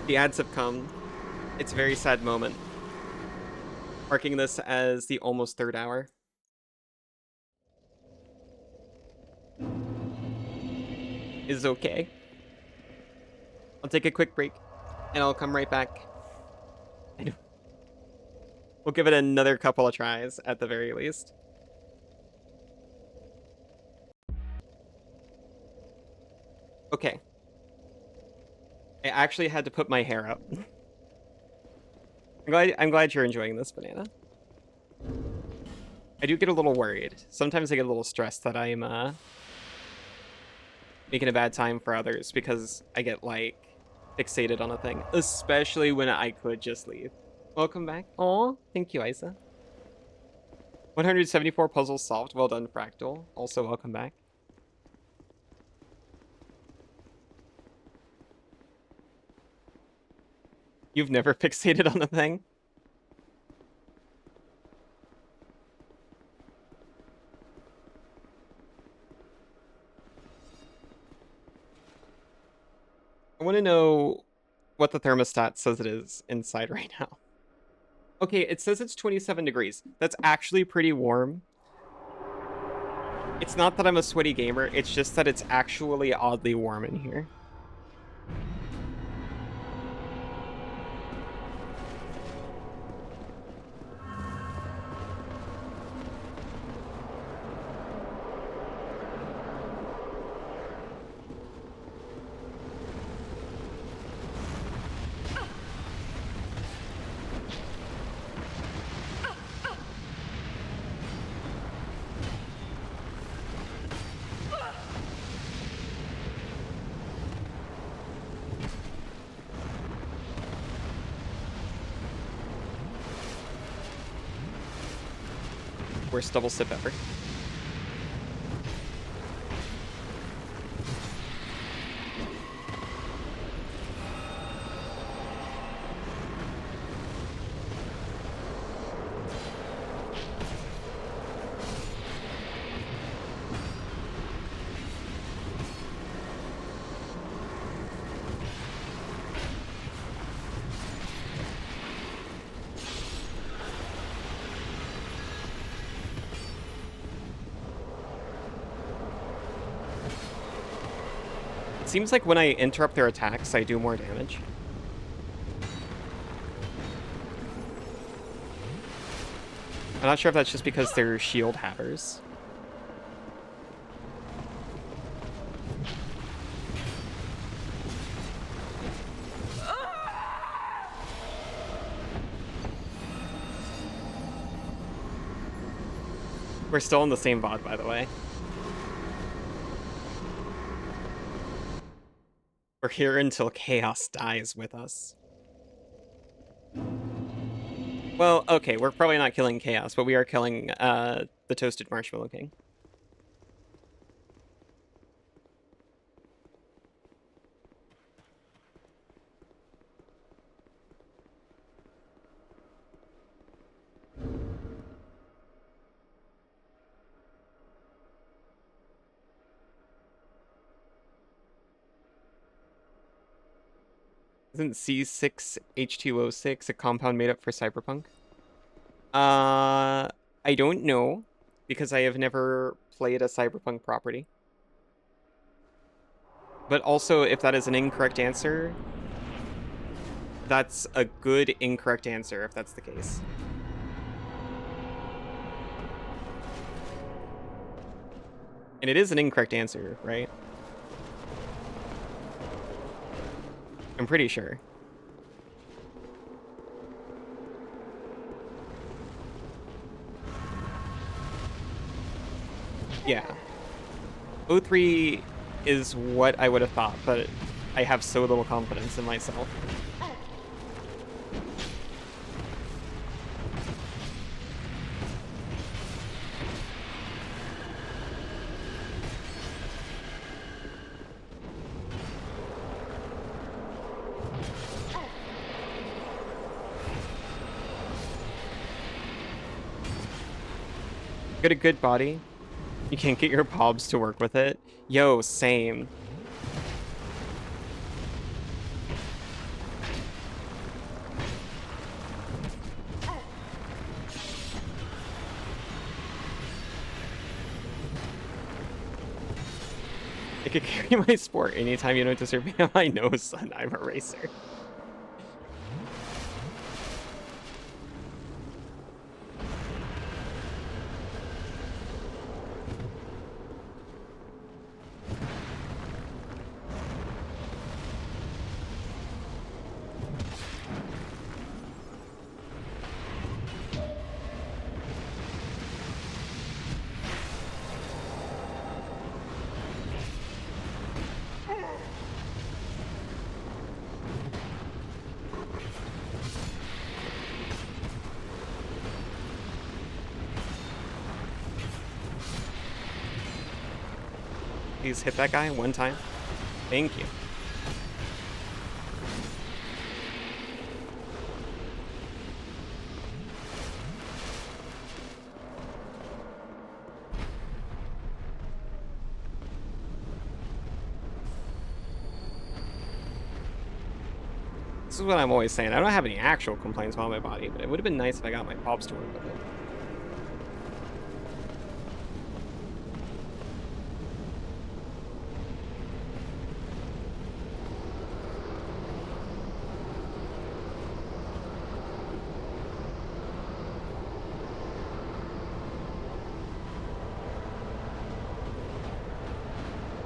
The ads have come. It's a very sad moment. Marking this as the almost third hour. Is okay. I'll take a quick break, and I'll come right back. We'll give it another couple of tries, at the very least. Okay. I actually had to put my hair up. I'm glad you're enjoying this, Banana. I do get a little worried. Sometimes I get a little stressed that I'm making a bad time for others because I get like fixated on a thing, especially when I could just leave. Welcome back. Aw, thank you, Isa. 174 puzzles solved. Well done, Fractal. Also, welcome back. You've never fixated on the thing? I want to know what the thermostat says it is inside right now. Okay, it says it's 27 degrees. That's actually pretty warm. It's not that I'm a sweaty gamer, it's just that it's actually oddly warm in here. Worst double sip ever. It seems like when I interrupt their attacks, I do more damage. I'm not sure if that's just because they're shield havers. We're still in the same VOD, by the way. We're here until chaos dies with us. Well, okay, we're probably not killing chaos, but we are killing the Toasted Marshmallow King. Isn't C6H2O6 a compound made up for cyberpunk? I don't know, because I have never played a cyberpunk property. But also, if that is an incorrect answer, that's a good incorrect answer, if that's the case. And it is an incorrect answer, right? I'm pretty sure. Yeah. O3 is what I would have thought, but I have so little confidence in myself. Got a good body. You can't get your pobs to work with it. Yo, same. I could carry my sport anytime you don't deserve me on my nose, son. I'm a racer. Please hit that guy one time. Thank you. This is what I'm always saying. I don't have any actual complaints about my body, but it would have been nice if I got my pops to work with it.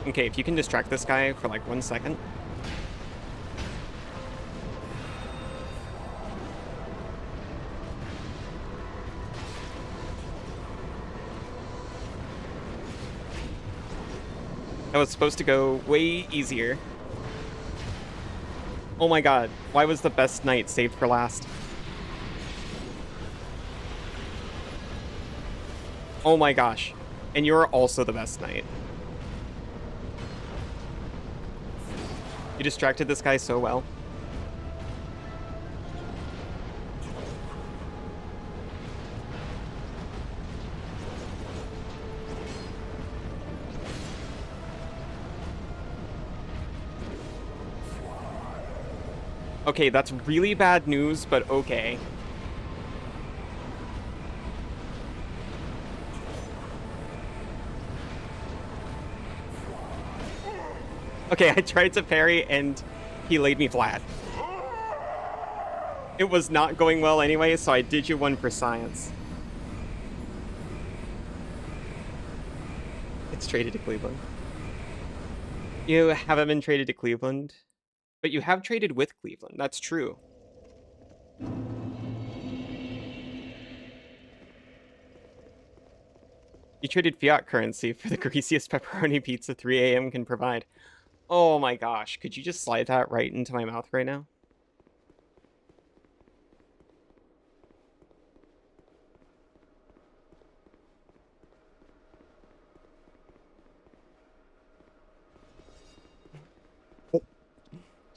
Okay, if you can distract this guy for like 1 second. That was supposed to go way easier. Oh my god, why was the best knight saved for last? Oh my gosh. And you're also the best knight. You distracted this guy so well. Okay, that's really bad news, but okay. Okay, I tried to parry and he laid me flat. It was not going well anyway, so I did you one for science. It's traded to Cleveland. You haven't been traded to Cleveland, but you have traded with Cleveland. That's true. You traded fiat currency for the greasiest pepperoni pizza 3 a.m. can provide. Oh my gosh, could you just slide that right into my mouth right now?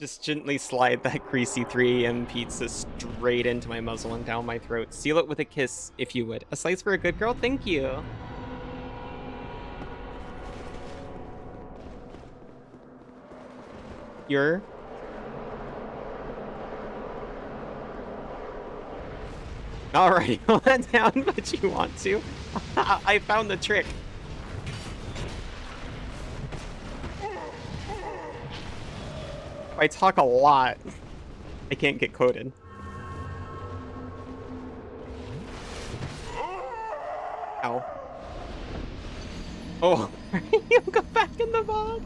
Just gently slide that greasy 3 a.m. pizza straight into my muzzle and down my throat. Seal it with a kiss, if you would. A slice for a good girl? Thank you. You're... Alrighty, hold that down, but you want to. I found the trick. I talk a lot. I can't get coded. Ow. Oh, you go back in the bog.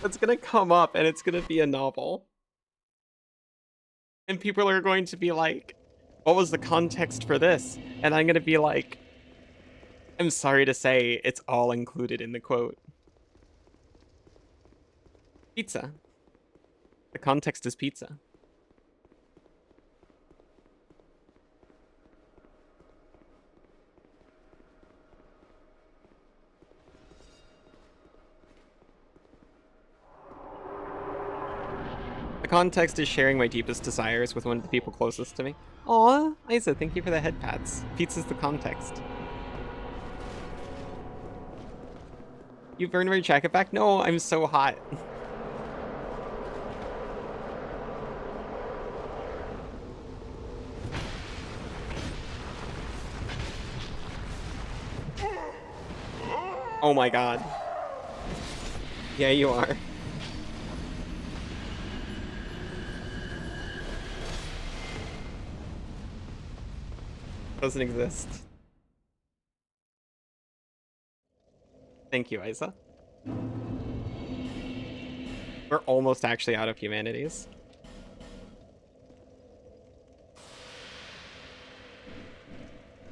It's gonna come up and it's gonna be a novel. And people are going to be like, what was the context for this? And I'm gonna be like, I'm sorry to say, it's all included in the quote. Pizza. The context is pizza. The context is sharing my deepest desires with one of the people closest to me. Aw, Isa, thank you for the head pats. Pizza's the context. You burned my jacket back? No, I'm so hot. Oh my god. Yeah, you are. Doesn't exist. Thank you, Isa. We're almost actually out of humanities.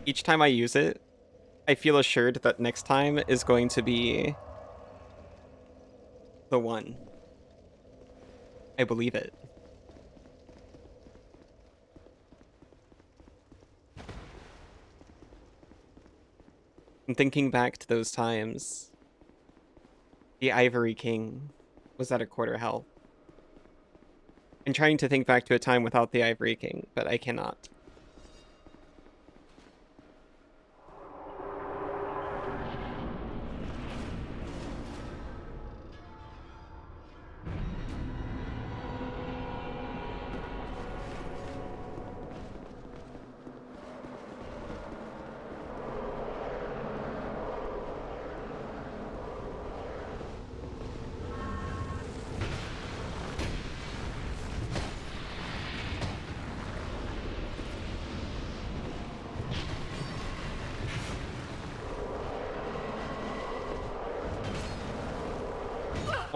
Each time I use it, I feel assured that next time is going to be the one. I believe it. I'm thinking back to those times. The Ivory King was at a quarter health. I'm trying to think back to a time without the Ivory King, but I cannot.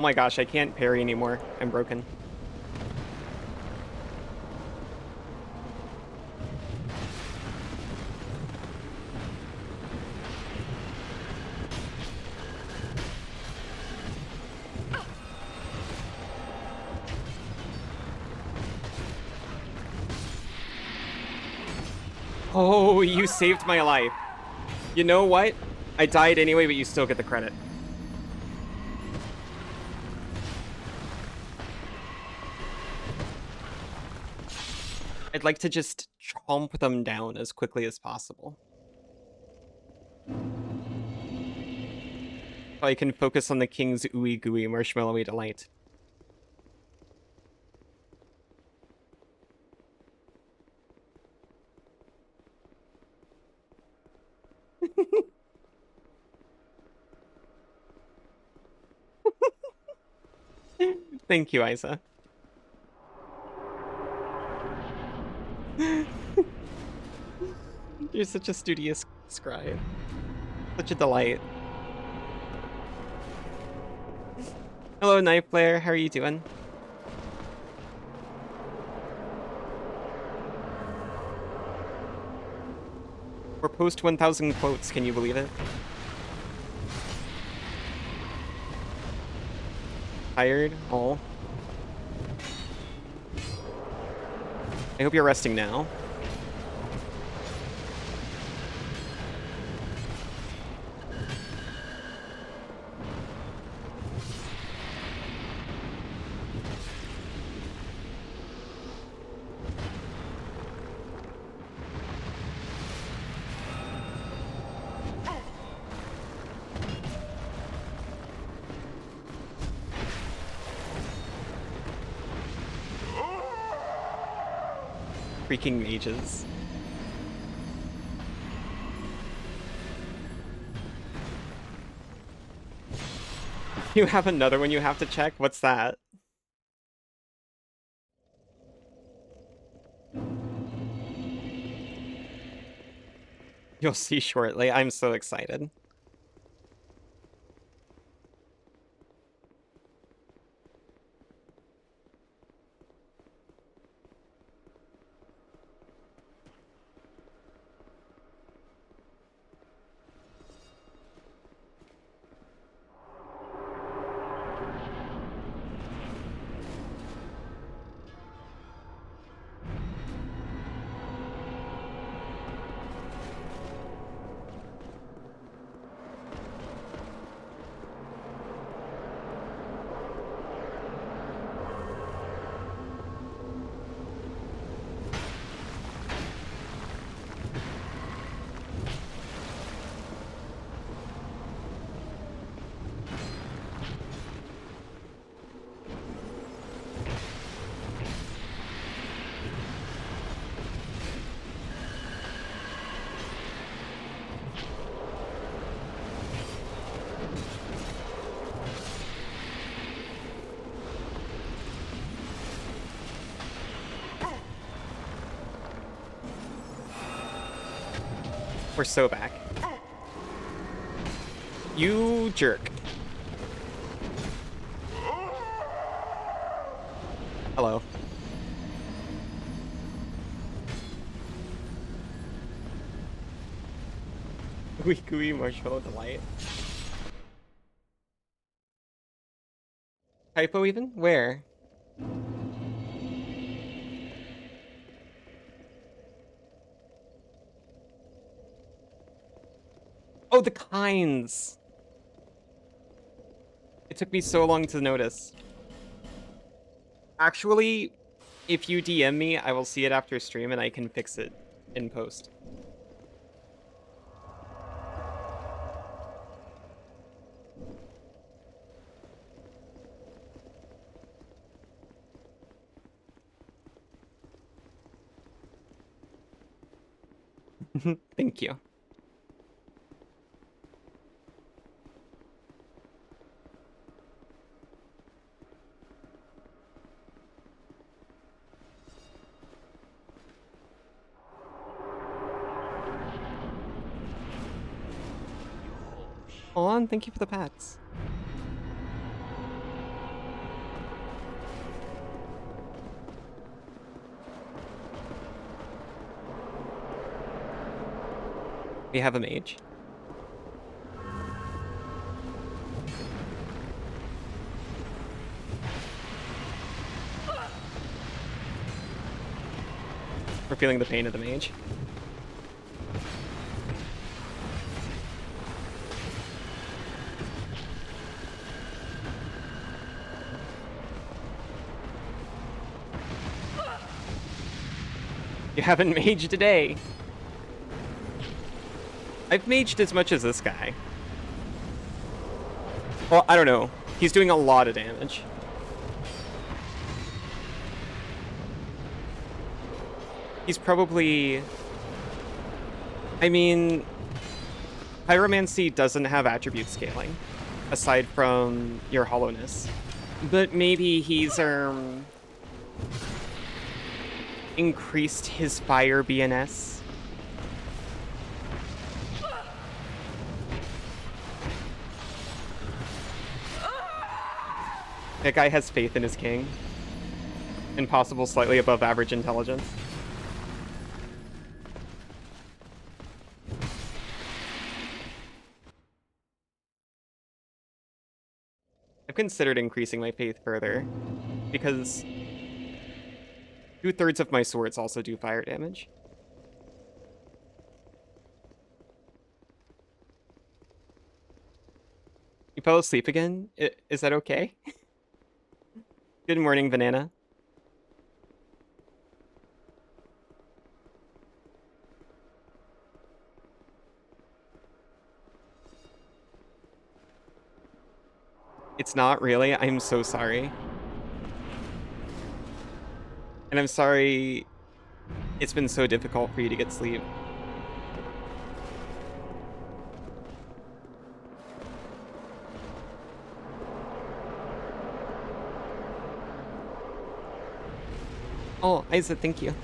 Oh my gosh, I can't parry anymore. I'm broken. Oh, you saved my life. You know what? I died anyway, but you still get the credit. I'd like to just chomp them down as quickly as possible. So I can focus on the king's ooey gooey marshmallowy delight. Thank you, Isa. You're such a studious scribe. Such a delight. Hello, Knife Player. How are you doing? We're post 1,000 quotes. Can you believe it? Tired? Oh. I hope you're resting now. Freaking mages. You have another one you have to check? What's that? You'll see shortly. I'm so excited. We're so back. You jerk. Hello. Ooey gooey marshmallow delight. Typo even? Where? Oh, the kinds! It took me so long to notice. Actually, if you DM me, I will see it after stream and I can fix it in post. Thank you. On, thank you for the pats. We have a mage. We're feeling the pain of the mage. You haven't maged today. I've maged as much as this guy. Well, I don't know. He's doing a lot of damage. He's probably... I mean... Pyromancy doesn't have attribute scaling, aside from your hollowness. But maybe he's, increased his fire BNS. That guy has faith in his king. And possible slightly above average intelligence. I've considered increasing my faith further, because 2/3 of my swords also do fire damage. You fell asleep again? Is that okay? Good morning, Banana. It's not really. I'm so sorry. And I'm sorry it's been so difficult for you to get sleep. Oh, Isa, thank you.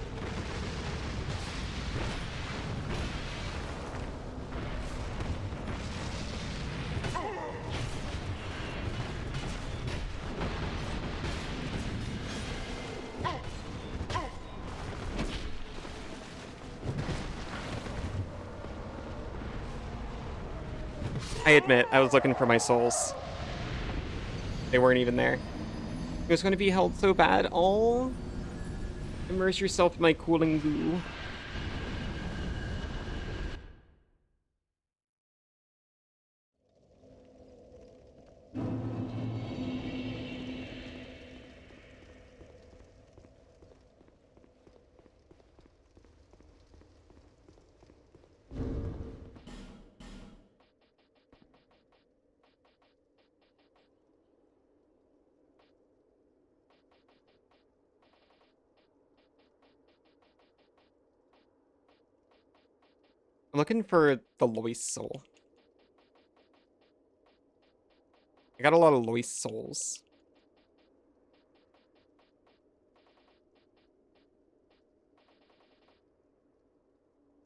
I admit, I was looking for my souls. They weren't even there. It was going to be held so bad. Oh, immerse yourself in my cooling goo. I'm looking for the Lois soul. I got a lot of Lois souls.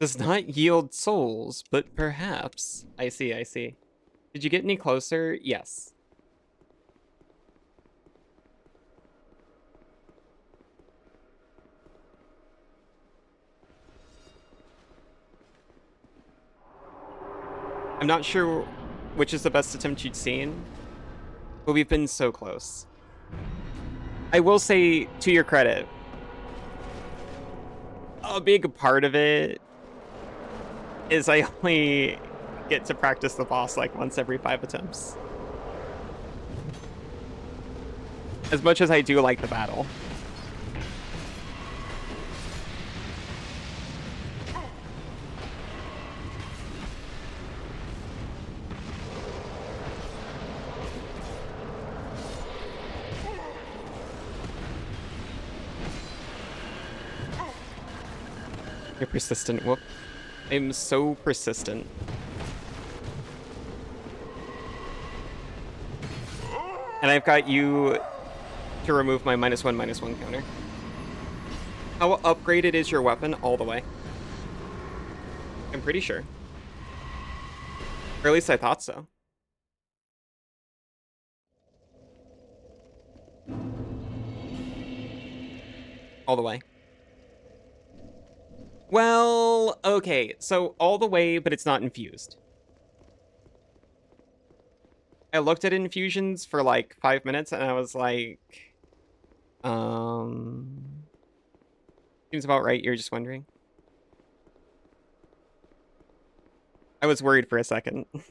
Does not yield souls, but perhaps. I see, I see. Did you get any closer? Yes. I'm not sure which is the best attempt you'd seen, but we've been so close. I will say, to your credit, a big part of it is I only get to practice the boss like once every 5 attempts. As much as I do like the battle. You're persistent, whoop. I'm so persistent. And I've got you to remove my -1/-1 counter. How upgraded is your weapon? All the way. I'm pretty sure. Or at least I thought so. All the way. Well, okay, so all the way, but it's not infused. I looked at infusions for like 5 minutes and I was like, seems about right, you're just wondering. I was worried for a second. Did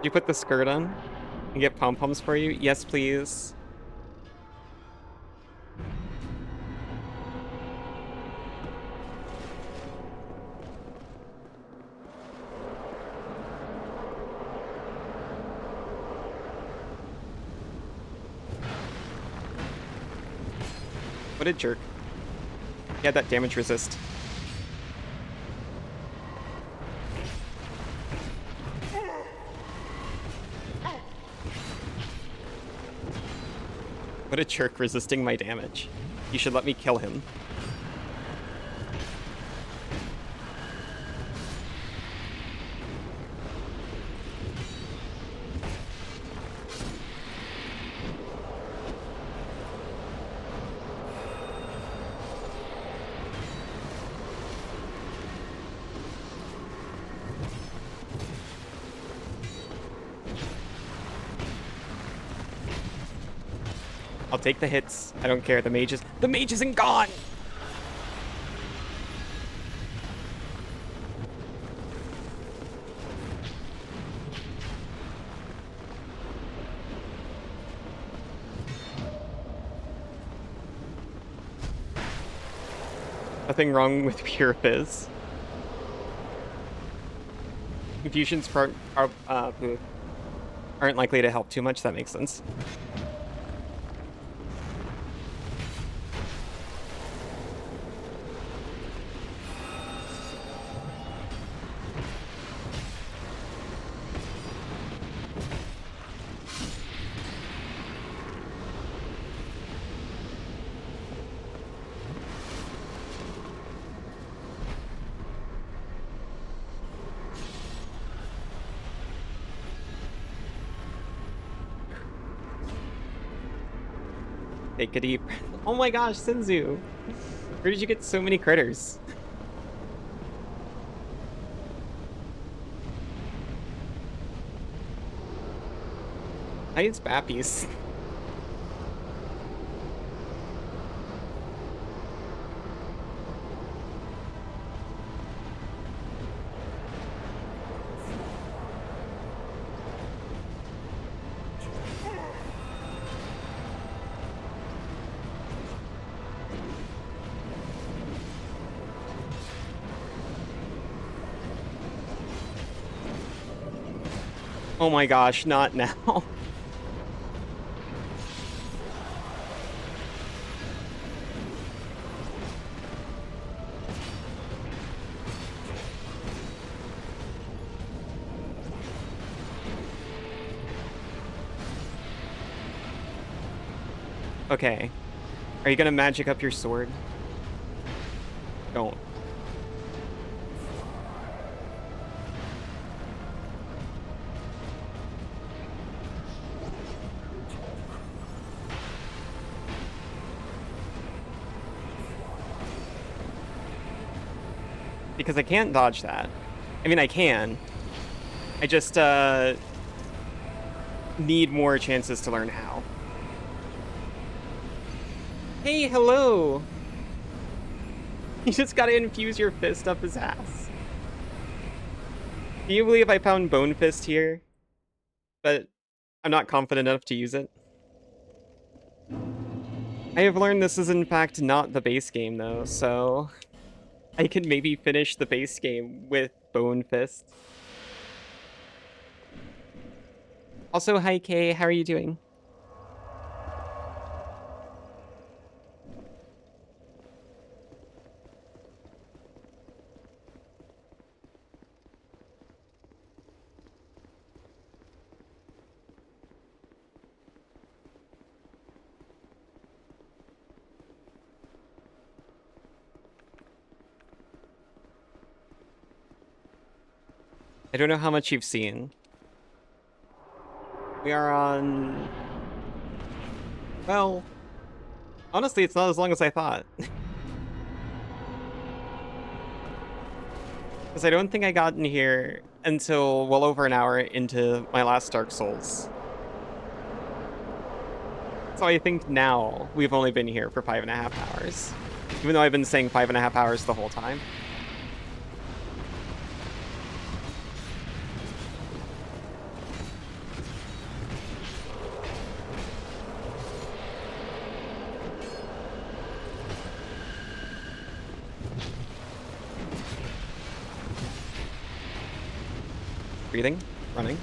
you put the skirt on and get pom-poms for you? Yes, please. What a jerk. He had that damage resist. What a jerk resisting my damage. You should let me kill him. I'll take the hits. I don't care. The mage isn't gone! Nothing wrong with pure fizz. Infusions aren't likely to help too much. That makes sense. Take a deep breath. Oh my gosh, Sinzu! Where did you get so many critters? Nice bappies. Oh my gosh, not now. Okay. Are you gonna magic up your sword? Don't. Because I can't dodge that. I mean, I can. I just, need more chances to learn how. Hey, hello! You just gotta infuse your fist up his ass. Can you believe I found Bone Fist here? But I'm not confident enough to use it. I have learned this is in fact not the base game though, so I can maybe finish the base game with Bone Fist. Also, hi Kay, how are you doing? I don't know how much you've seen. We are on Well, honestly, it's not as long as I thought. Because I don't think I got in here until well over an hour into my last Dark Souls. So I think now we've only been here for 5.5 hours. Even though I've been saying 5.5 hours the whole time. Breathing, running.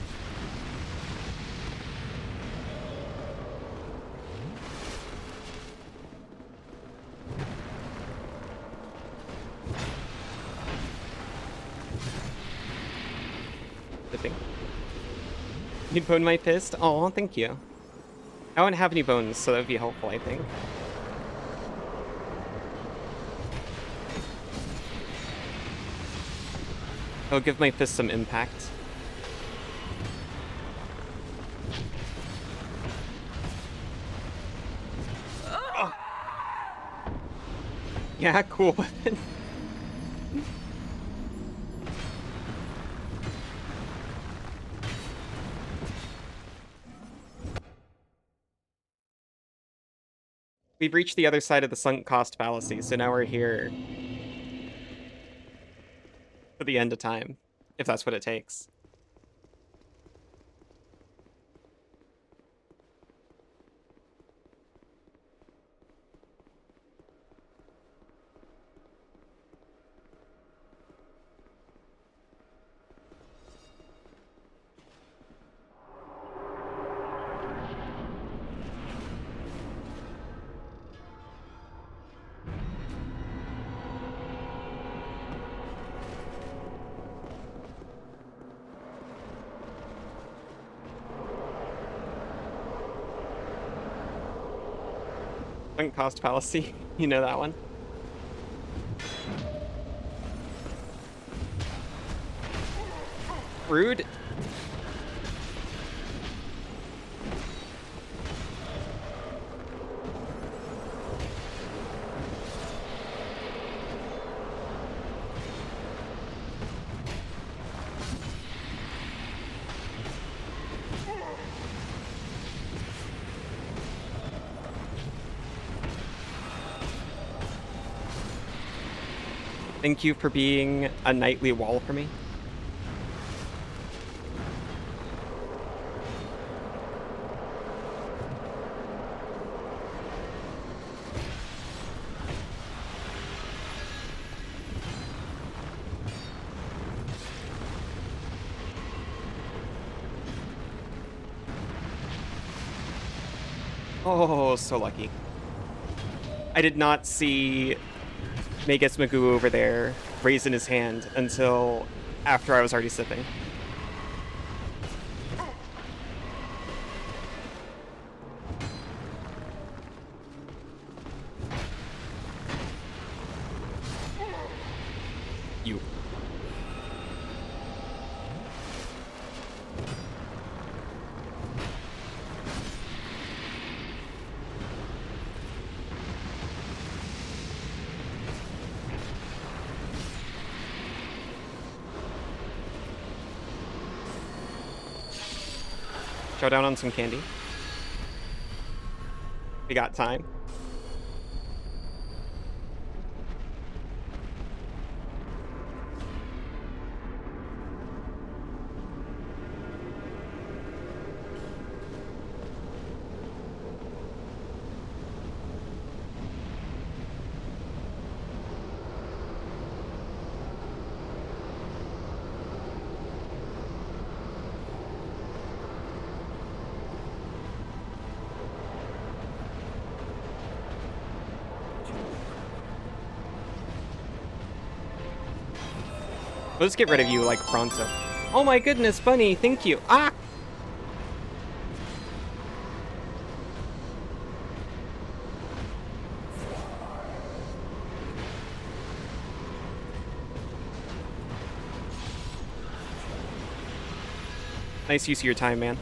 Dipping. Need bone my fist? Oh, thank you. I don't have any bones, so that would be helpful, I think. I'll give my fist some impact. Oh. Yeah, cool weapon. We've reached the other side of the sunk cost fallacy, so now we're here for the end of time, if that's what it takes. Sunk cost fallacy, you know that one. Rude. Thank you for being a nightly wall for me. Oh, so lucky. I did not see Magus Magoo over there raising his hand until after I was already sipping. You. Chow down on some candy. We got time. Let's get rid of you, like, pronto. Oh my goodness, Bunny, thank you. Ah! Nice use of your time, man.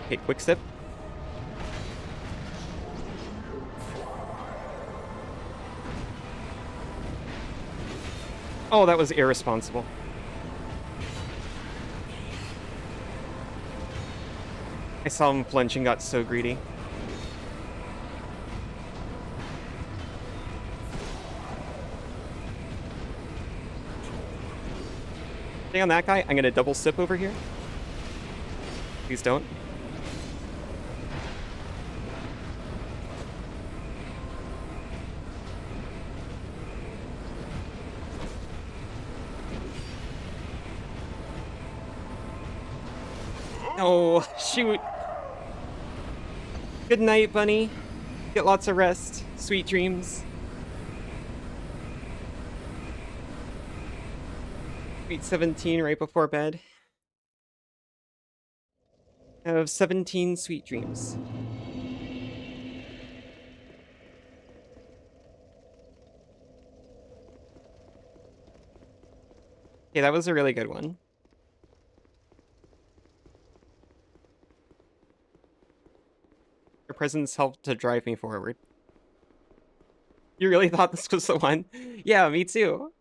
Okay, quick sip. Oh, that was irresponsible. I saw him flinch and got so greedy. Stay on that guy. I'm gonna double sip over here. Please don't. Oh, shoot. Good night, bunny. Get lots of rest. Sweet dreams. Sweet 17 right before bed. Have 17 sweet dreams. Okay, that was a really good one. Your presence helped to drive me forward. You really thought this was the one? Yeah, me too.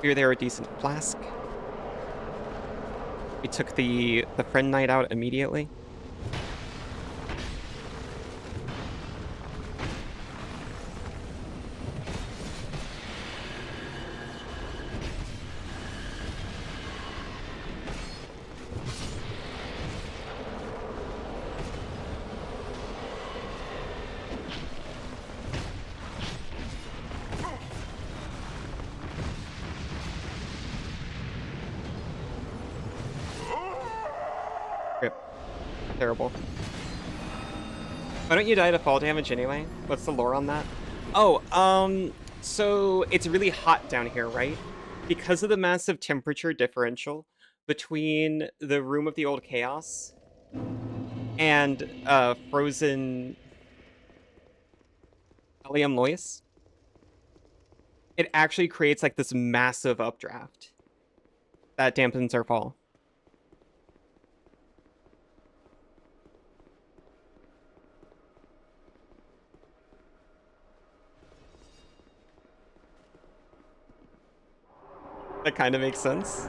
Here, there, a decent flask. We took the friend night out immediately. Rip. Terrible. Why don't you die to fall damage anyway? What's the lore on that? Oh, so it's really hot down here, right? Because of the massive temperature differential between the Room of the Old Chaos and frozen Helium Lois, it actually creates like this massive updraft that dampens our fall. That kind of makes sense.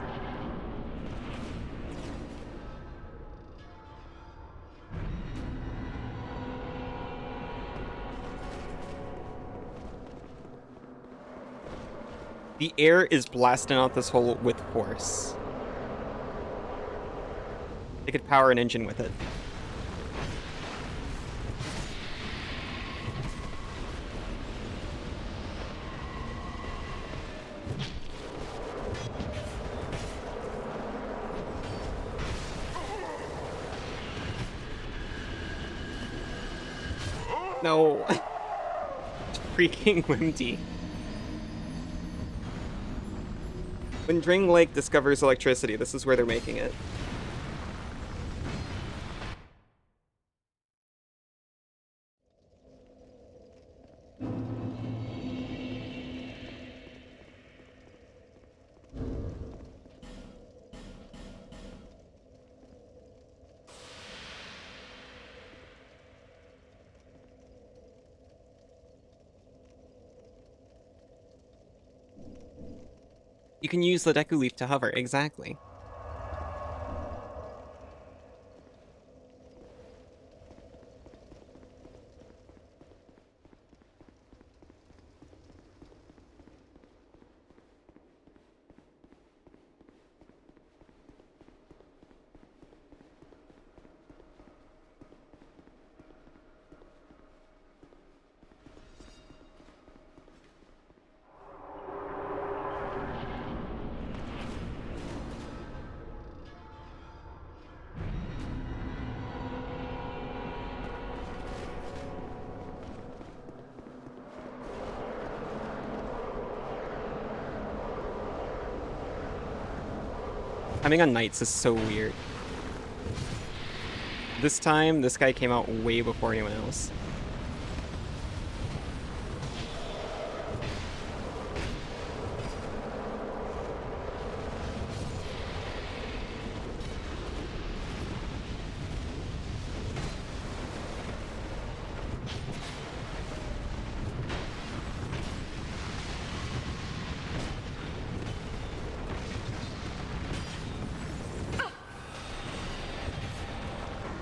The air is blasting out this hole with force. They could power an engine with it. No. Freaking Wimdy. When Dring Lake discovers electricity, this is where they're making it. You can use the Deku Leaf to hover, exactly. Timing on knights is so weird. This time, this guy came out way before anyone else.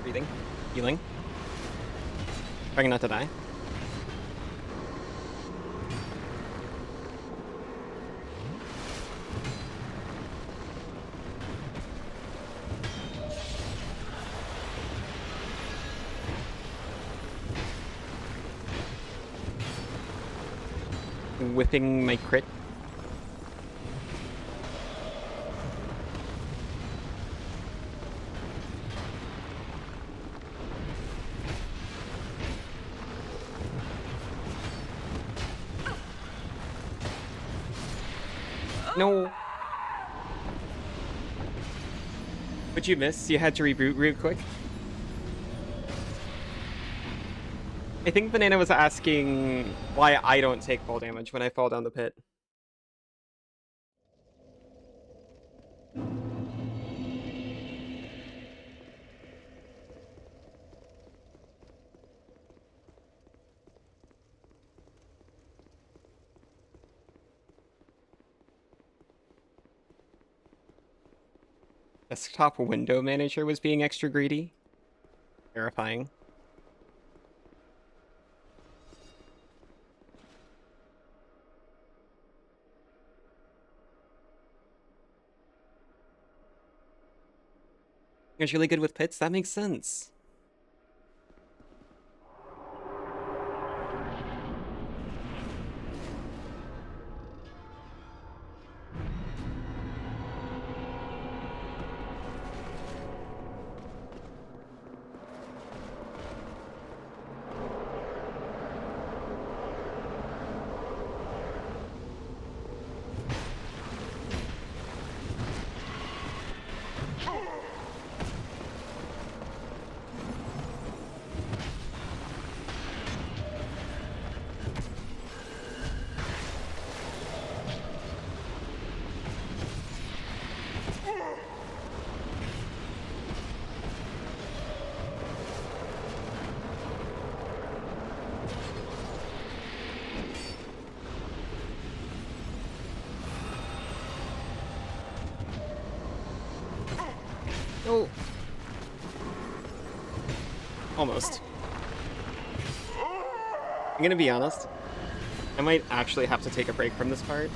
Breathing. Healing. Trying not to die. Whipping my crit. No. What'd you miss? You had to reboot real quick? I think Banana was asking why I don't take fall damage when I fall down the pit. Desktop window manager was being extra greedy. Terrifying. You're really good with pits? That makes sense. Oh. Almost. I'm gonna be honest. I might actually have to take a break from this part.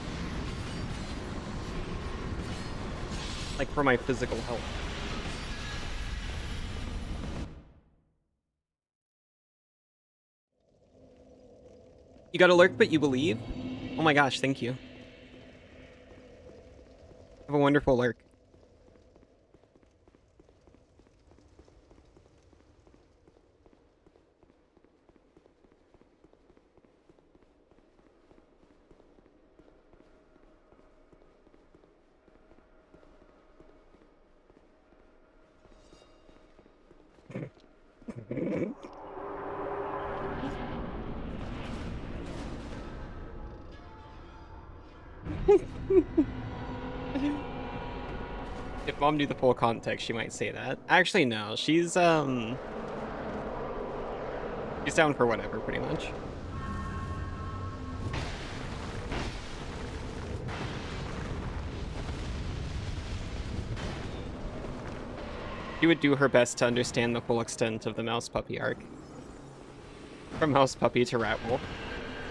Like, for my physical health. You got a lurk, but you believe? Oh my gosh, thank you. Have a wonderful lurk. If Mom knew the full context, she might say that. Actually, no. She's down for whatever, pretty much. She would do her best to understand the full extent of the Mouse Puppy arc. From Mouse Puppy to Rat Wolf.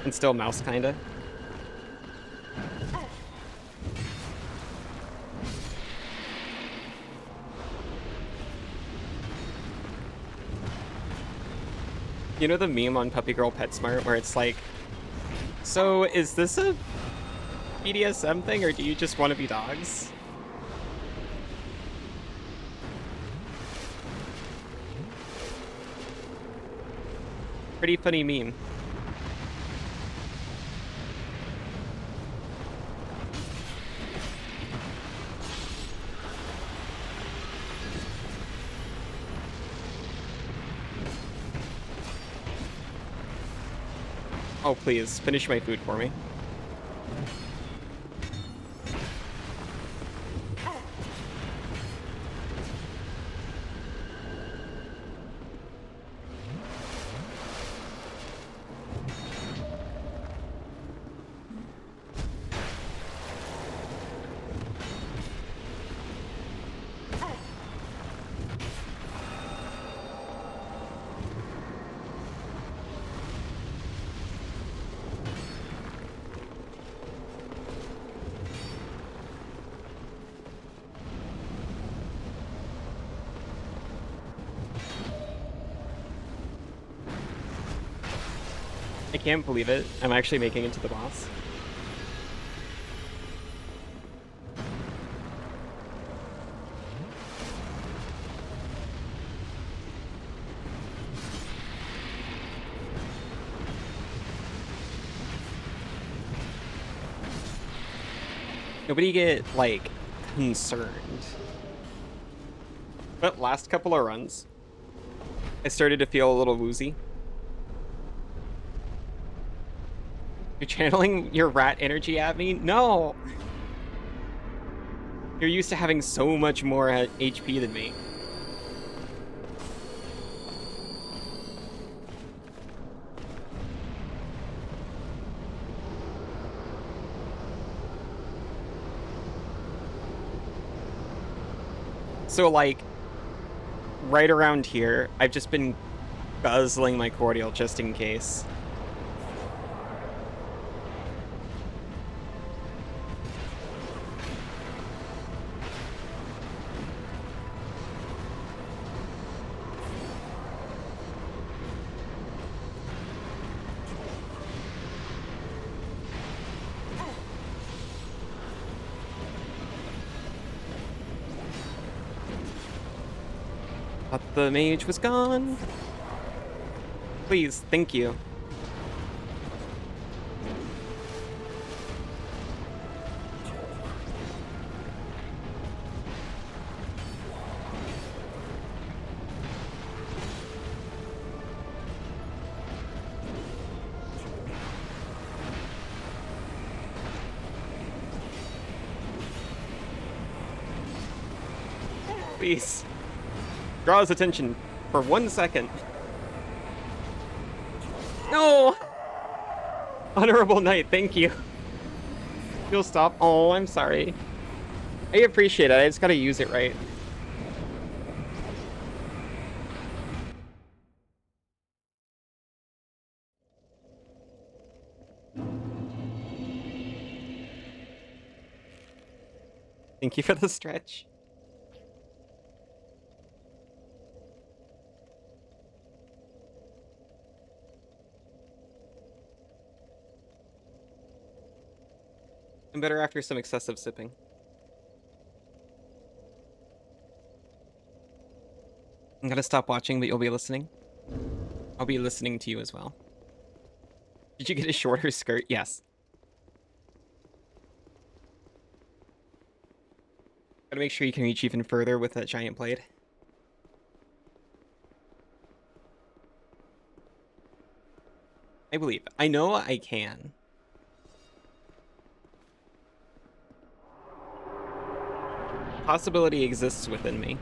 And still Mouse, kinda. You know the meme on Puppy Girl PetSmart where it's like, so is this a BDSM thing or do you just want to be dogs? Pretty funny meme. Oh, please, finish my food for me. I can't believe it. I'm actually making it to the boss. Nobody get, like, concerned. But last couple of runs, I started to feel a little woozy. You're channeling your rat energy at me? No! You're used to having so much more HP than me. So, like, right around here, I've just been guzzling my cordial just in case. But the mage was gone. Please, thank you. Please. Draw his attention for 1 second. No! Honorable Knight, thank you. You'll stop. Oh, I'm sorry. I appreciate it. I just gotta use it right. Thank you for the stretch. I'm better after some excessive sipping. I'm gonna stop watching, but you'll be listening. I'll be listening to you as well. Did you get a shorter skirt? Yes. Gotta make sure you can reach even further with that giant blade. I believe. I know I can. Possibility exists within me.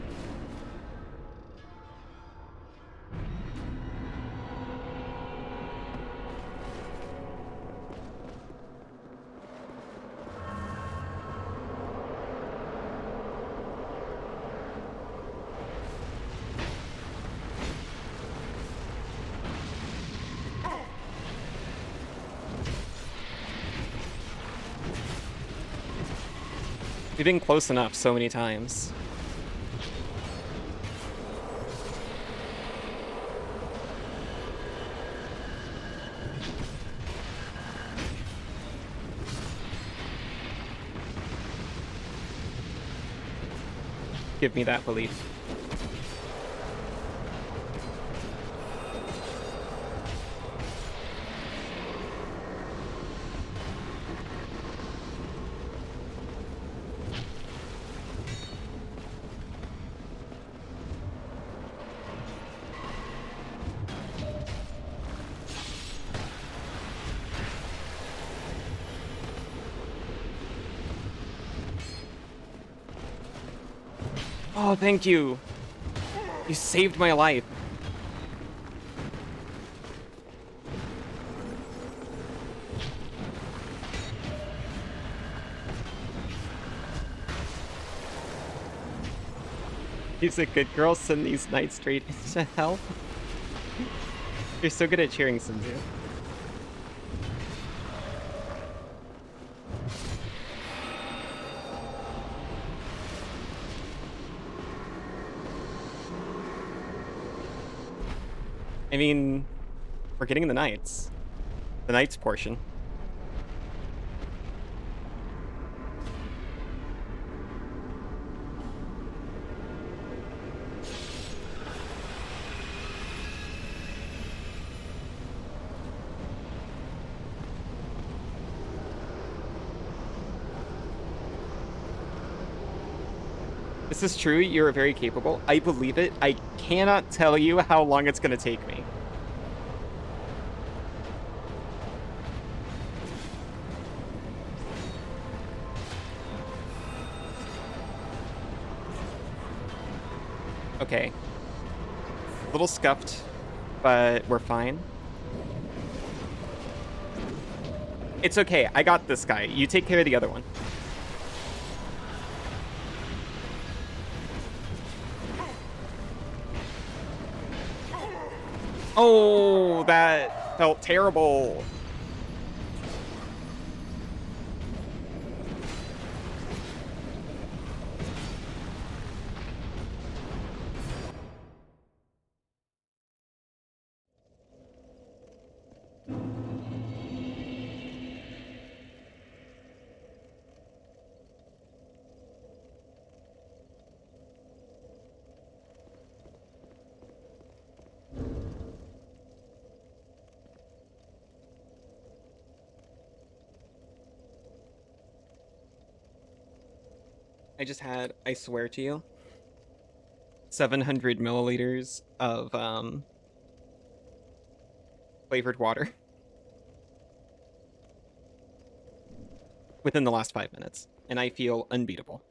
We've been close enough so many times. Give me that belief. Oh, thank you. You saved my life. He's a good girl. Send these knights straight into hell. You're so good at cheering, Sinzu. I mean, we're getting the knights. The knights portion. This is true, you're very capable. I believe it. I cannot tell you how long it's going to take me. Okay. A little scuffed, but we're fine. It's okay. I got this guy. You take care of the other one. Oh, that felt terrible. I just had, I swear to you, 700 milliliters of flavored water within the last 5 minutes, and I feel unbeatable.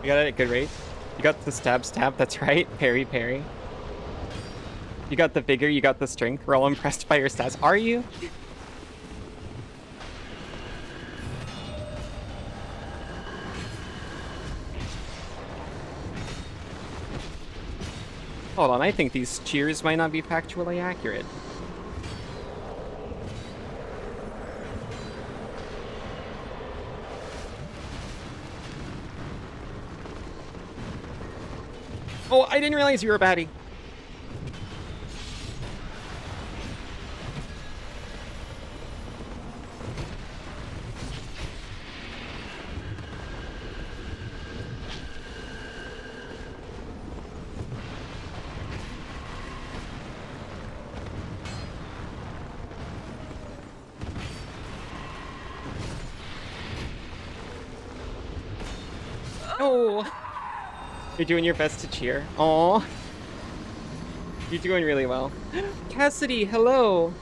You got it at good rate. You got the stab, that's right. Parry, parry. You got the vigor, you got the strength. We're all impressed by your stats. Are you? Hold on, I think these cheers might not be factually accurate. Oh, I didn't realize you were a baddie. Oh, you're doing your best to cheer. Aw. You're doing really well. Cassidy, hello.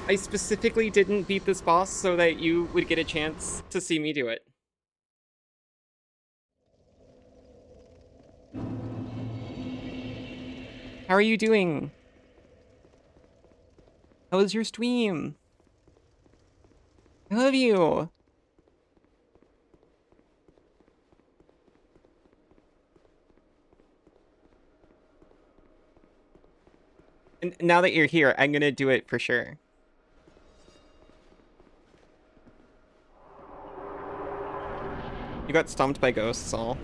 I specifically didn't beat this boss so that you would get a chance to see me do it. How are you doing? How was your stream? I love you. And now that you're here, I'm gonna do it for sure. You got stumped by ghosts, all.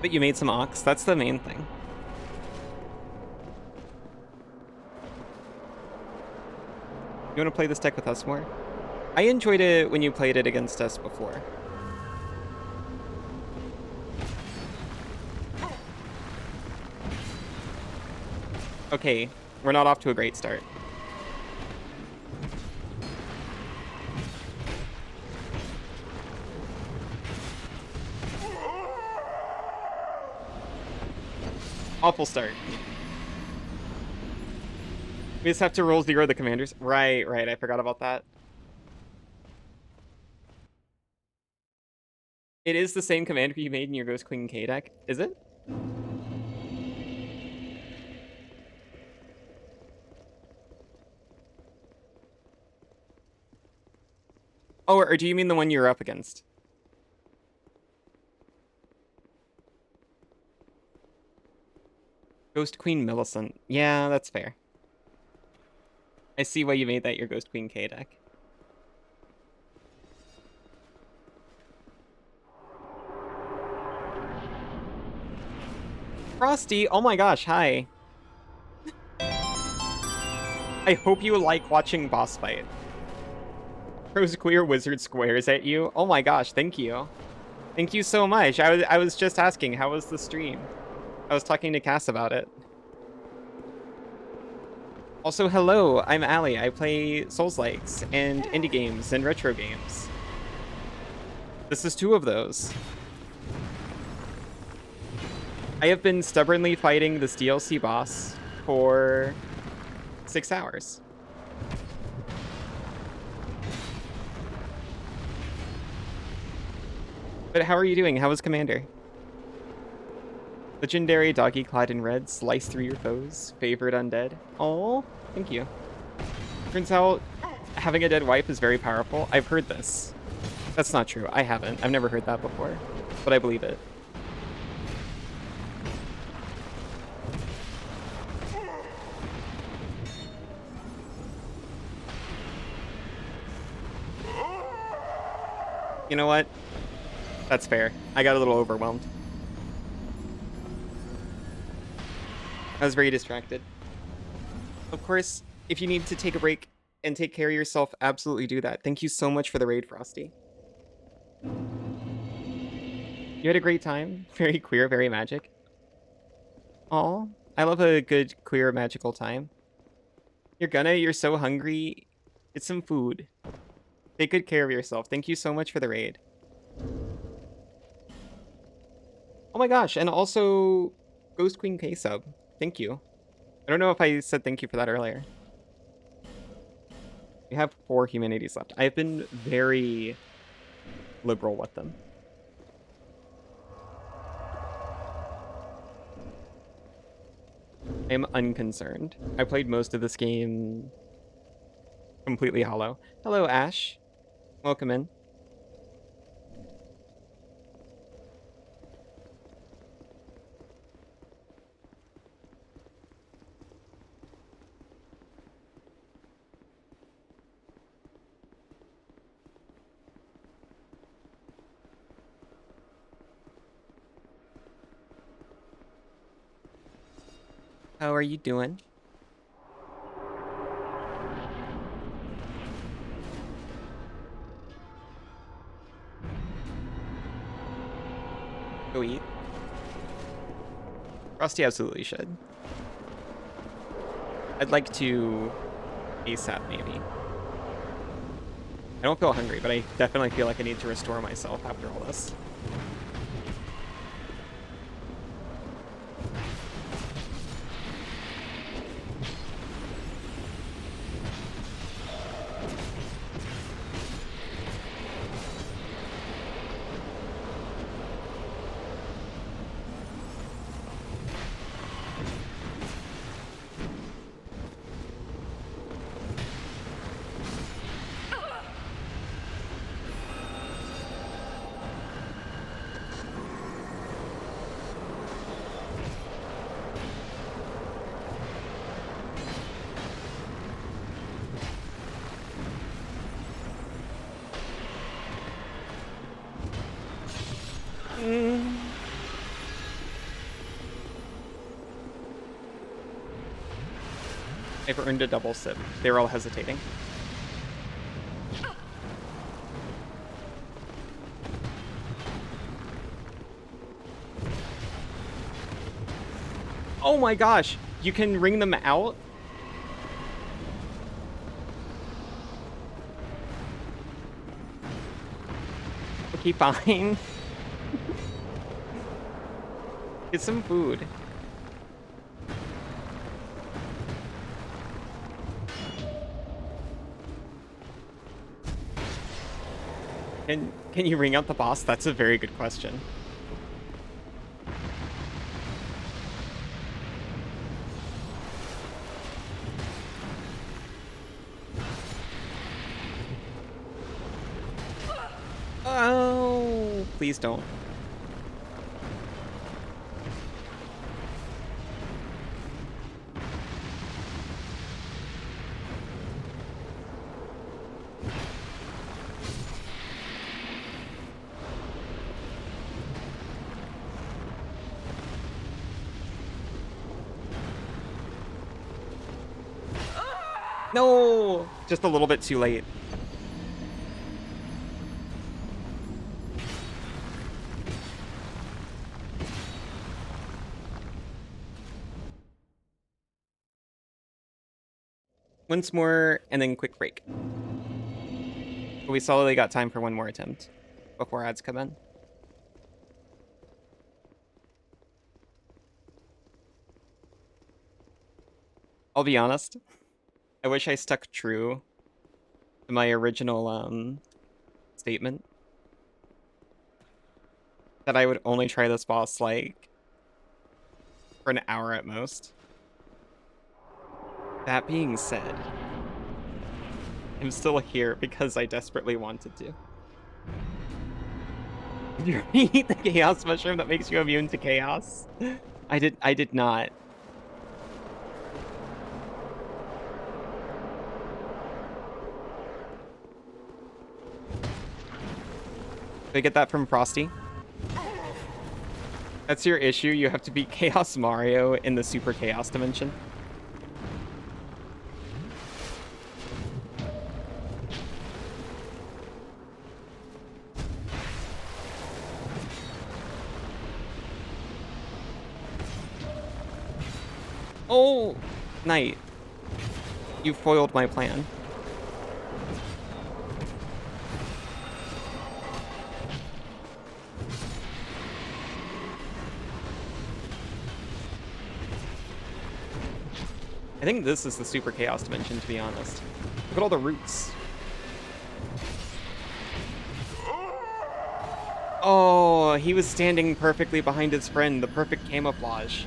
But you made some ox. That's the main thing. You want to play this deck with us more? I enjoyed it when you played it against us before. Okay, we're not off to a great start. Awful start. We just have to roll 0 the commanders. Right, I forgot about that. It is the same commander you made in your Ghost Queen K deck, is it? Oh, or do you mean the one you're up against? Ghost Queen Millicent. Yeah, that's fair. I see why you made that your Ghost Queen K deck. Frosty, oh my gosh, hi. I hope you like watching boss fight. Throws queer wizard squares at you. Oh my gosh, thank you. Thank you so much. I was just asking, how was the stream? I was talking to Cass about it. Also, hello, I'm Ali. I play Souls-likes and indie games and retro games. This is 2 of those. I have been stubbornly fighting this DLC boss for 6 hours. But how are you doing? How was Commander? Legendary doggy clad in red, slice through your foes, favored undead. Oh, thank you. Turns out having a dead wife is very powerful. I've heard this. That's not true. I haven't. I've never heard that before, but I believe it. You know what? That's fair. I got a little overwhelmed. I was very distracted. Of course, if you need to take a break and take care of yourself, absolutely do that. Thank you so much for the raid, Frosty. You had a great time. Very queer, very magic. Aw, I love a good queer magical time. You're so hungry. Get some food. Take good care of yourself. Thank you so much for the raid. Oh my gosh, and also Ghost Queen K sub. Thank you. I don't know if I said thank you for that earlier. We have 4 humanities left. I've been very liberal with them. I am unconcerned. I played most of this game completely hollow. Hello, Ash. Welcome in. How are you doing? Go eat. Frosty absolutely should. I'd like to ASAP maybe. I don't feel hungry, but I definitely feel like I need to restore myself after all this. I've earned a double sip. They're all hesitating. Oh my gosh! You can ring them out? Okay, fine. Get some food. Can you ring out the boss? That's a very good question. Oh, please don't. No! Just a little bit too late. Once more, and then quick break. But we solidly got time for one more attempt before ads come in. I'll be honest. I wish I stuck true to my original statement that I would only try this boss like for an hour at most. That being said, I'm still here because I desperately wanted to. Did you eat the chaos mushroom that makes you immune to chaos? I did not. Did I get that from Frosty? That's your issue. You have to beat Chaos Mario in the Super Chaos dimension. Oh, Knight. You foiled my plan. I think this is the Super Chaos dimension, to be honest. Look at all the roots. Oh, he was standing perfectly behind his friend, the perfect camouflage.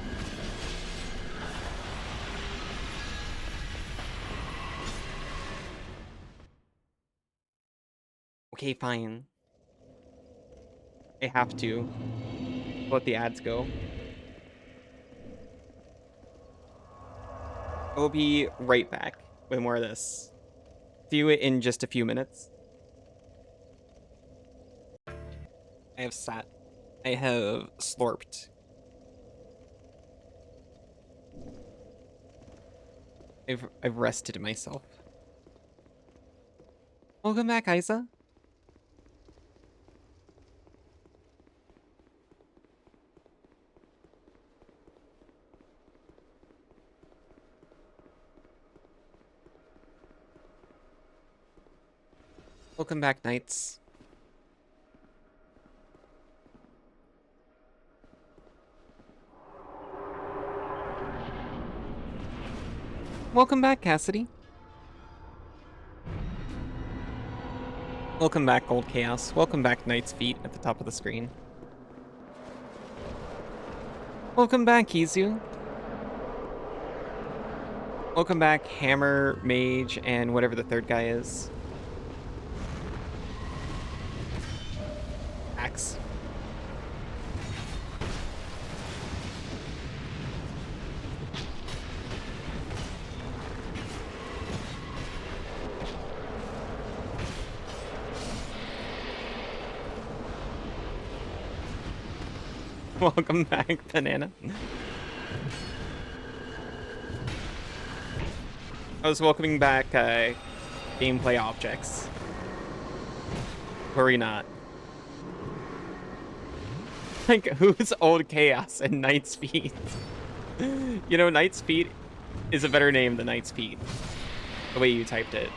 Okay, fine. I have to let the ads go. I will be right back with more of this. See you in just a few minutes. I have sat. I have slurped. I've rested myself. Welcome back, Isa. Welcome back, Knights. Welcome back, Cassidy. Welcome back, Gold Chaos. Welcome back, Knight's Feet at the top of the screen. Welcome back, Kizu. Welcome back, Hammer, Mage, and whatever the third guy is. Axe. Welcome back, Banana. I was welcoming back gameplay objects. Were we not? Like, who's old chaos and Knight's Feet? You know, Knight's Feet is a better name than Knight's Feet. The way you typed it.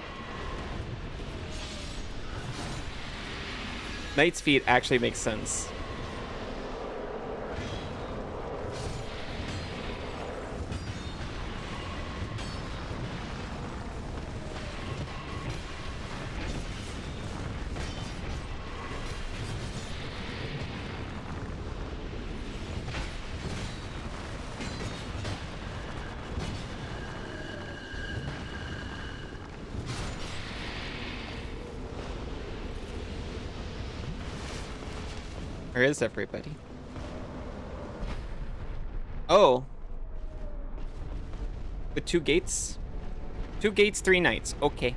Knight's Feet actually makes sense. Where is everybody? Oh. With 2 gates? 2 gates, 3 knights. Okay.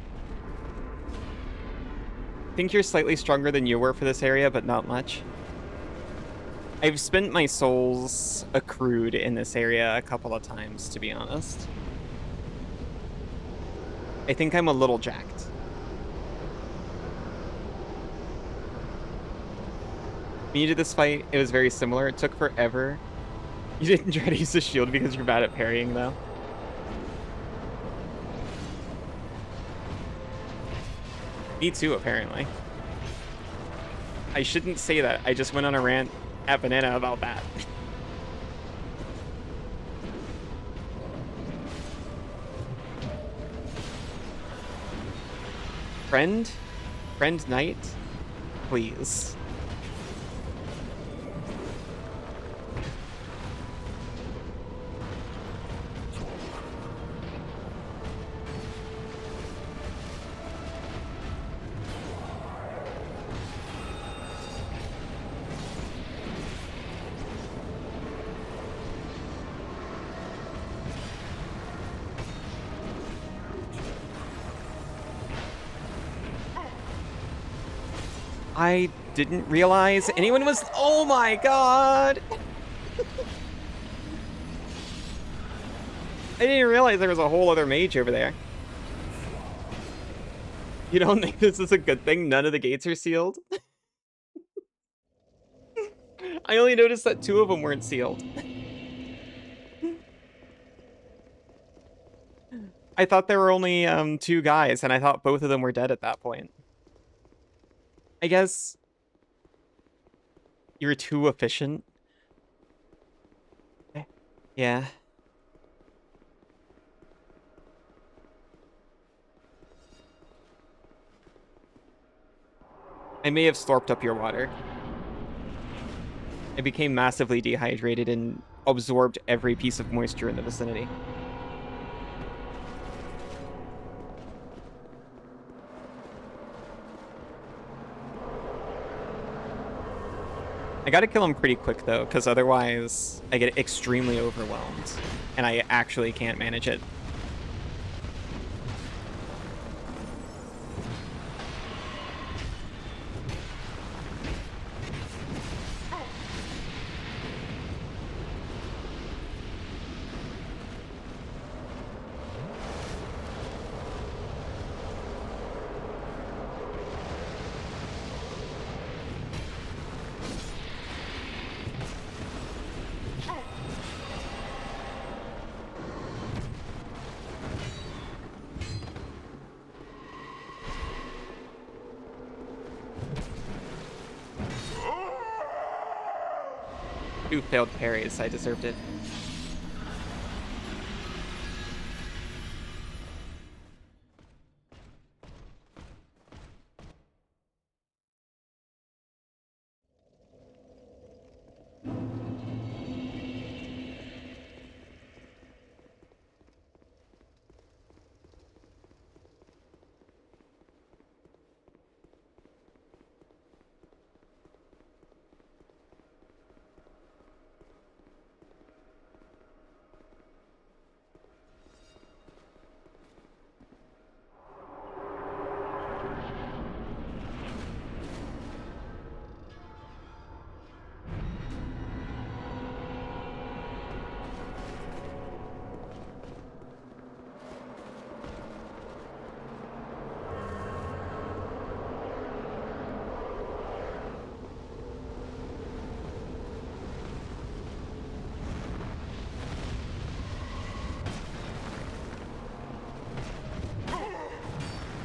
I think you're slightly stronger than you were for this area, but not much. I've spent my souls accrued in this area a couple of times, to be honest. I think I'm a little jacked. When you did this fight, it was very similar. It took forever. You didn't try to use the shield because you're bad at parrying, though. Me too, apparently. I shouldn't say that. I just went on a rant at Banana about that. Friend? Friend Knight? Please. I didn't realize anyone was... Oh my god! I didn't realize there was a whole other mage over there. You don't think this is a good thing? None of the gates are sealed? I only noticed that 2 of them weren't sealed. I thought there were only 2 guys, and I thought both of them were dead at that point. I guess you're too efficient. Yeah. I may have slurped up your water. I became massively dehydrated and absorbed every piece of moisture in the vicinity. I gotta kill him pretty quick, though, because otherwise I get extremely overwhelmed, and I actually can't manage it. Two failed parries, I deserved it.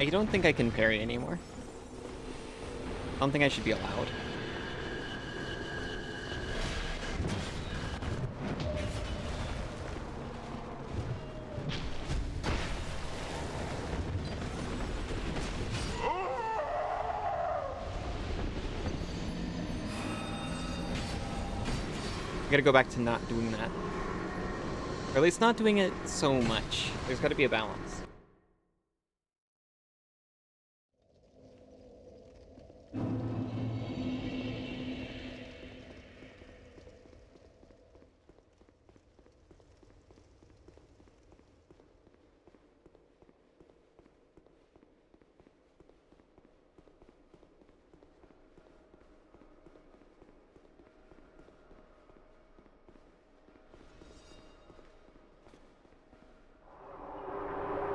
I don't think I can parry anymore. I don't think I should be allowed. I gotta go back to not doing that. Or at least not doing it so much. There's gotta be a balance.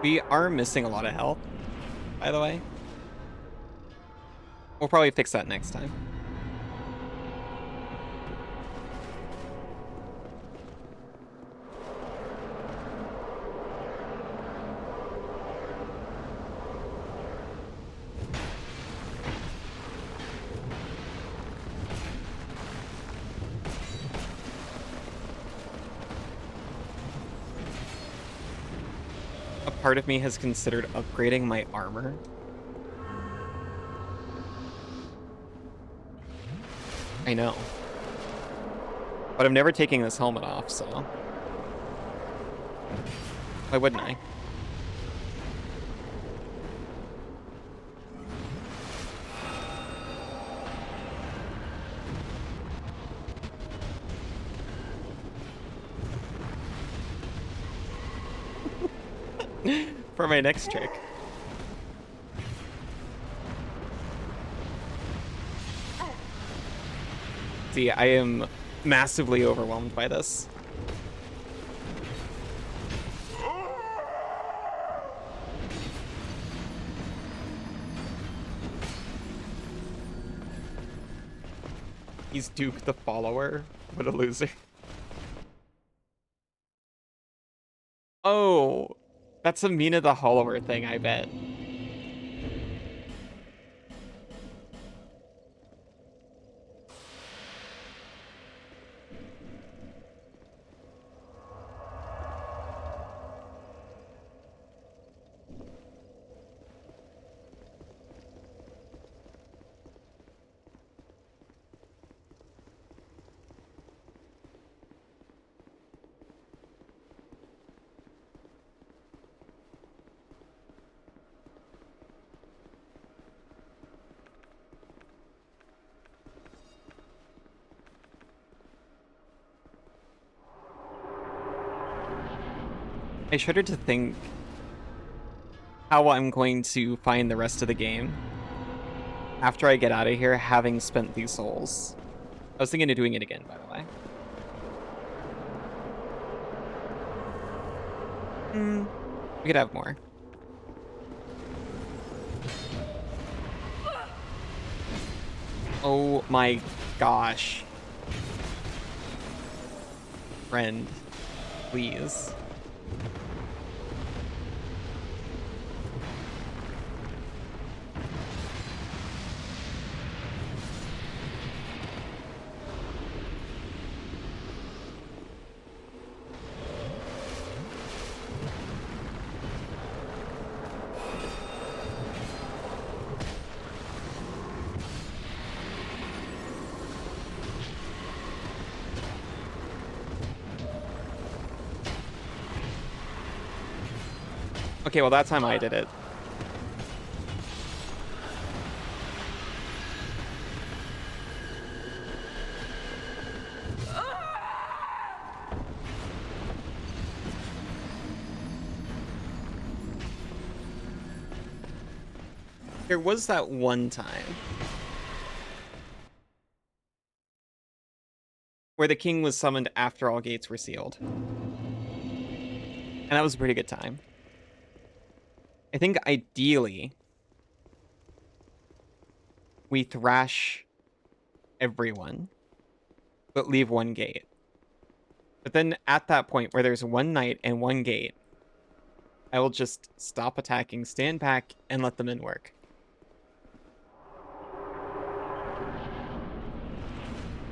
We are missing a lot of health, by the way. We'll probably fix that next time. A part of me has considered upgrading my armor. I know. But I'm never taking this helmet off, so... Why wouldn't I? For my next trick. See, I am massively overwhelmed by this. He's Duke the Follower. What a loser. Oh, that's a Mina the Hollower thing, I bet. I shudder to think how I'm going to find the rest of the game after I get out of here, having spent these souls. I was thinking of doing it again, by the way. We could have more. Oh my gosh. Friend, please. Okay, well, that time I did it. There was that one time where the king was summoned after all gates were sealed. And that was a pretty good time. I think ideally we thrash everyone, but leave one gate. But then at that point where there's one knight and one gate, I will just stop attacking, stand back, and let the men work.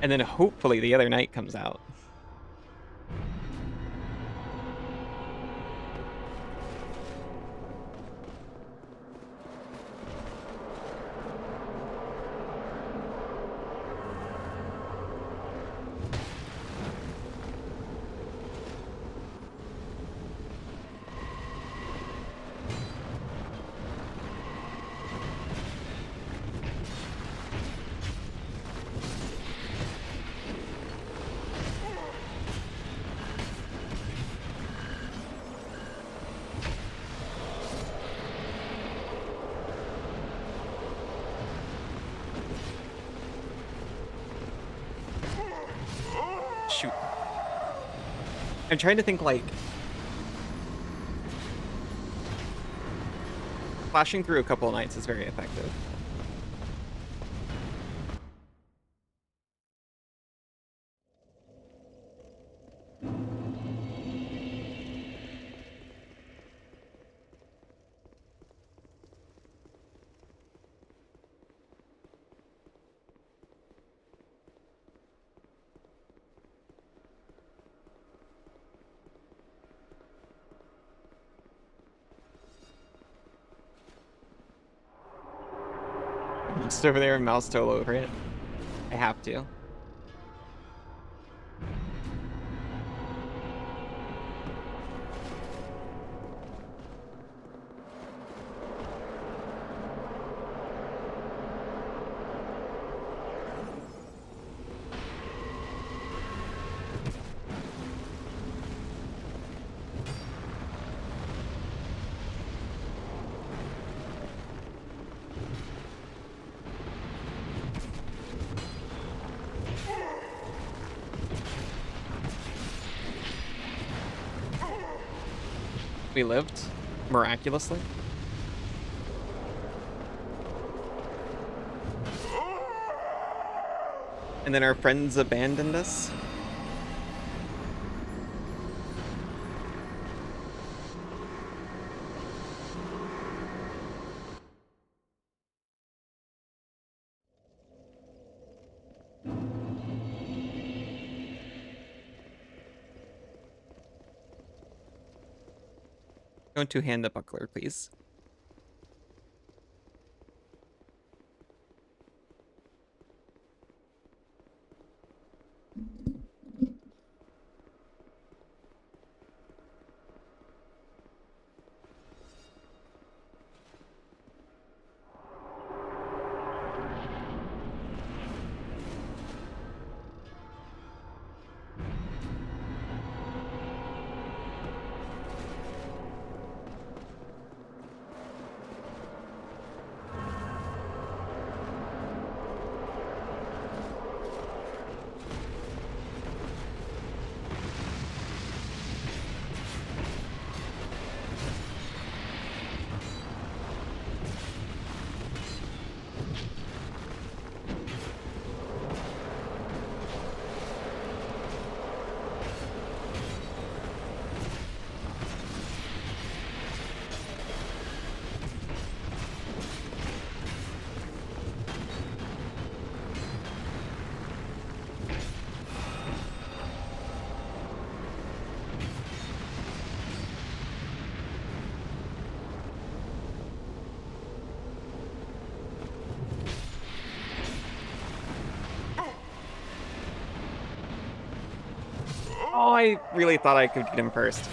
And then hopefully the other knight comes out. Shoot. I'm trying to think, like, flashing through a couple of knights is very effective. Just over there and mouse toe over it. I have to. We lived, miraculously. And then our friends abandoned us. Going to hand the buckler, please. Oh, I really thought I could get him first.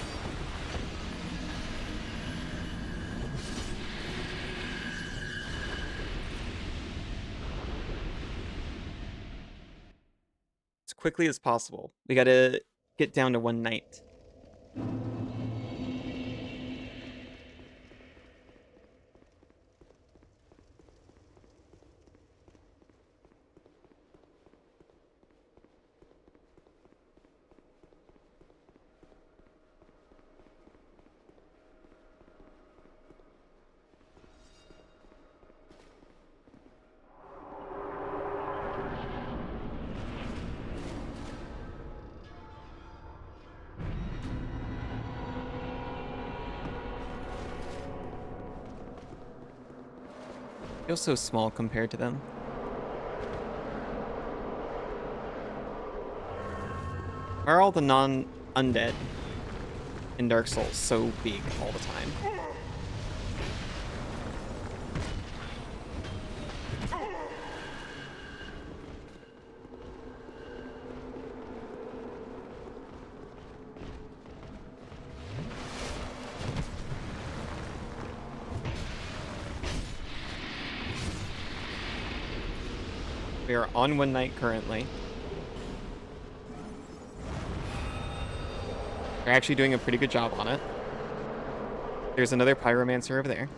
As quickly as possible. We gotta get down to one knight. Feels so small compared to them. Why are all the non-undead in Dark Souls so big all the time? We are on one night currently. We're actually doing a pretty good job on it. There's another pyromancer over there.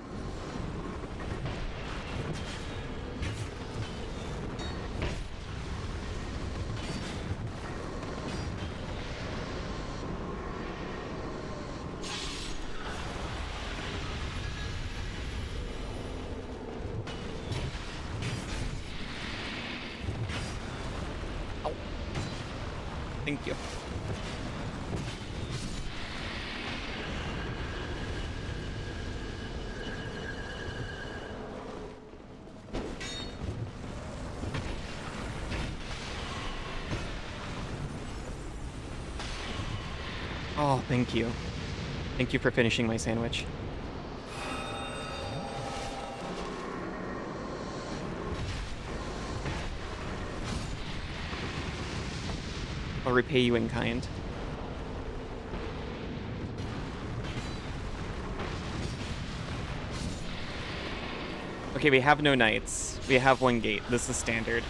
Ow. Thank you. Oh, thank you. Thank you for finishing my sandwich. I'll repay you in kind. Okay, we have no knights. We have one gate. This is standard.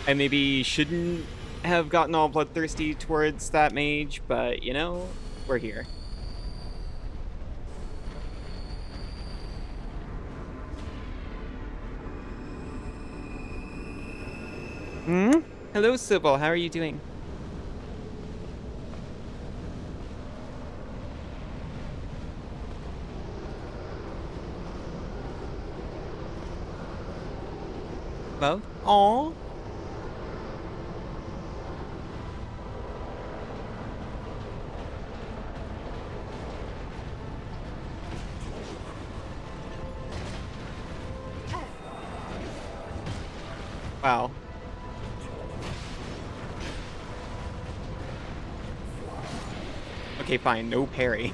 I maybe shouldn't have gotten all bloodthirsty towards that mage, but, you know, we're here. Hmm? Hello, Sybil. How are you doing? Love? Aww. Wow. Okay, fine. No parry.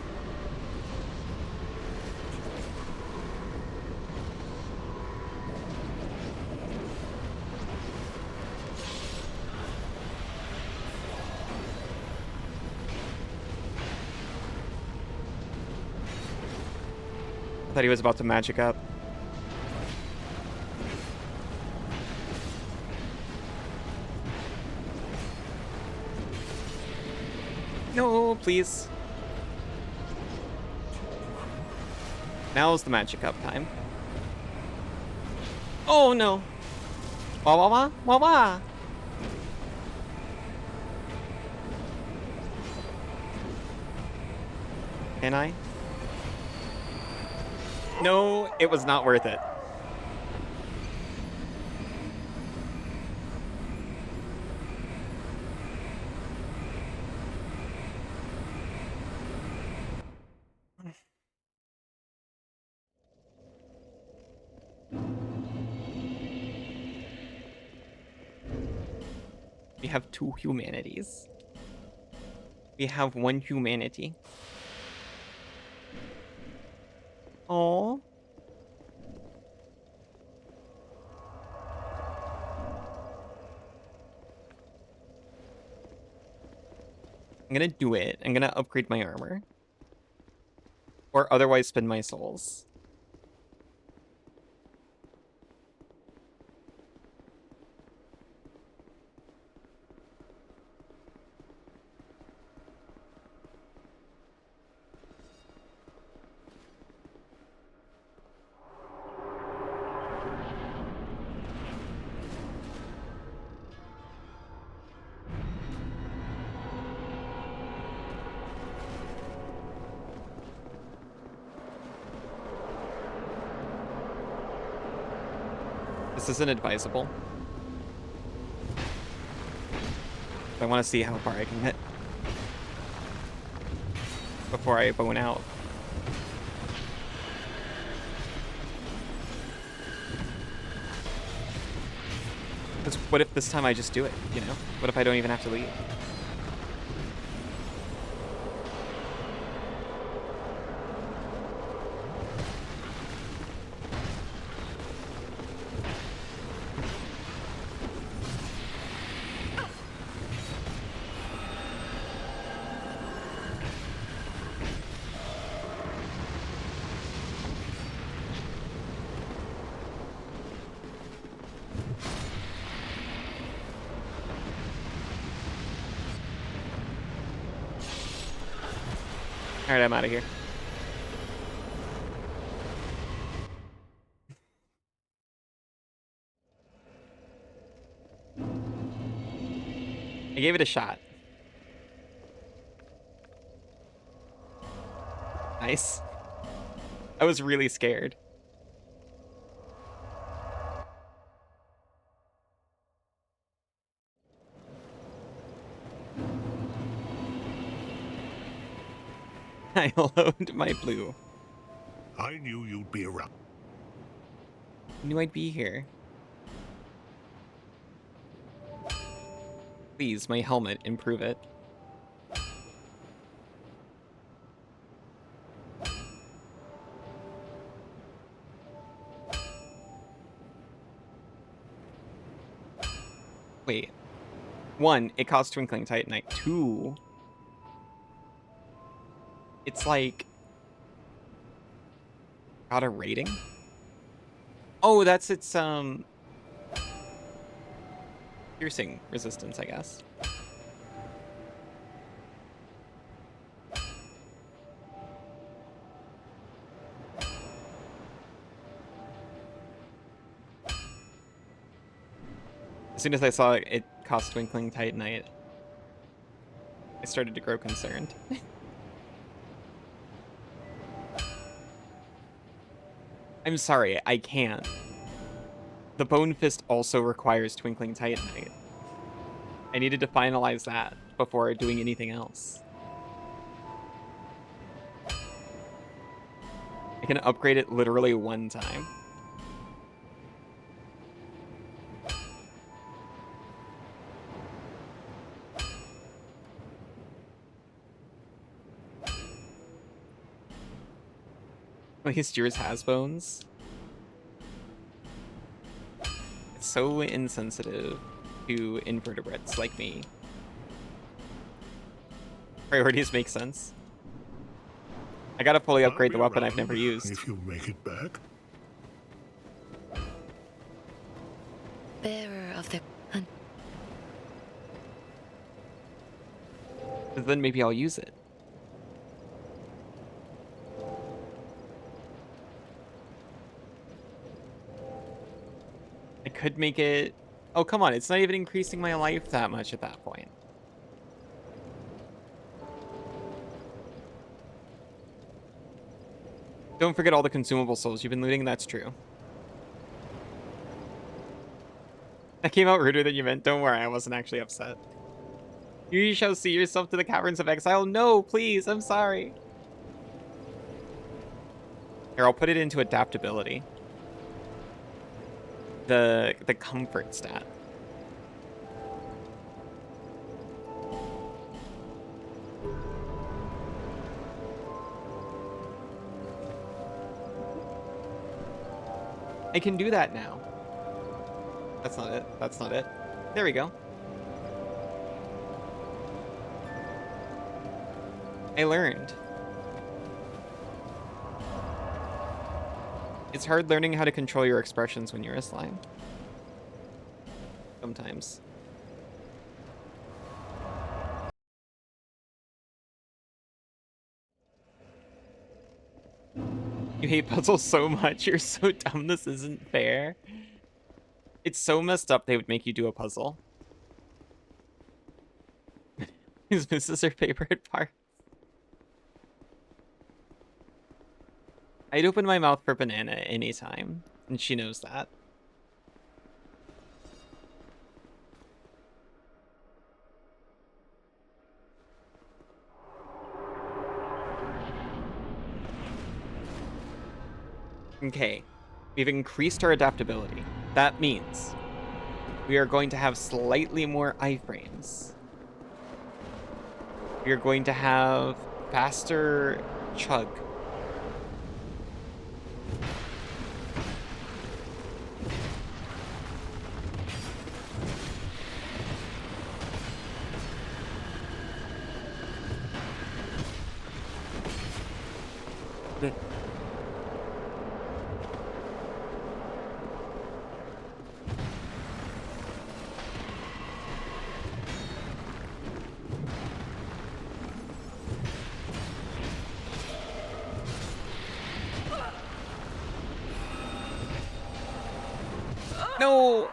I thought he was about to magic up. No, please. Now's the magic up time. Oh no. Wah wah wah wah wah. Can I? No, it was not worth it. We have two humanities. We have one humanity. Oh. I'm gonna do it. I'm gonna upgrade my armor. Or otherwise spend my souls. This isn't advisable. I want to see how far I can hit before I bone out. Because what if this time I just do it, you know? What if I don't even have to leave? Alright, I'm out of here. I gave it a shot. Nice. I was really scared. I loaned my blue. I knew you'd be around. I knew I'd be here. Please, my helmet, improve it. Wait. 1, it costs Twinkling Titanite. 2, it's like... got a rating? Oh, that's its, piercing resistance, I guess. As soon as I saw it cost Twinkling Titanite, I started to grow concerned. I'm sorry, I can't. The Bone Fist also requires Twinkling Titanite. I needed to finalize that before doing anything else. I can upgrade it literally 1 time. At least yours has bones. It's so insensitive to invertebrates like me. Priorities make sense. I gotta fully upgrade the weapon I've never used. If you make it back. Bearer of the... But then maybe I'll use it. I could make it... Oh, come on. It's not even increasing my life that much at that point. Don't forget all the consumable souls you've been looting. That's true. That came out ruder than you meant. Don't worry. I wasn't actually upset. You shall see yourself to the caverns of exile. No, please. I'm sorry. Here, I'll put it into adaptability. The comfort stat. I can do that now. That's not it. That's not it. There we go. I learned. It's hard learning how to control your expressions when you're a slime. Sometimes. You hate puzzles so much. You're so dumb. This isn't fair. It's so messed up they would make you do a puzzle. This is her favorite part. I'd open my mouth for banana anytime, and she knows that. Okay, we've increased our adaptability. That means We are going to have slightly more iframes. We are going to have faster chug. No!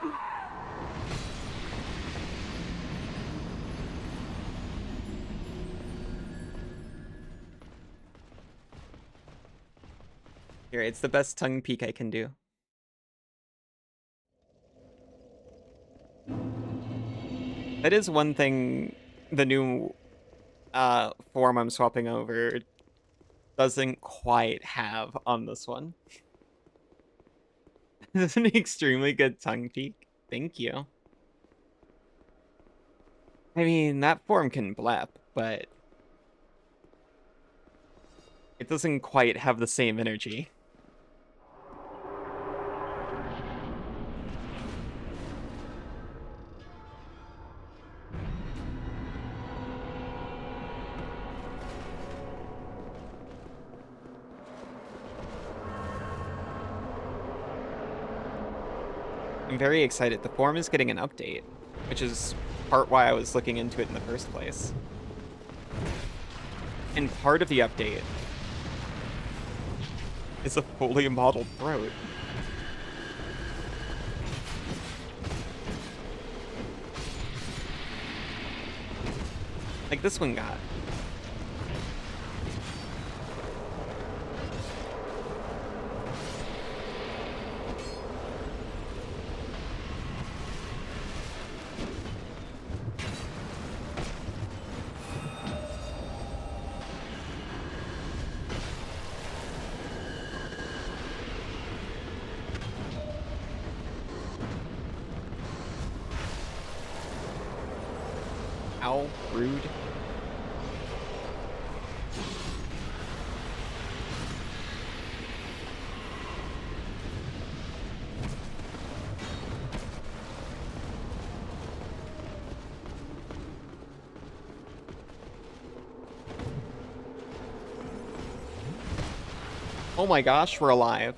Here, it's the best tongue peek I can do. That is one thing the new form I'm swapping over doesn't quite have on this one. This is an extremely good tongue peek. Thank you. I mean, that form can blep, but it doesn't quite have the same energy. I'm very excited. The form is getting an update, which is part why I was looking into it in the first place. And part of the update is a fully modeled throat. Like this one got. How rude. Oh my gosh, we're alive.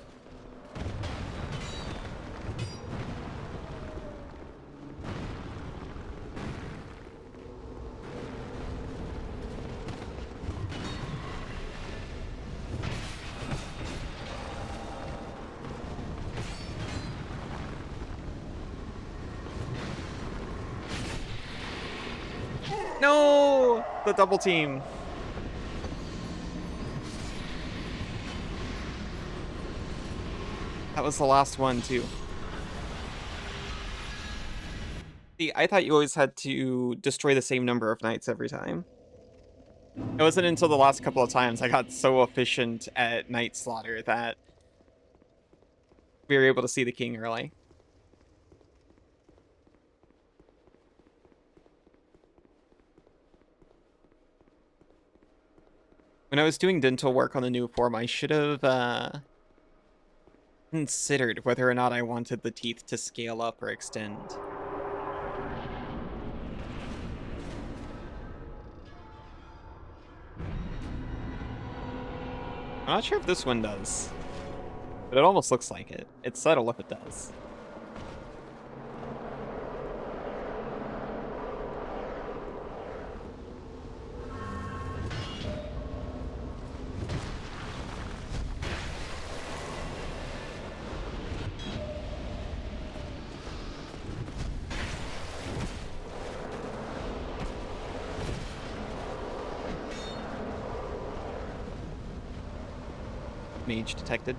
No! The double team. That was the last one, too. See, I thought you always had to destroy the same number of knights every time. It wasn't until the last couple of times I got so efficient at knight slaughter that we were able to see the king early. When I was doing dental work on the new form, I should have considered whether or not I wanted the teeth to scale up or extend. I'm not sure if this one does, but it almost looks like it. It's subtle if it does. Mage detected.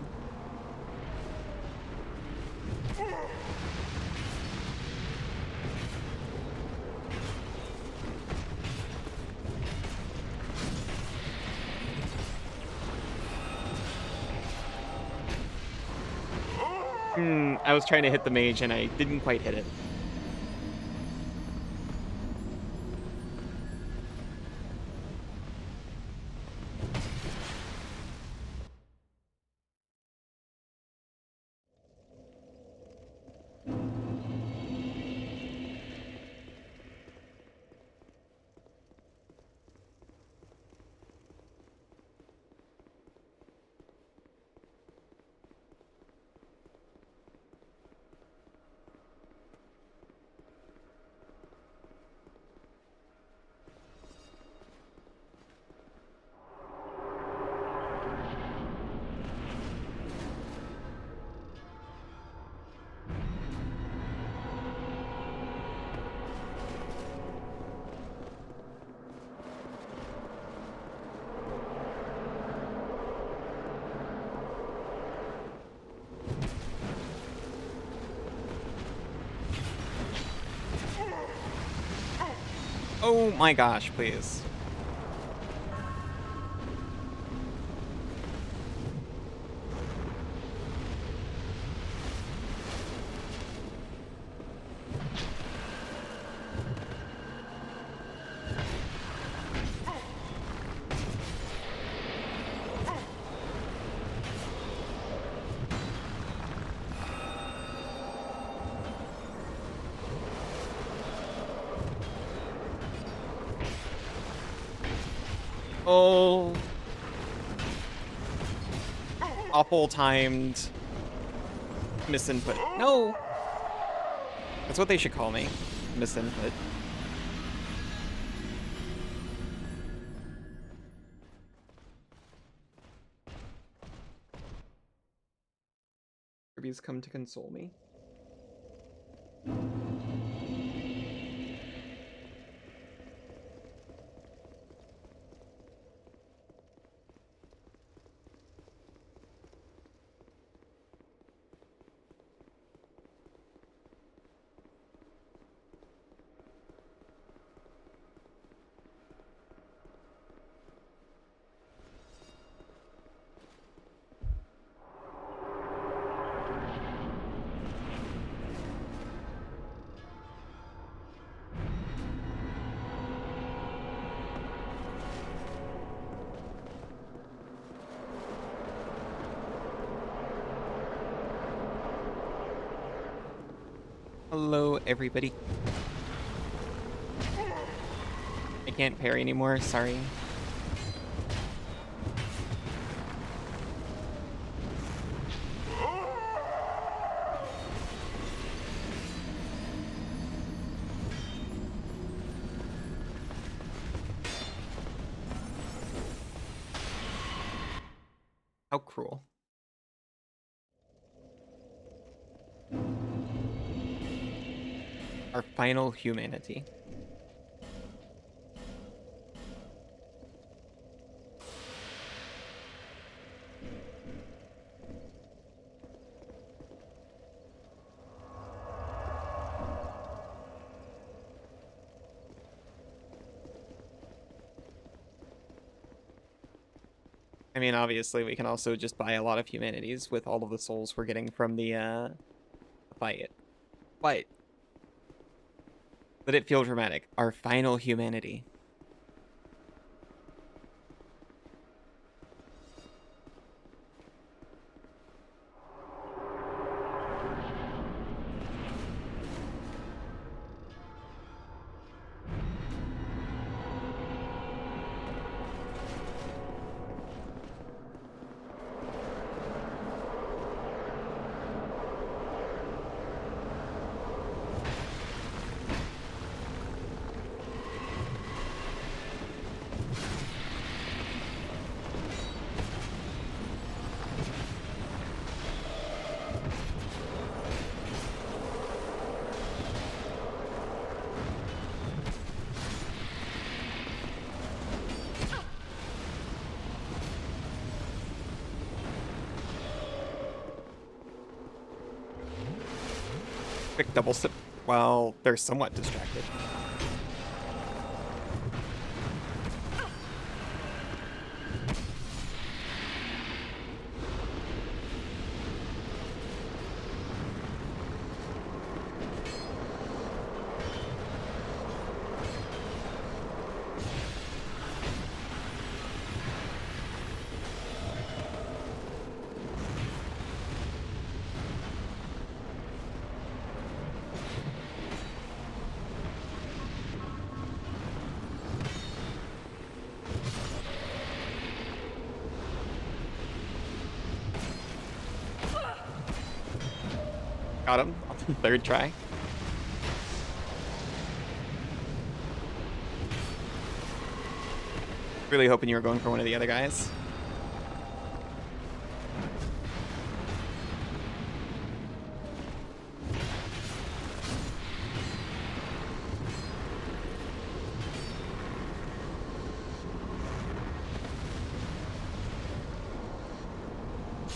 I was trying to hit the mage and I didn't quite hit it. Oh my gosh, please. Oh. Awful timed misinput. No! That's what they should call me. Misinput. Kirby's come to console me. Hello, everybody. I can't parry anymore, sorry. How cruel. Our final humanity. I mean, obviously, we can also just buy a lot of humanities with all of the souls we're getting from the fight. But let it feel dramatic. Our final humanity. Quick double sip while they're somewhat distracted. Got him on the third try. Really hoping you were going for one of the other guys.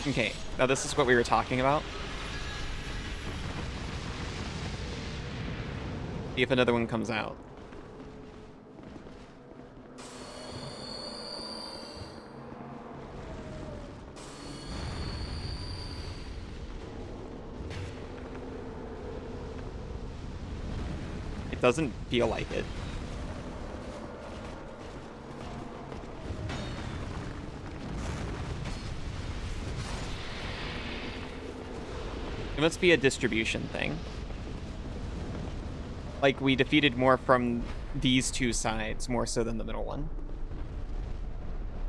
Okay, now this is what we were talking about. See if another one comes out. it doesn't feel like it. It must be a distribution thing. Like, we defeated more from these two sides, more so than the middle one.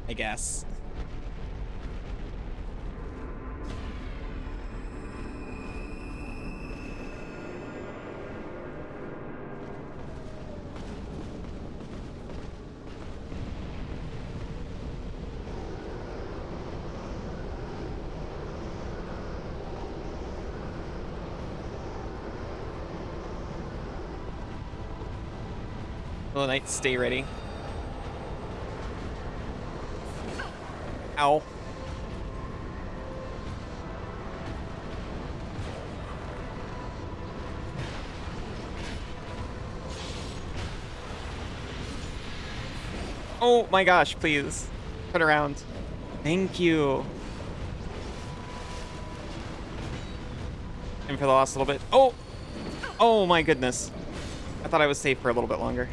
I guess. Little Knight, stay ready. Ow. Oh my gosh, please. Turn around. Thank you. In for the loss a little bit. Oh! Oh my goodness. I thought I was safe for a little bit longer.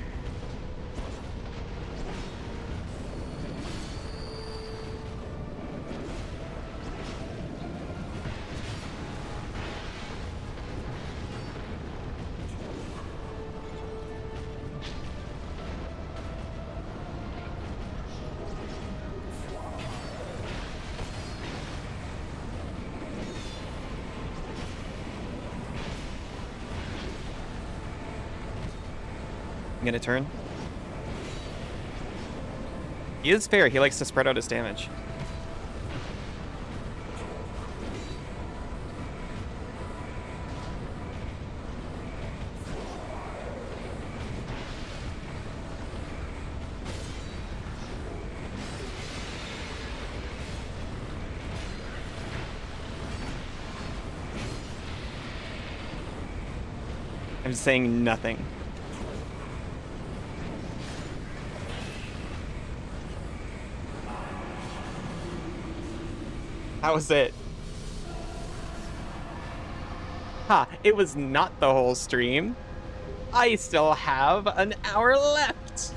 I'm gonna turn. He is fair. He likes to spread out his damage. I'm saying nothing. That was it. Ha, it was not the whole stream. I still have an hour left.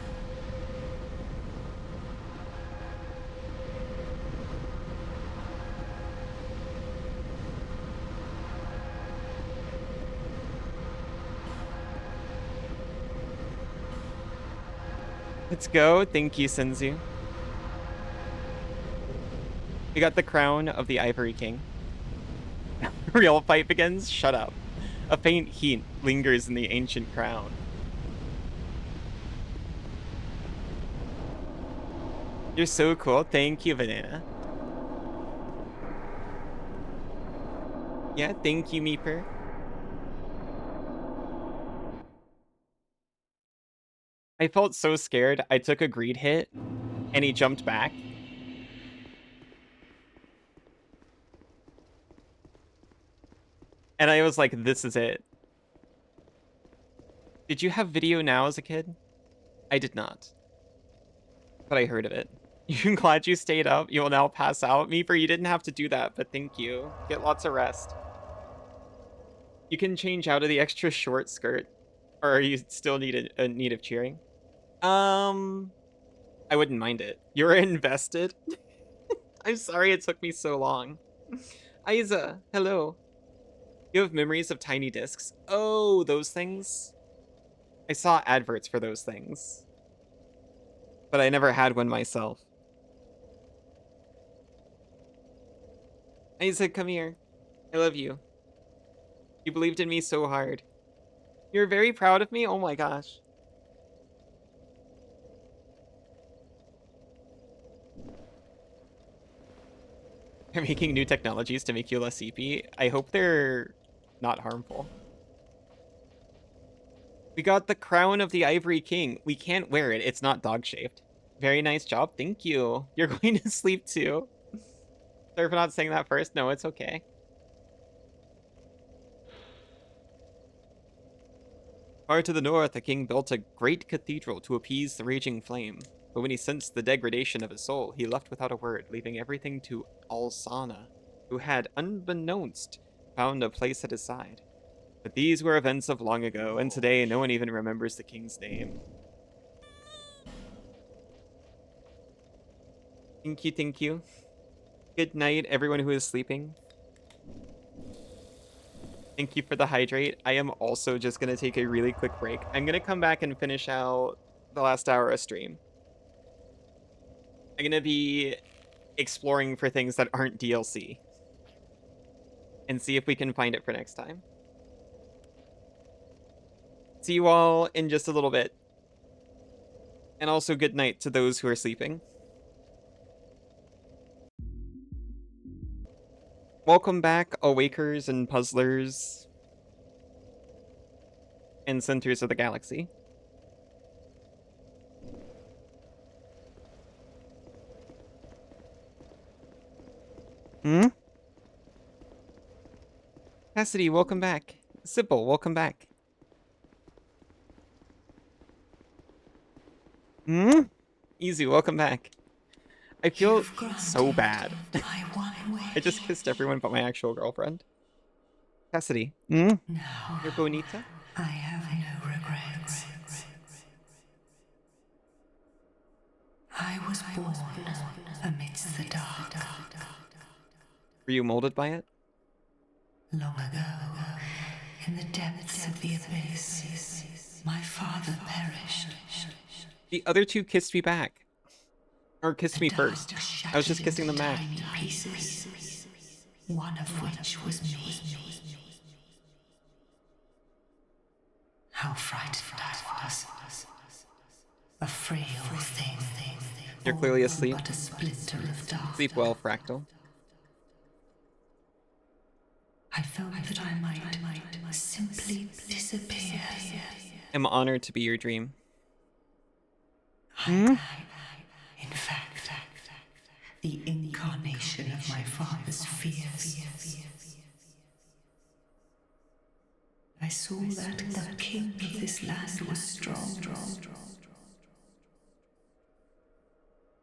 Let's go. Thank you, Senzu. We got the crown of the Ivory King. Real fight begins? Shut up. A faint heat lingers in the ancient crown. You're so cool. Thank you, Banana. Yeah, thank you, Meeper. I felt so scared. I took a greed hit, and he jumped back. And I was like, this is it. Did you have video now as a kid? I did not. But I heard of it. I'm glad you stayed up. You will now pass out. Meeper, you didn't have to do that, but thank you. Get lots of rest. You can change out of the extra short skirt. Or you still need a need of cheering? I wouldn't mind it. You're invested? I'm sorry it took me so long. Aiza, hello. You have memories of tiny discs? Oh, those things? I saw adverts for those things. But I never had one myself. Aiza, come here. I love you. You believed in me so hard. You're very proud of me? Oh my gosh. They're making new technologies to make you less CP. I hope they're not harmful. We got the crown of the Ivory King. We can't wear it. It's not dog-shaped. Very nice job. Thank you. You're going to sleep too. Sorry for not saying that first. No, it's okay. Far to the north, the king built a great cathedral to appease the raging flame. But when he sensed the degradation of his soul, he left without a word, leaving everything to Alsana, who had, unbeknownst, found a place at his side. But these were events of long ago, and today no one even remembers the king's name. Thank you, thank you. Good night, everyone who is sleeping. Thank you for the hydrate. I am also just going to take a really quick break. I'm going to come back and finish out the last hour of stream. I'm going to be exploring for things that aren't DLC and see if we can find it for next time. See you all in just a little bit. And also good night to those who are sleeping. Welcome back, Awakers and Puzzlers and Centers of the Galaxy. Cassidy, welcome back. Sybil, welcome back. Easy, welcome back. I feel so bad. I just kissed everyone but my actual girlfriend. Cassidy, you're bonita? I have no regrets. I was born amidst the dark. Were you molded by it? Long ago, in the depths of the abyss, my father perished. The other two kissed me back. Or kissed me first. I was just kissing them back. Tiny pieces, one of which was me. How frightened I was. A frail thing. You're clearly asleep. But a splinter of dark. Sleep well, Fractal. I felt that I might simply disappear. I'm honored to be your dream. In fact, the incarnation of my father's fears. I saw that the king of this land was strong.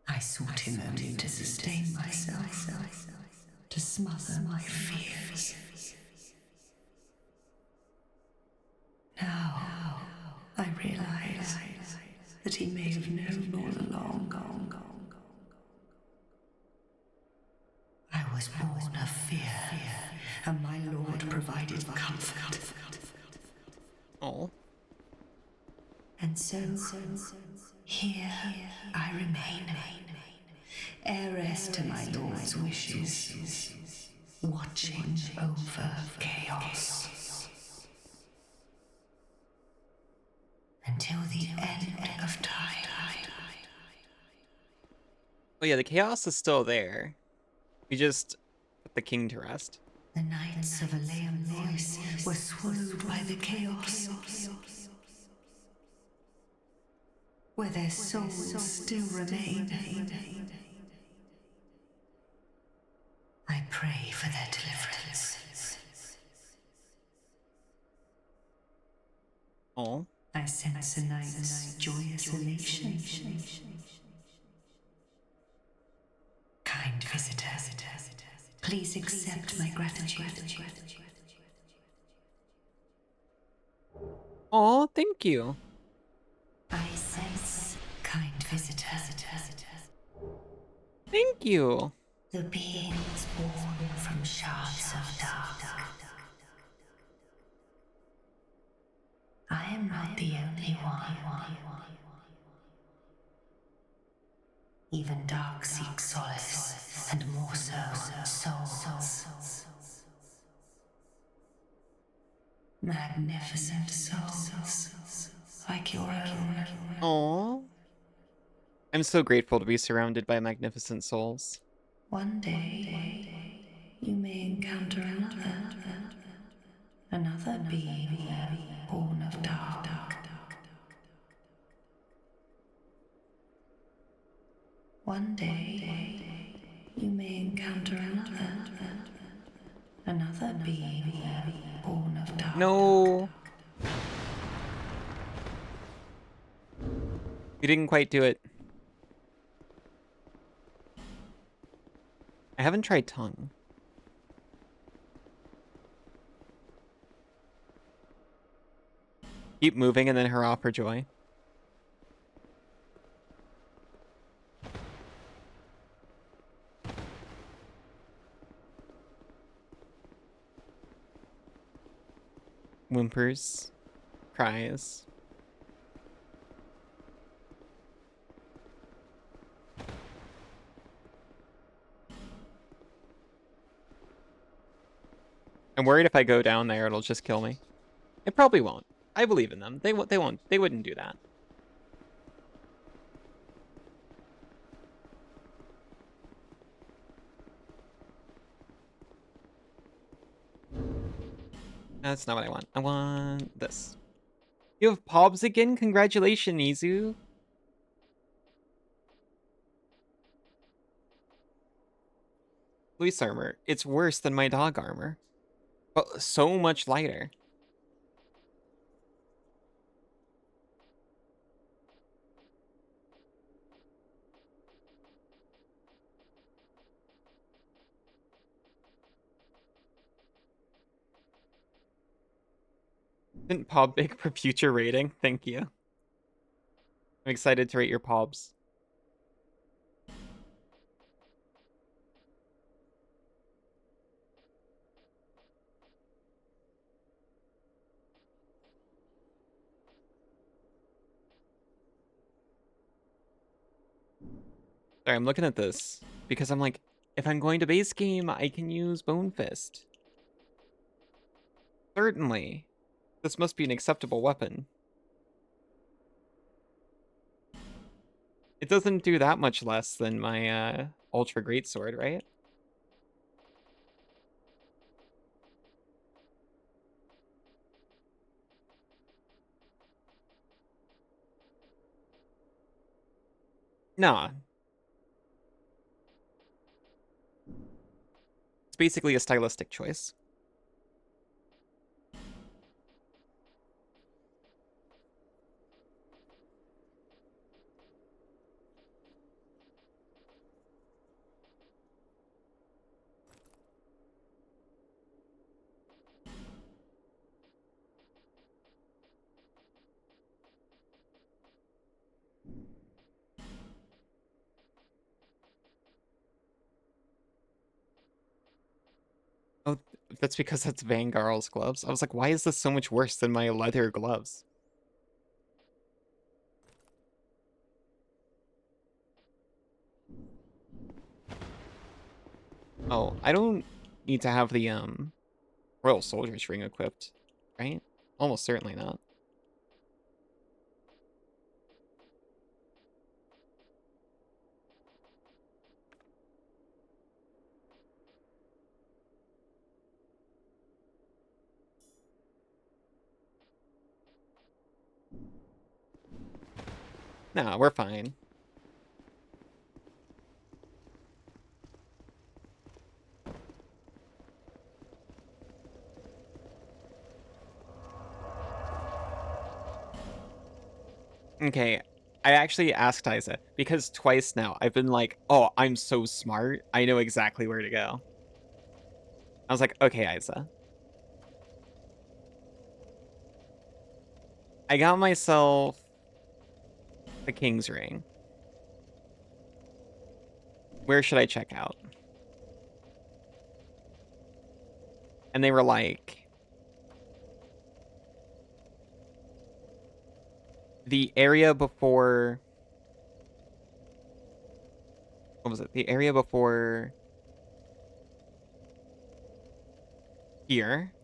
I sought him only to sustain myself, to smother my fears. Now, I realize that he may have known all along. I was born of fear, and my Lord provided comfort. Oh. And so, here I remain, heiress to my Lord's wishes, watching over chaos. Until the end of time. Oh yeah, the chaos is still there. We just put the king to rest. The knights of Aleum Voice were swallowed by the chaos, where their souls still remain. I pray for their deliverance. Oh. I sense a night's joyous elation. Kind visitor, please accept my gratitude. Oh, thank you. I sense kind visitor. Thank you. The beings born from shards of dark. I am not the only one. Even dark seeks solace, and more so souls. Magnificent souls, like your own. Oh. I'm so grateful to be surrounded by magnificent souls. One day, you may encounter another being born of dark. One day, you may encounter another being born of dark. No. We didn't quite do it. I haven't tried tongue. Keep moving and then hurrah for joy. Whimpers. Cries. I'm worried if I go down there, it'll just kill me. It probably won't. I believe in them. They won't. They wouldn't do that. That's not what I want. I want this. You have Pobs again? Congratulations, Izu. Police armor. It's worse than my dog armor. But so much lighter. Isn't Pob big for future rating? Thank you. I'm excited to rate your Pobs. Sorry, I'm looking at this because I'm like, if I'm going to base game, I can use Bone Fist. Certainly. This must be an acceptable weapon. It doesn't do that much less than my Ultra Greatsword, right? Nah. It's basically a stylistic choice. Oh, that's because that's Vangarl's gloves. I was like, why is this so much worse than my leather gloves? Oh, I don't need to have the Royal Soldier's ring equipped, right? Almost certainly not. Nah, we're fine. Okay, I actually asked Isa, because twice now I've been like, oh, I'm so smart. I know exactly where to go. I was like, okay, Isa. I got myself the King's Ring. Where should I check out? And they were like, the area before... What was it? The area before... here,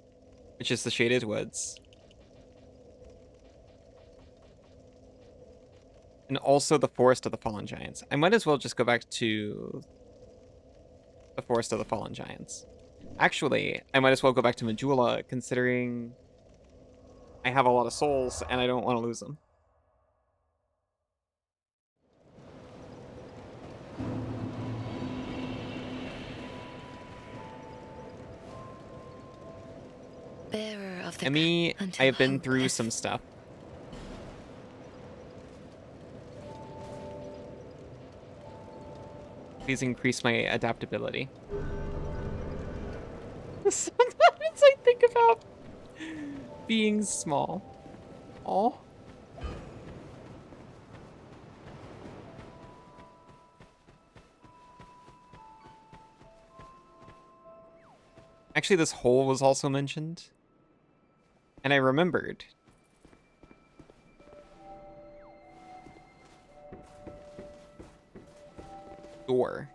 which is the Shaded Woods. And also the Forest of the Fallen Giants. I might as well just go back to the Forest of the Fallen Giants. Actually, I might as well go back to Majula, considering I have a lot of souls and I don't want to lose them. Bearer of the Emmy, I have been through some stuff. Please increase my adaptability. Sometimes I think about being small. Oh. Actually, this hole was also mentioned. And I remembered. Door.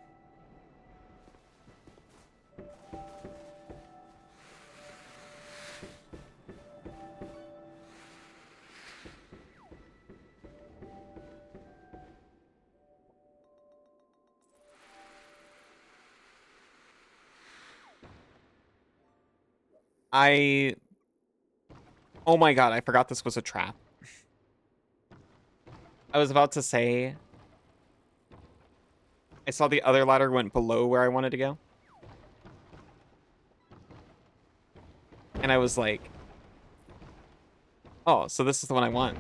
Oh my god, I forgot this was a trap. I was about to say... I saw the other ladder went below where I wanted to go. And I was like... Oh, so this is the one I want.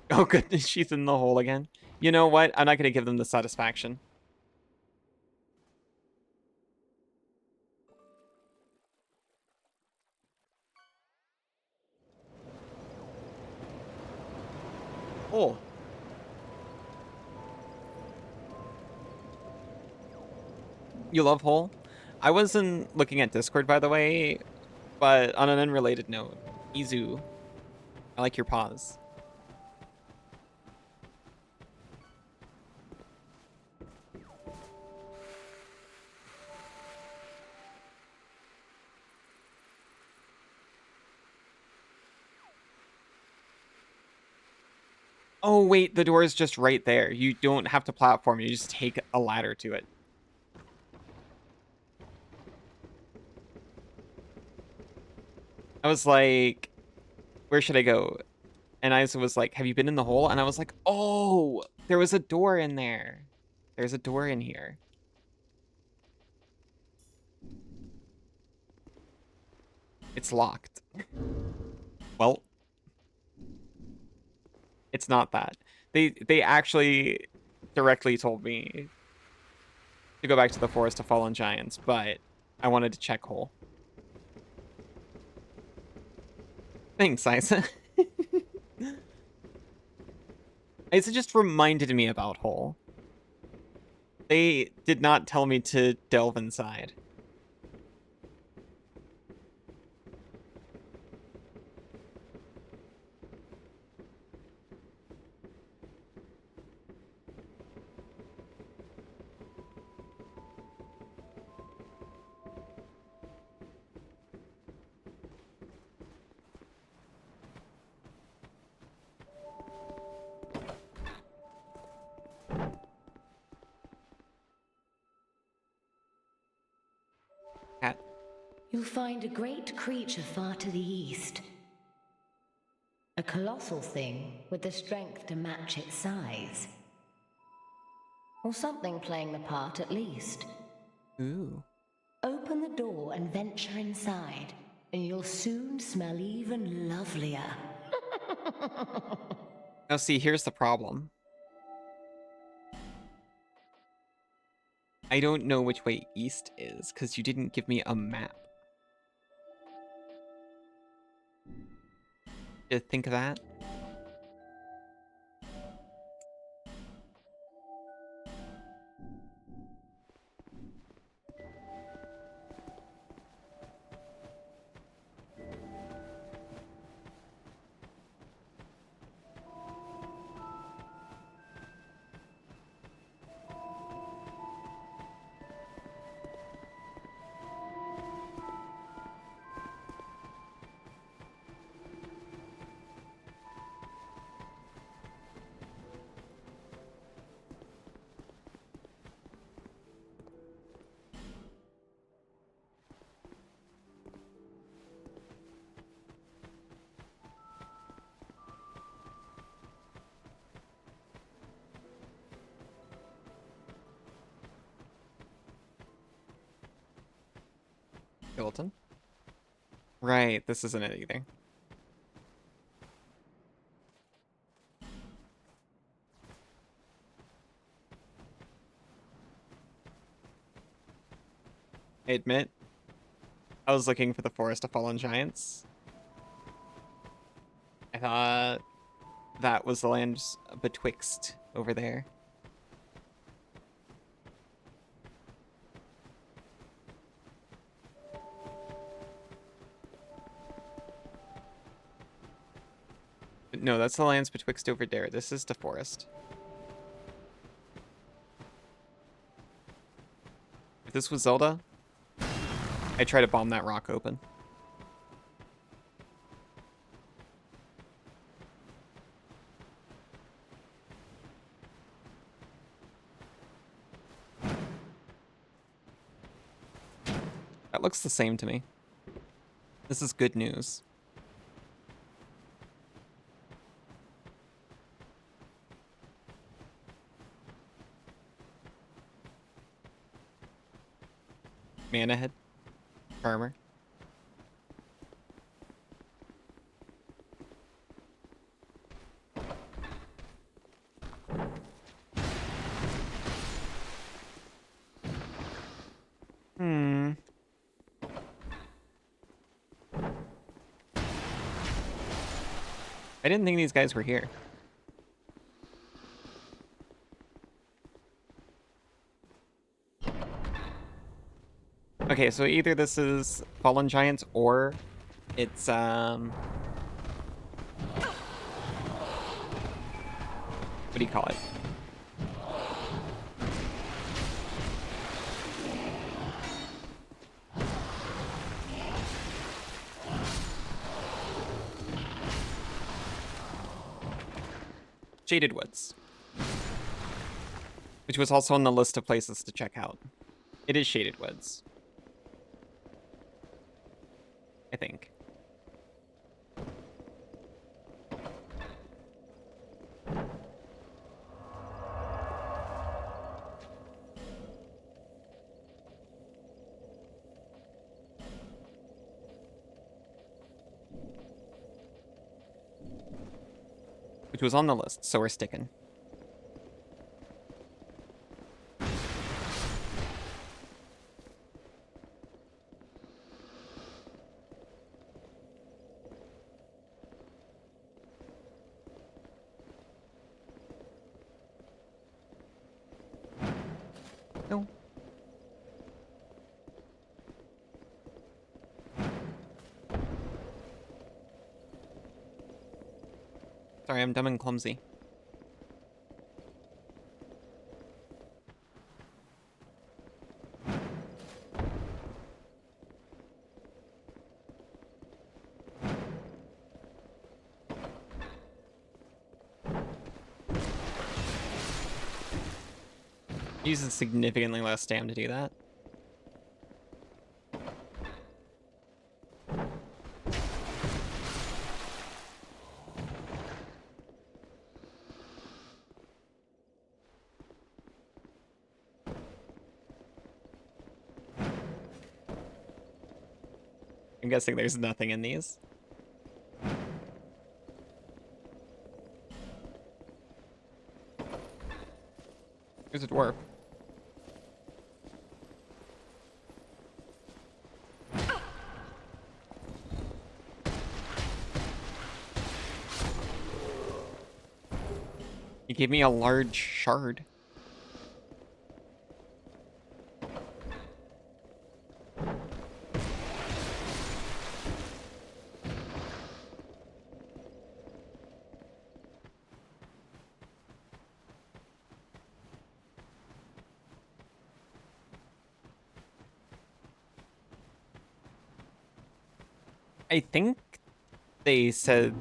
Oh goodness, she's in the hole again. You know what? I'm not going to give them the satisfaction. Oh. You love hole? I wasn't looking at Discord, by the way, but on an unrelated note, Izu, I like your pause. Oh, wait, the door is just right there. You don't have to platform, you just take a ladder to it. I was like, where should I go? And Isa was like, have you been in the hole? And I was like, oh, there was a door in there. There's a door in here. It's locked. Well, it's not that. They actually directly told me to go back to the Forest of Fallen Giants, but I wanted to check hole. Thanks, Isa. Isa just reminded me about hole. They did not tell me to delve inside. Cat. You'll find a great creature far to the east. A colossal thing with the strength to match its size. Or something playing the part at least. Ooh. Open the door and venture inside, and you'll soon smell even lovelier. Now see, here's the problem. I don't know which way east is, because you didn't give me a map. Did you think of that? Hilton? Right, this isn't it either. I admit, I was looking for the Forest of Fallen Giants. I thought that was the land betwixt over there. No, that's the lands betwixt over there. This is the forest. If this was Zelda, I'd try to bomb that rock open. That looks the same to me. This is good news. Mana head. Armor. I didn't think these guys were here. Okay, so either this is Fallen Giants or it's what do you call it? Shaded Woods. Which was also on the list of places to check out. It is Shaded Woods. I think. Which was on the list, so we're sticking. No. Sorry, I'm dumb and clumsy. Uses significantly less stam to do that. I'm guessing there's nothing in these. There's a dwarf. He gave me a large shard. I think they said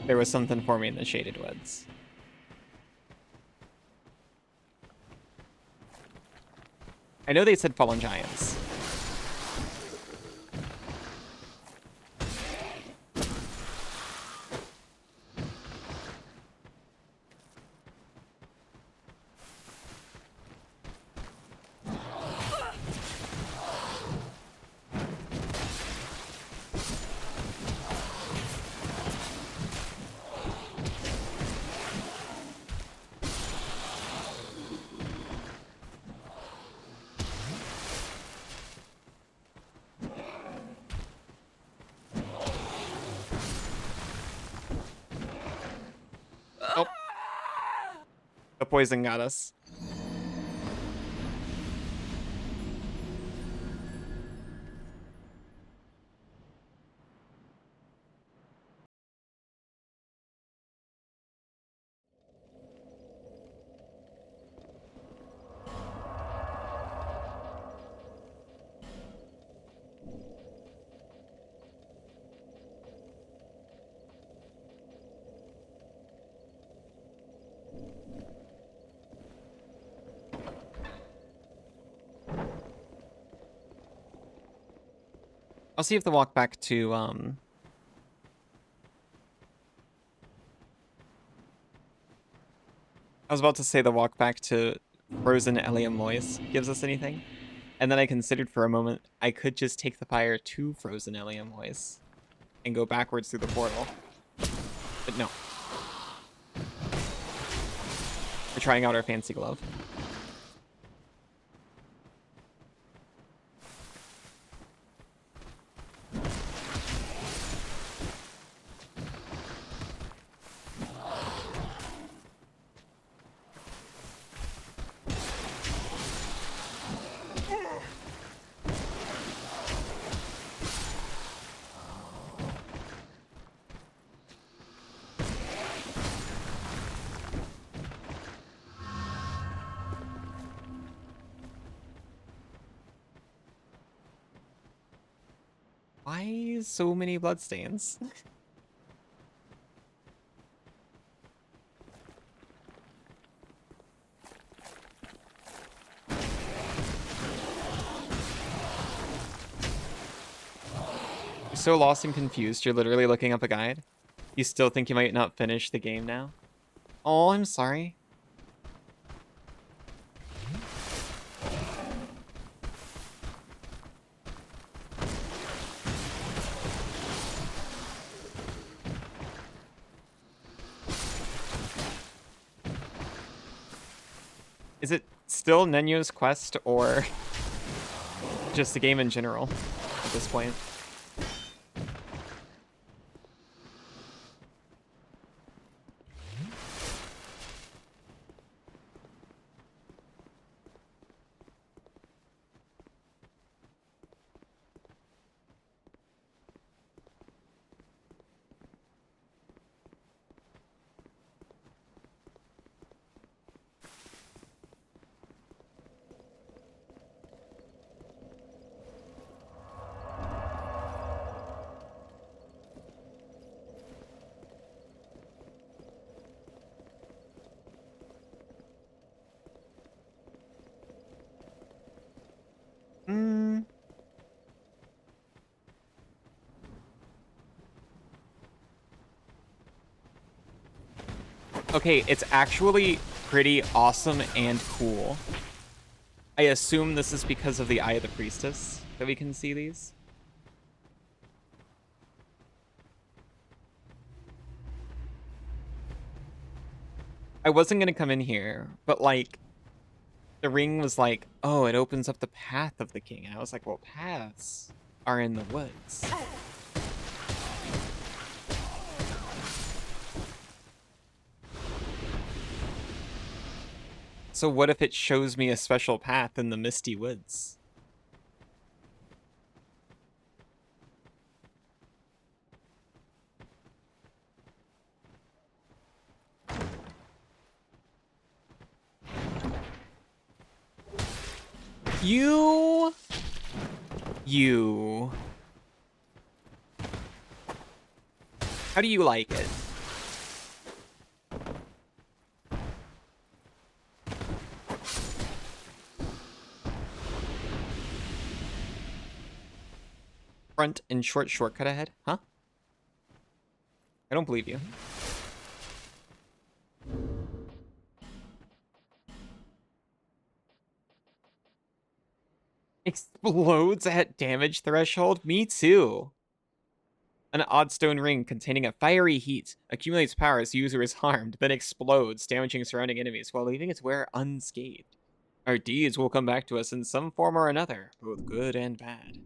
there was something for me in the Shaded Woods. I know they said Fallen Giants. poison got us. I'll see if the walk back to, I was about to say the walk back to Frozen Eliam Lois gives us anything. And then I considered for a moment, I could just take the fire to Frozen Eliam Lois and go backwards through the portal. But no. We're trying out our fancy glove. Why so many bloodstains? You're so lost and confused, you're literally looking up a guide? You still think you might not finish the game now? Oh, I'm sorry. Is it still Nenyo's quest or just the game in general at this point? Okay, it's actually pretty awesome and cool. I assume this is because of the Eye of the Priestess that we can see these. I wasn't gonna come in here, but like, the ring was like, oh, it opens up the path of the king. And I was like, well, paths are in the woods. So what if it shows me a special path in the misty woods? You. How do you like it? Front and short shortcut ahead? Huh? I don't believe you. Explodes at damage threshold? Me too. An odd stone ring containing a fiery heat accumulates power as the user is harmed, then explodes, damaging surrounding enemies while leaving its wearer unscathed. Our deeds will come back to us in some form or another, both good and bad.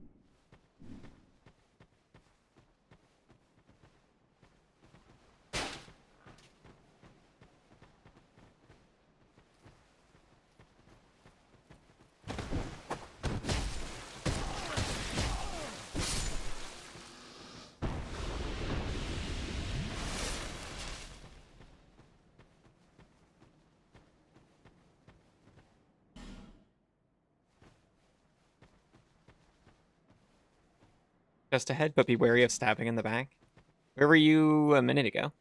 Just ahead, but be wary of stabbing in the back. Where were you a minute ago?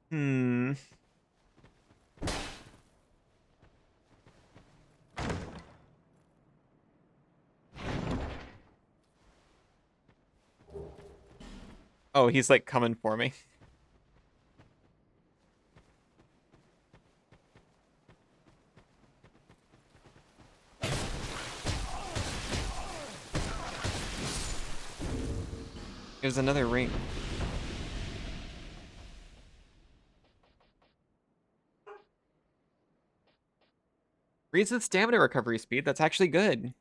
Hmm. Oh, he's like coming for me. There's another ring. Raises stamina recovery speed. That's actually good.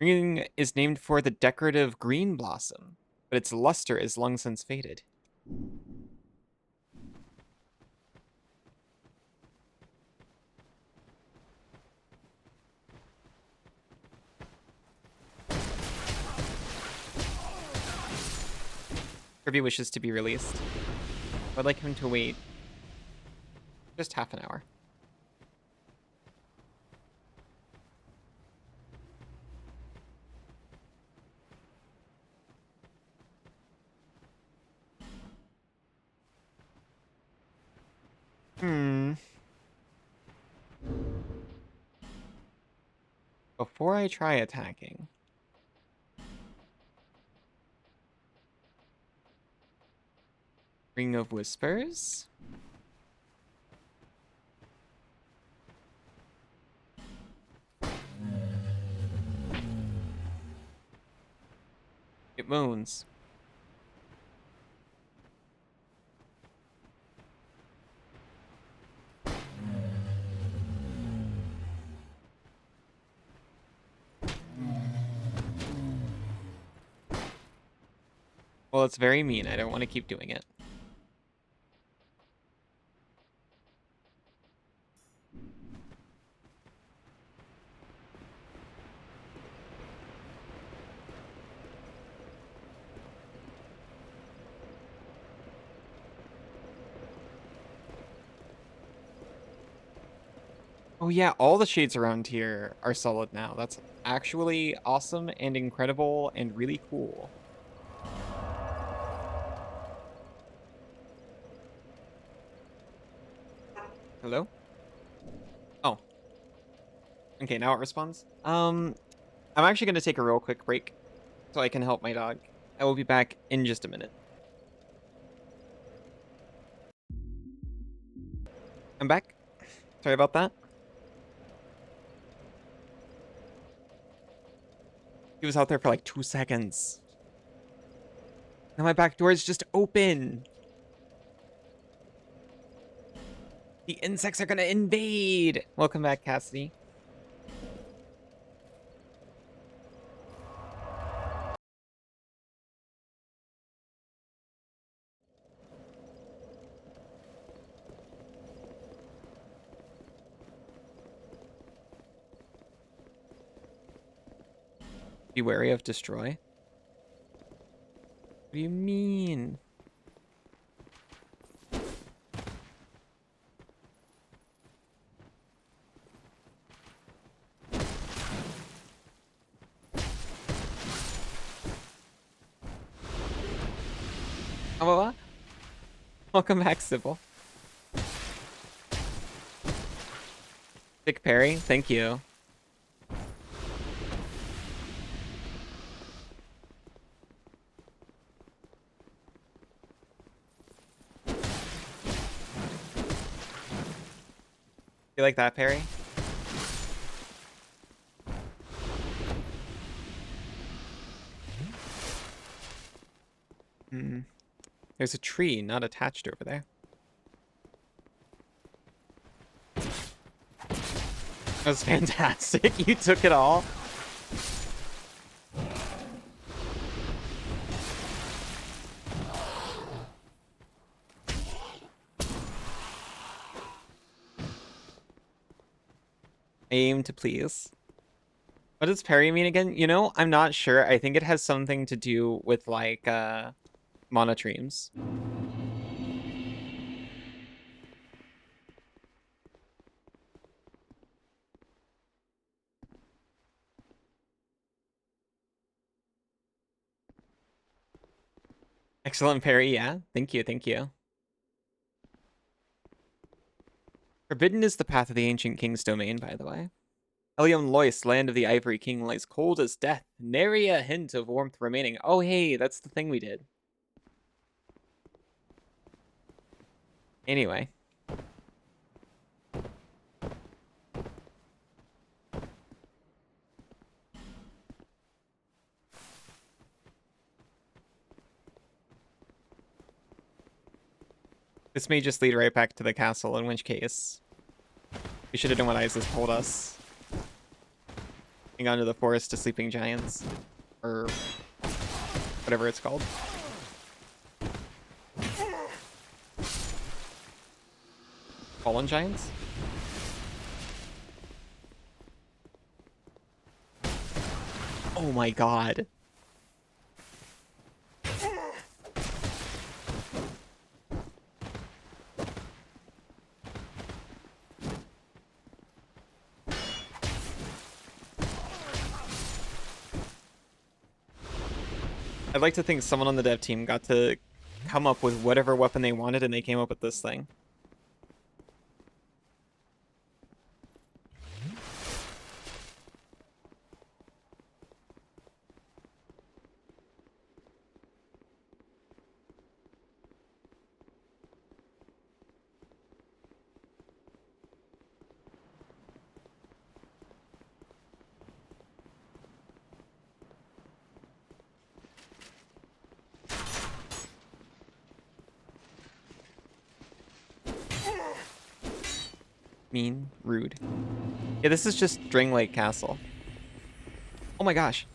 Ring is named for the decorative green blossom, but its luster is long since faded. Kirby wishes to be released. I'd like him to wait just half an hour. Before I try attacking. Ring of Whispers. It moans. Well, it's very mean. I don't want to keep doing it. Oh yeah, all the shades around here are solid now. That's actually awesome and incredible and really cool. Hello? Oh. Okay, now it responds. I'm actually going to take a real quick break so I can help my dog. I will be back in just a minute. I'm back. Sorry about that. He was out there for like 2 seconds. Now my back door is just open. The insects are gonna invade. Welcome back, Cassidy. Be wary of destroy. What do you mean? Oh, welcome back, Sybil. Dick Perry, thank you. You like that, Perry? Hmm. There's a tree not attached over there. That was fantastic. You took it all. Aim to please. What does parry mean again? You know, I'm not sure. I think it has something to do with like monotremes. Excellent parry, yeah. Thank you, thank you. Forbidden is the path of the ancient king's domain, by the way. Helium Lois, land of the Ivory King, lies cold as death. Nary a hint of warmth remaining. Oh, hey, that's the thing we did. Anyway. This may just lead right back to the castle, in which case we should have done what Isis told us. Hang on to the forest to sleeping giants. Or whatever it's called. Fallen giants? Oh my god. I'd like to think someone on the dev team got to come up with whatever weapon they wanted and they came up with this thing. Mean, rude. Yeah, this is just String Lake Castle. Oh my gosh.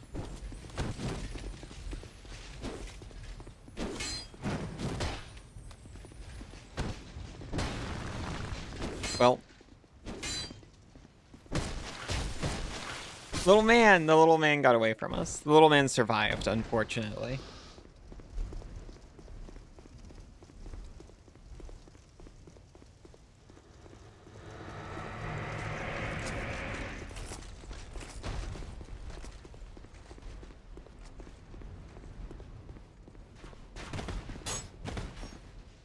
Well. The little man got away from us. The little man survived, unfortunately.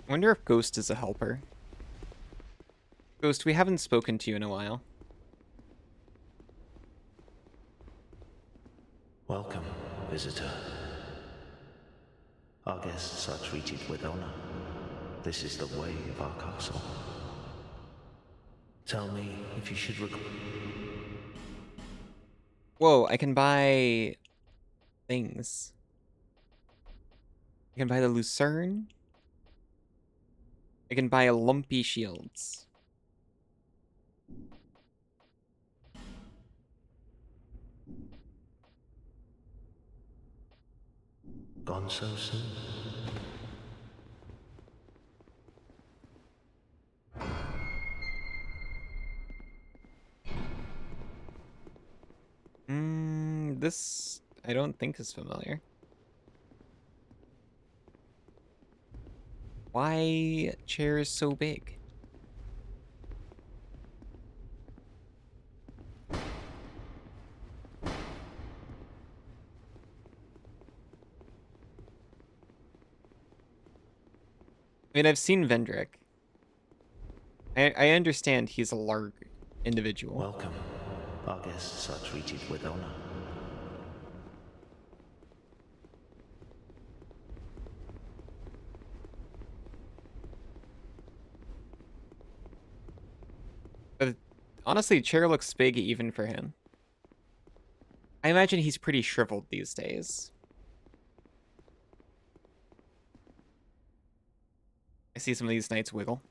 I wonder if Ghost is a helper. Ghost, we haven't spoken to you in a while. Welcome, visitor. Our guests are treated with honor. This is the way of our castle. Tell me if you should Whoa, I can buy things. I can buy the Lucerne. I can buy a lumpy shields. Gone so soon? This I don't think is familiar. Why chair is so big? I mean, I've seen Vendrick. I understand he's a large individual. Welcome. Our guests are treated with honor. But honestly, chair looks big even for him. I imagine he's pretty shriveled these days. I see some of these knights wiggle.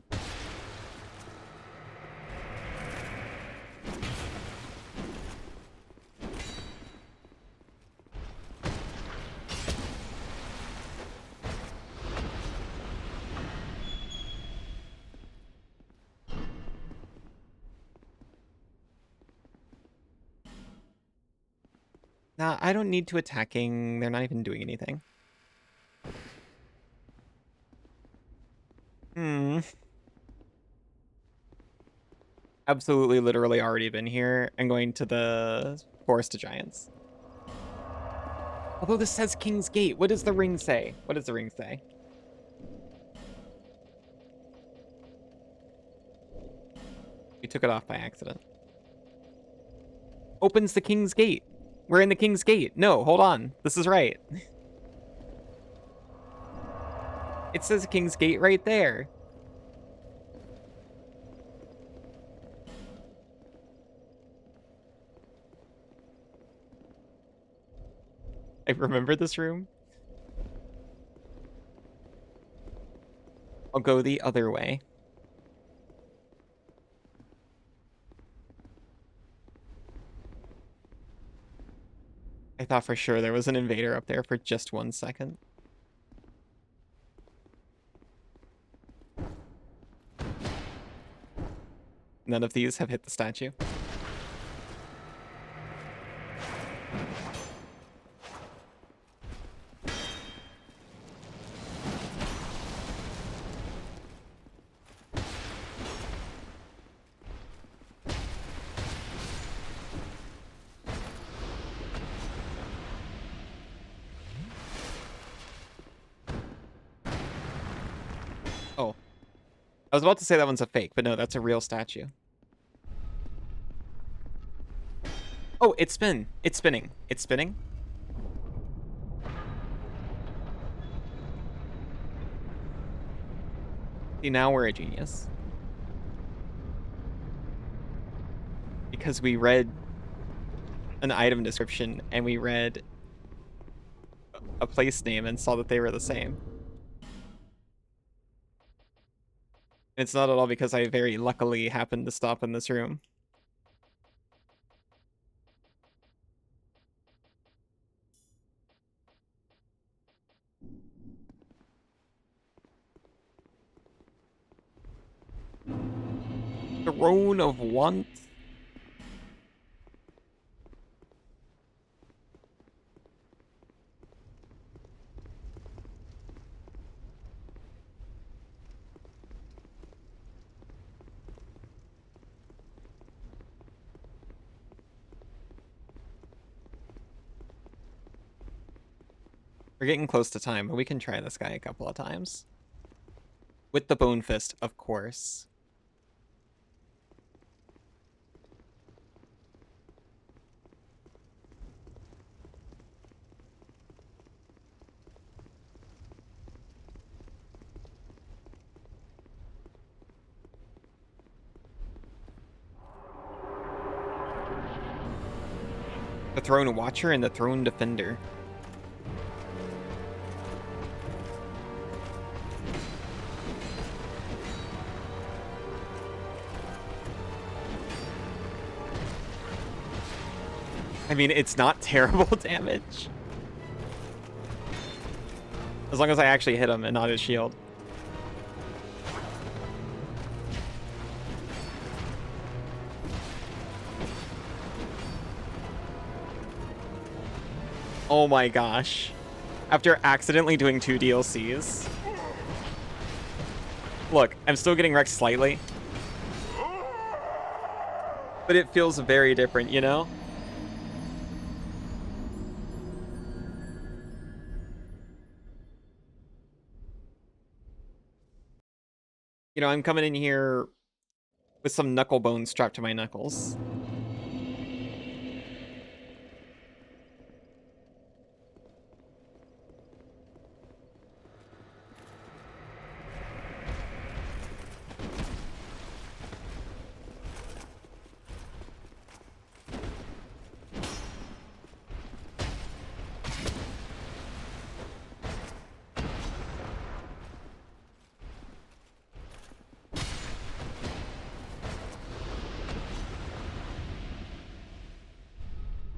Nah, I don't need to attacking. They're not even doing anything. Hmm. Absolutely, literally already been here and going to the Forest of Giants. Although this says King's Gate. What does the ring say? What does the ring say? We took it off by accident. Opens the King's Gate. We're in the King's Gate. No, hold on. This is right. It says King's Gate right there. I remember this room. I'll go the other way. I thought for sure there was an invader up there for just 1 second. None of these have hit the statue. Oh. I was about to say that one's a fake, but no, that's a real statue. Oh, it's spinning. It's spinning. It's spinning. See, now we're a genius. Because we read an item description and we read a place name and saw that they were the same. It's not at all because I very luckily happened to stop in this room. Throne of Want? We're getting close to time, but we can try this guy a couple of times. With the Bone Fist, of course. The Throne Watcher and the Throne Defender. I mean, it's not terrible damage. As long as I actually hit him and not his shield. Oh my gosh. After accidentally doing 2 DLCs. Look, I'm still getting wrecked slightly. But it feels very different, you know? You know, I'm coming in here with some knuckle bones strapped to my knuckles.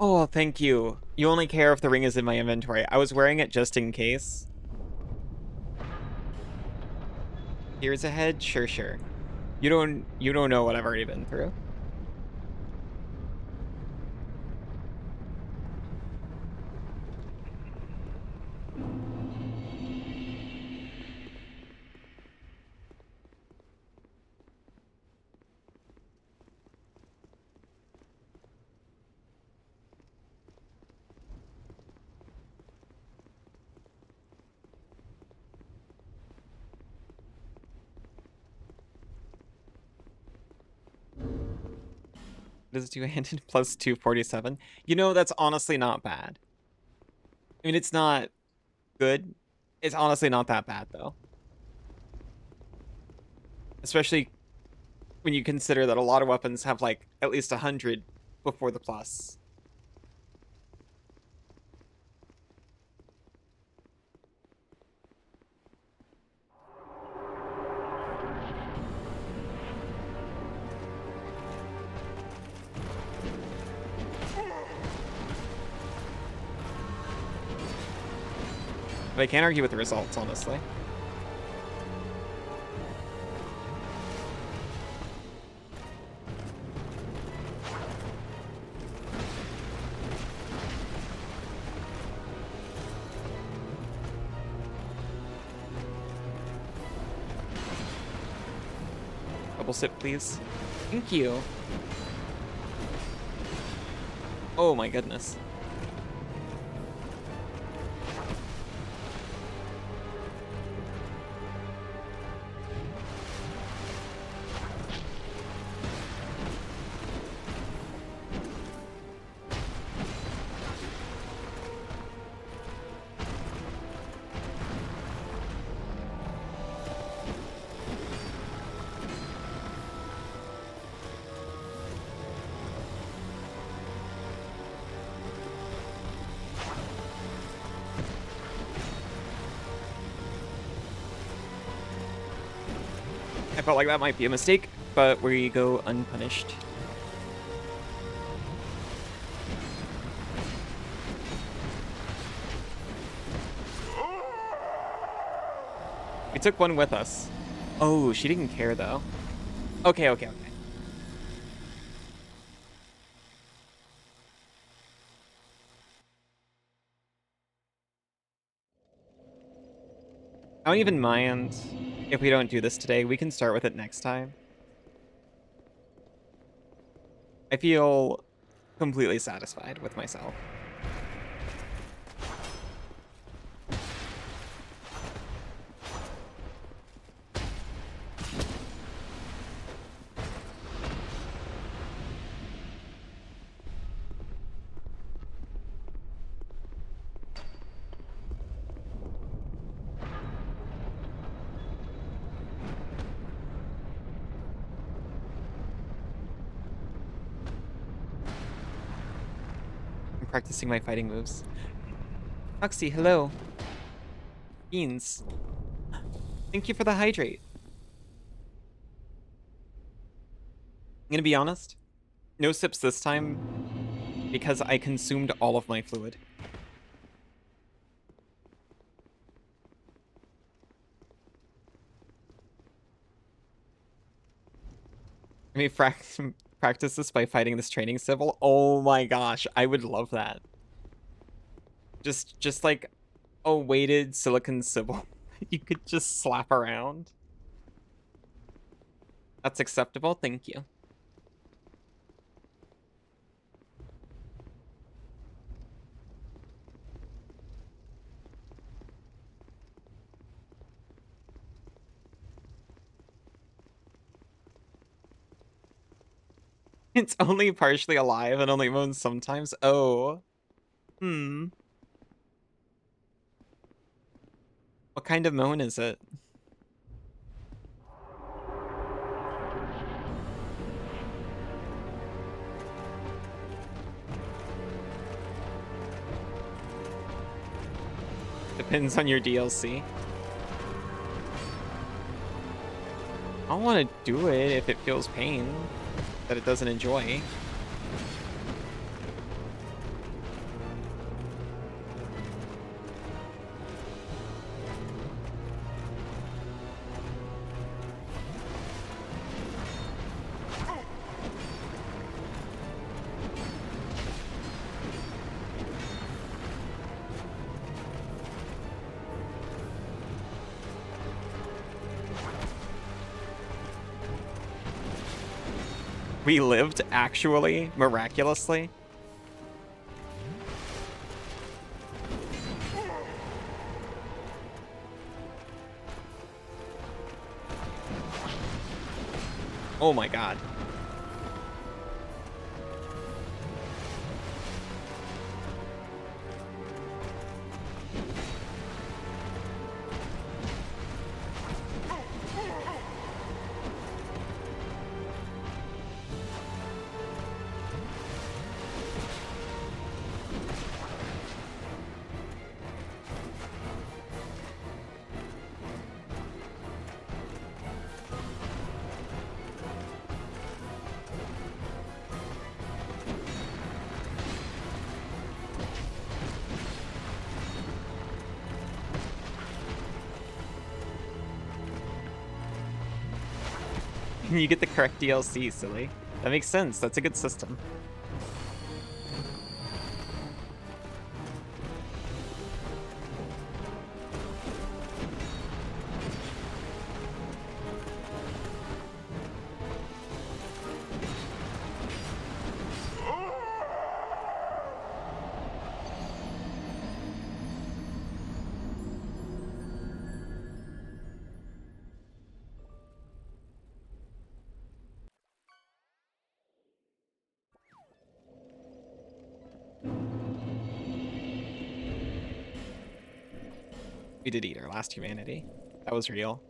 Oh, thank you. You only care if the ring is in my inventory. I was wearing it just in case. Here's ahead? Sure, sure. You don't know what I've already been through. is two-handed plus 247. You know, that's honestly not bad. I mean, it's not good. It's honestly not that bad, though. Especially when you consider that a lot of weapons have, like, at least 100 before the plus. But I can't argue with the results, honestly. Double sip, please. Thank you. Oh my goodness. I felt like that might be a mistake, but we go unpunished. We took one with us. Oh, she didn't care, though. Okay, okay, okay. I don't even mind if we don't do this today. We can start with it next time. I feel completely satisfied with myself. I'm practicing my fighting moves. Oxy, hello. Beans. Thank you for the hydrate. I'm gonna be honest. No sips this time because I consumed all of my fluid. I may practice this by fighting this training civil. Oh my gosh, I would love that. Just like a weighted silicon civil you could just slap around. That's acceptable, thank you. It's only partially alive and only moans sometimes. Oh. Hmm. What kind of moan is it? Depends on your DLC. I don't want to do it if it feels pain that it doesn't enjoy. We lived, actually, miraculously. Oh my god. You get the correct DLC, silly. That makes sense. That's a good system. We did eat our last humanity. That was real.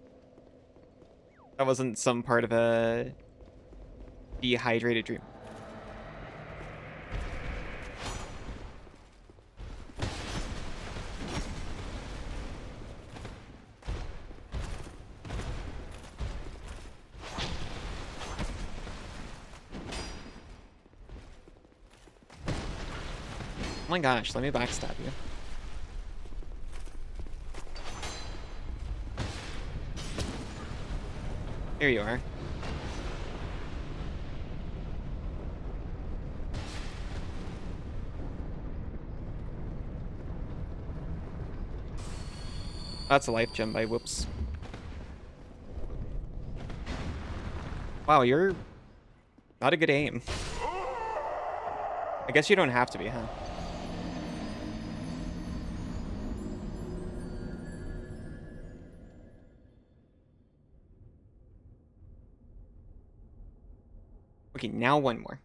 That wasn't some part of a dehydrated dream. Oh my gosh, let me backstab you. Here you are. That's a life gem by whoops. Wow, you're not a good aim. I guess you don't have to be, huh? Okay, now one more.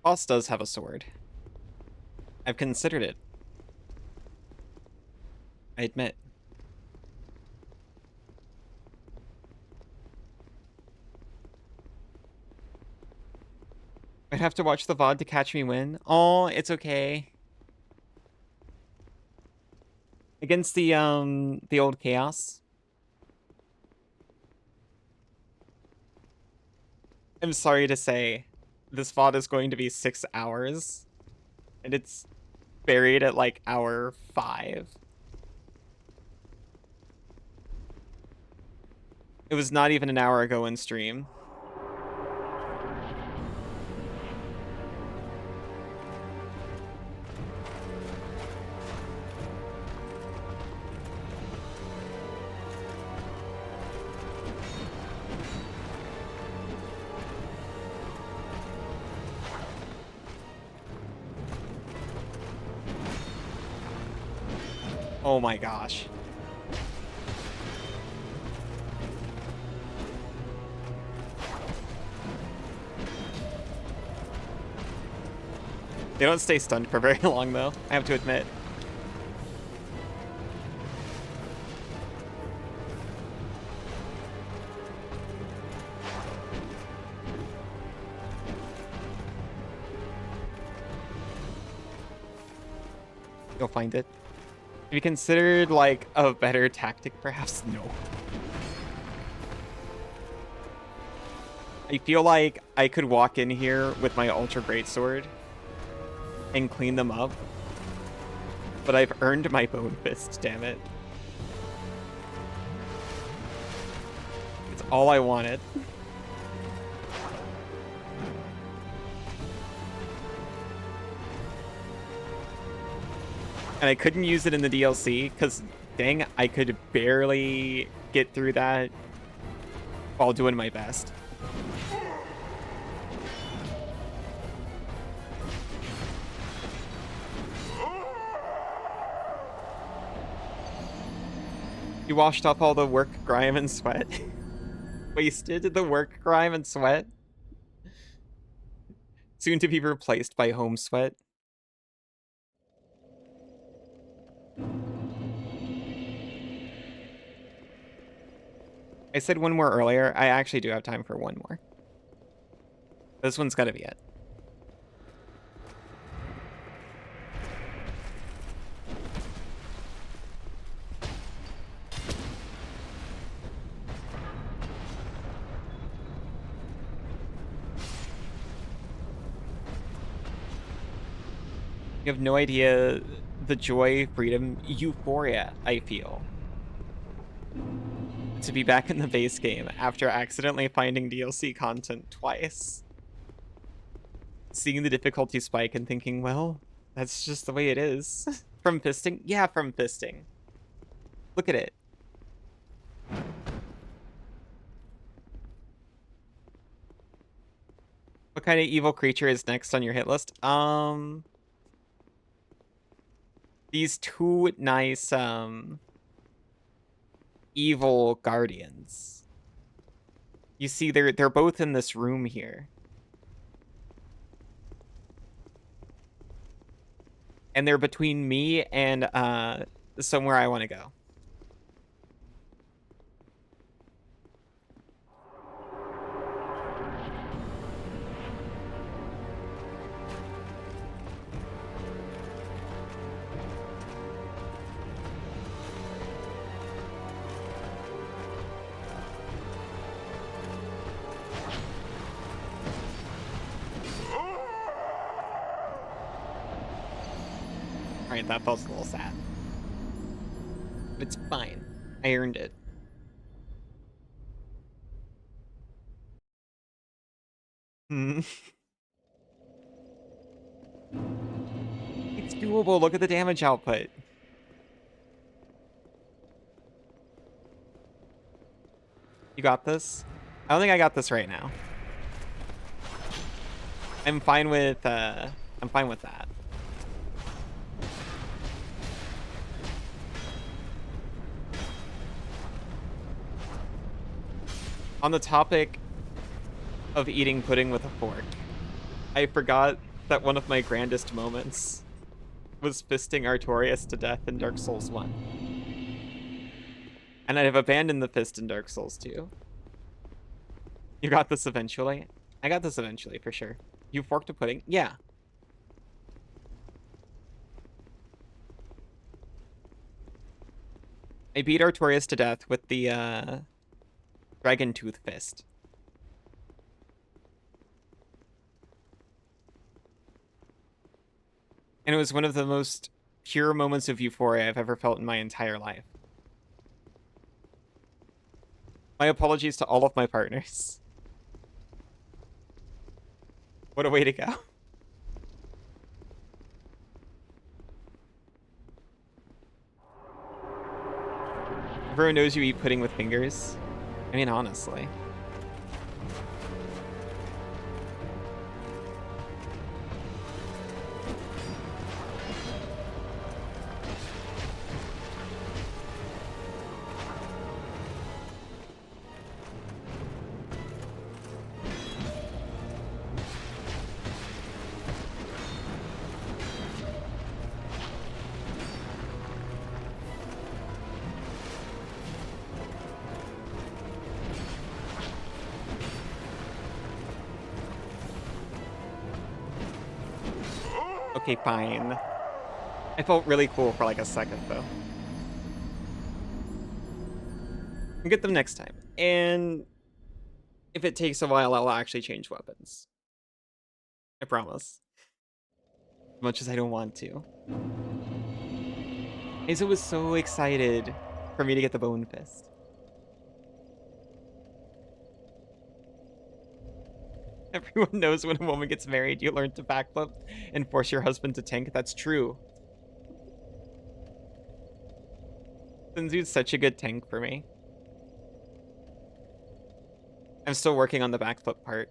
Boss does have a sword. I've considered it. I admit. I'd have to watch the VOD to catch me win. Oh, it's okay. Against the old chaos. I'm sorry to say, this VOD is going to be 6 hours. And it's buried at like hour 5. It was not even an hour ago in stream. Oh my gosh. They don't stay stunned for very long, though, I have to admit. You'll find it. Have you considered, like, a better tactic, perhaps? No. I feel like I could walk in here with my Ultra Greatsword and clean them up. But I've earned my Bone Fist, damn it. It's all I wanted. And I couldn't use it in the DLC, because, dang, I could barely get through that while doing my best. You washed off all the work, grime, and sweat. Wasted the work, grime, and sweat. Soon to be replaced by Home Sweat. I said one more earlier. I actually do have time for one more. This one's gotta be it. You have no idea the joy, freedom, euphoria I feel to be back in the base game after accidentally finding DLC content twice. Seeing the difficulty spike and thinking, well, that's just the way it is. From fisting? Yeah, from fisting. Look at it. What kind of evil creature is next on your hit list? These two nice, evil guardians. You see, they're both in this room here. And they're between me and, somewhere I want to go. Alright, that felt a little sad. But it's fine. I earned it. Hmm. It's doable. Look at the damage output. You got this? I don't think I got this right now. I'm fine with that. On the topic of eating pudding with a fork, I forgot that one of my grandest moments was fisting Artorias to death in Dark Souls 1. And I have abandoned the fist in Dark Souls 2. You got this eventually? I got this eventually, for sure. You forked a pudding? Yeah. I beat Artorias to death with the, Dragon Tooth Fist. And it was one of the most pure moments of euphoria I've ever felt in my entire life. My apologies to all of my partners. What a way to go. Everyone knows you eat pudding with fingers. I mean, honestly. Okay, fine. I felt really cool for like a second, though. I'll get them next time. And if it takes a while, I'll actually change weapons. I promise. As much as I don't want to. Asa was so excited for me to get the Bone Fist. Everyone knows when a woman gets married, you learn to backflip and force your husband to tank. That's true. Sinzu's such a good tank for me. I'm still working on the backflip part.